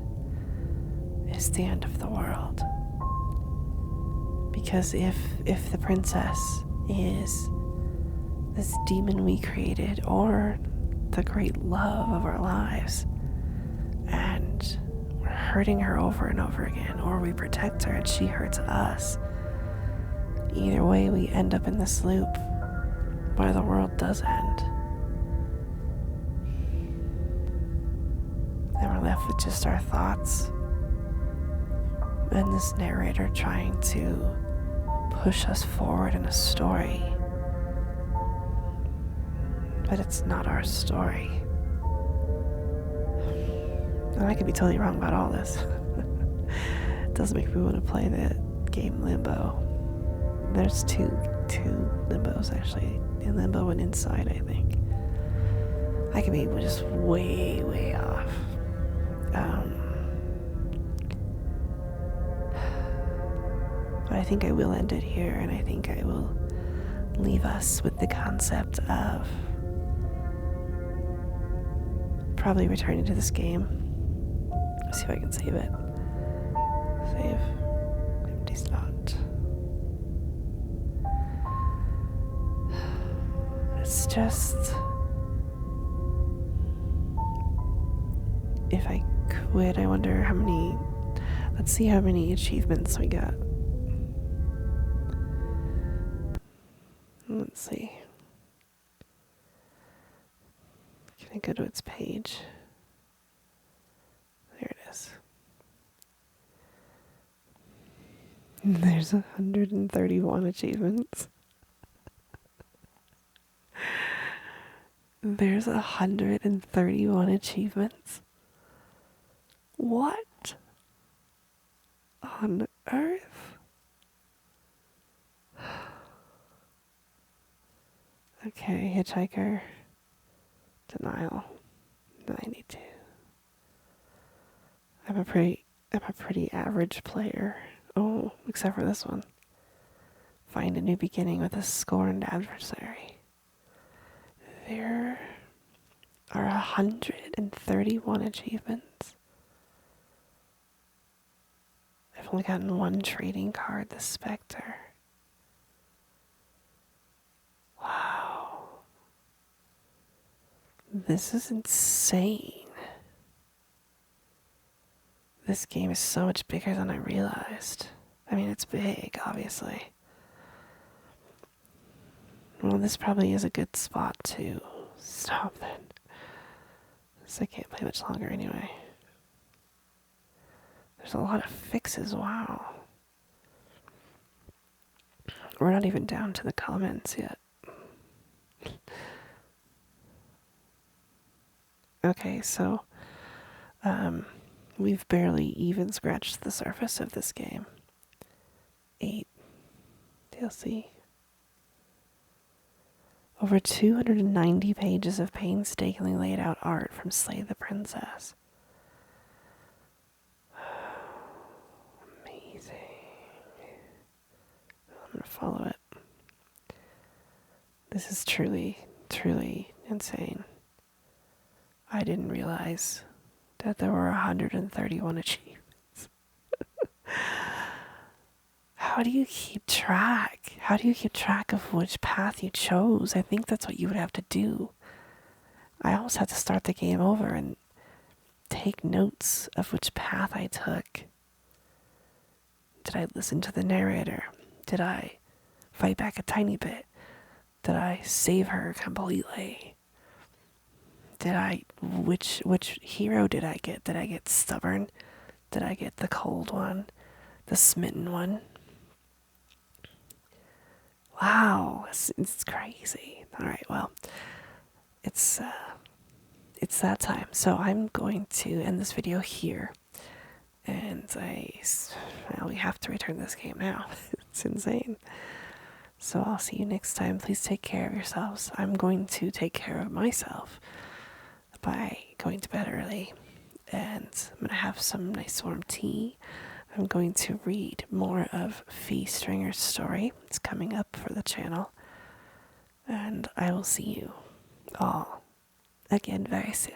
is the end of the world. Because if the princess is this demon we created, or the great love of our lives, and we're hurting her over and over again, or we protect her and she hurts us, either way we end up in this loop where the world does end. And we're left with just our thoughts and this narrator trying to push us forward in a story. But it's not our story. And I could be totally wrong about all this. It doesn't make me want to play the game Limbo. There's two Limbos, actually. In Limbo and Inside, I think. I could be just way off. But I think I will end it here, and I think I will leave us with the concept of probably returning to this game. Let's see if I can save it. Save. Empty slot. It's just, if I quit, I wonder how many, let's see how many achievements we got. Let's see. Can I go to its page? There it is. There's 131 achievements. There's 131 achievements. What on earth? Okay, Hitchhiker. Denial. 92. I'm a pretty average player. Oh, except for this one. Find a new beginning with a scorned adversary. There are 131 achievements. I've only gotten one trading card, the Spectre. Wow. This is insane. This game is so much bigger than I realized. I mean, it's big, obviously. Well, this probably is a good spot to stop then. So I can't play much longer anyway. There's a lot of fixes, wow. We're not even down to the comments yet. Okay, so we've barely even scratched the surface of this game. 8 DLC. Over 290 pages of painstakingly laid out art from Slay the Princess. Amazing. I'm gonna follow it. This is truly, truly insane. I didn't realize that there were 131 achievements. How do you keep track? How do you keep track of which path you chose? I think that's what you would have to do. I almost had to start the game over and take notes of which path I took. Did I listen to the narrator? Did I fight back a tiny bit? Did I save her completely? Which hero did I get? Did I get Stubborn? Did I get the cold one? The smitten one? Wow, it's crazy. Alright, well, it's that time. So I'm going to end this video here. And we have to return this game now. It's insane. So I'll see you next time. Please take care of yourselves. I'm going to take care of myself by going to bed early. And I'm going to have some nice warm tea. I'm going to read more of Fee Stringer's story. It's coming up for the channel. And I will see you all again very soon.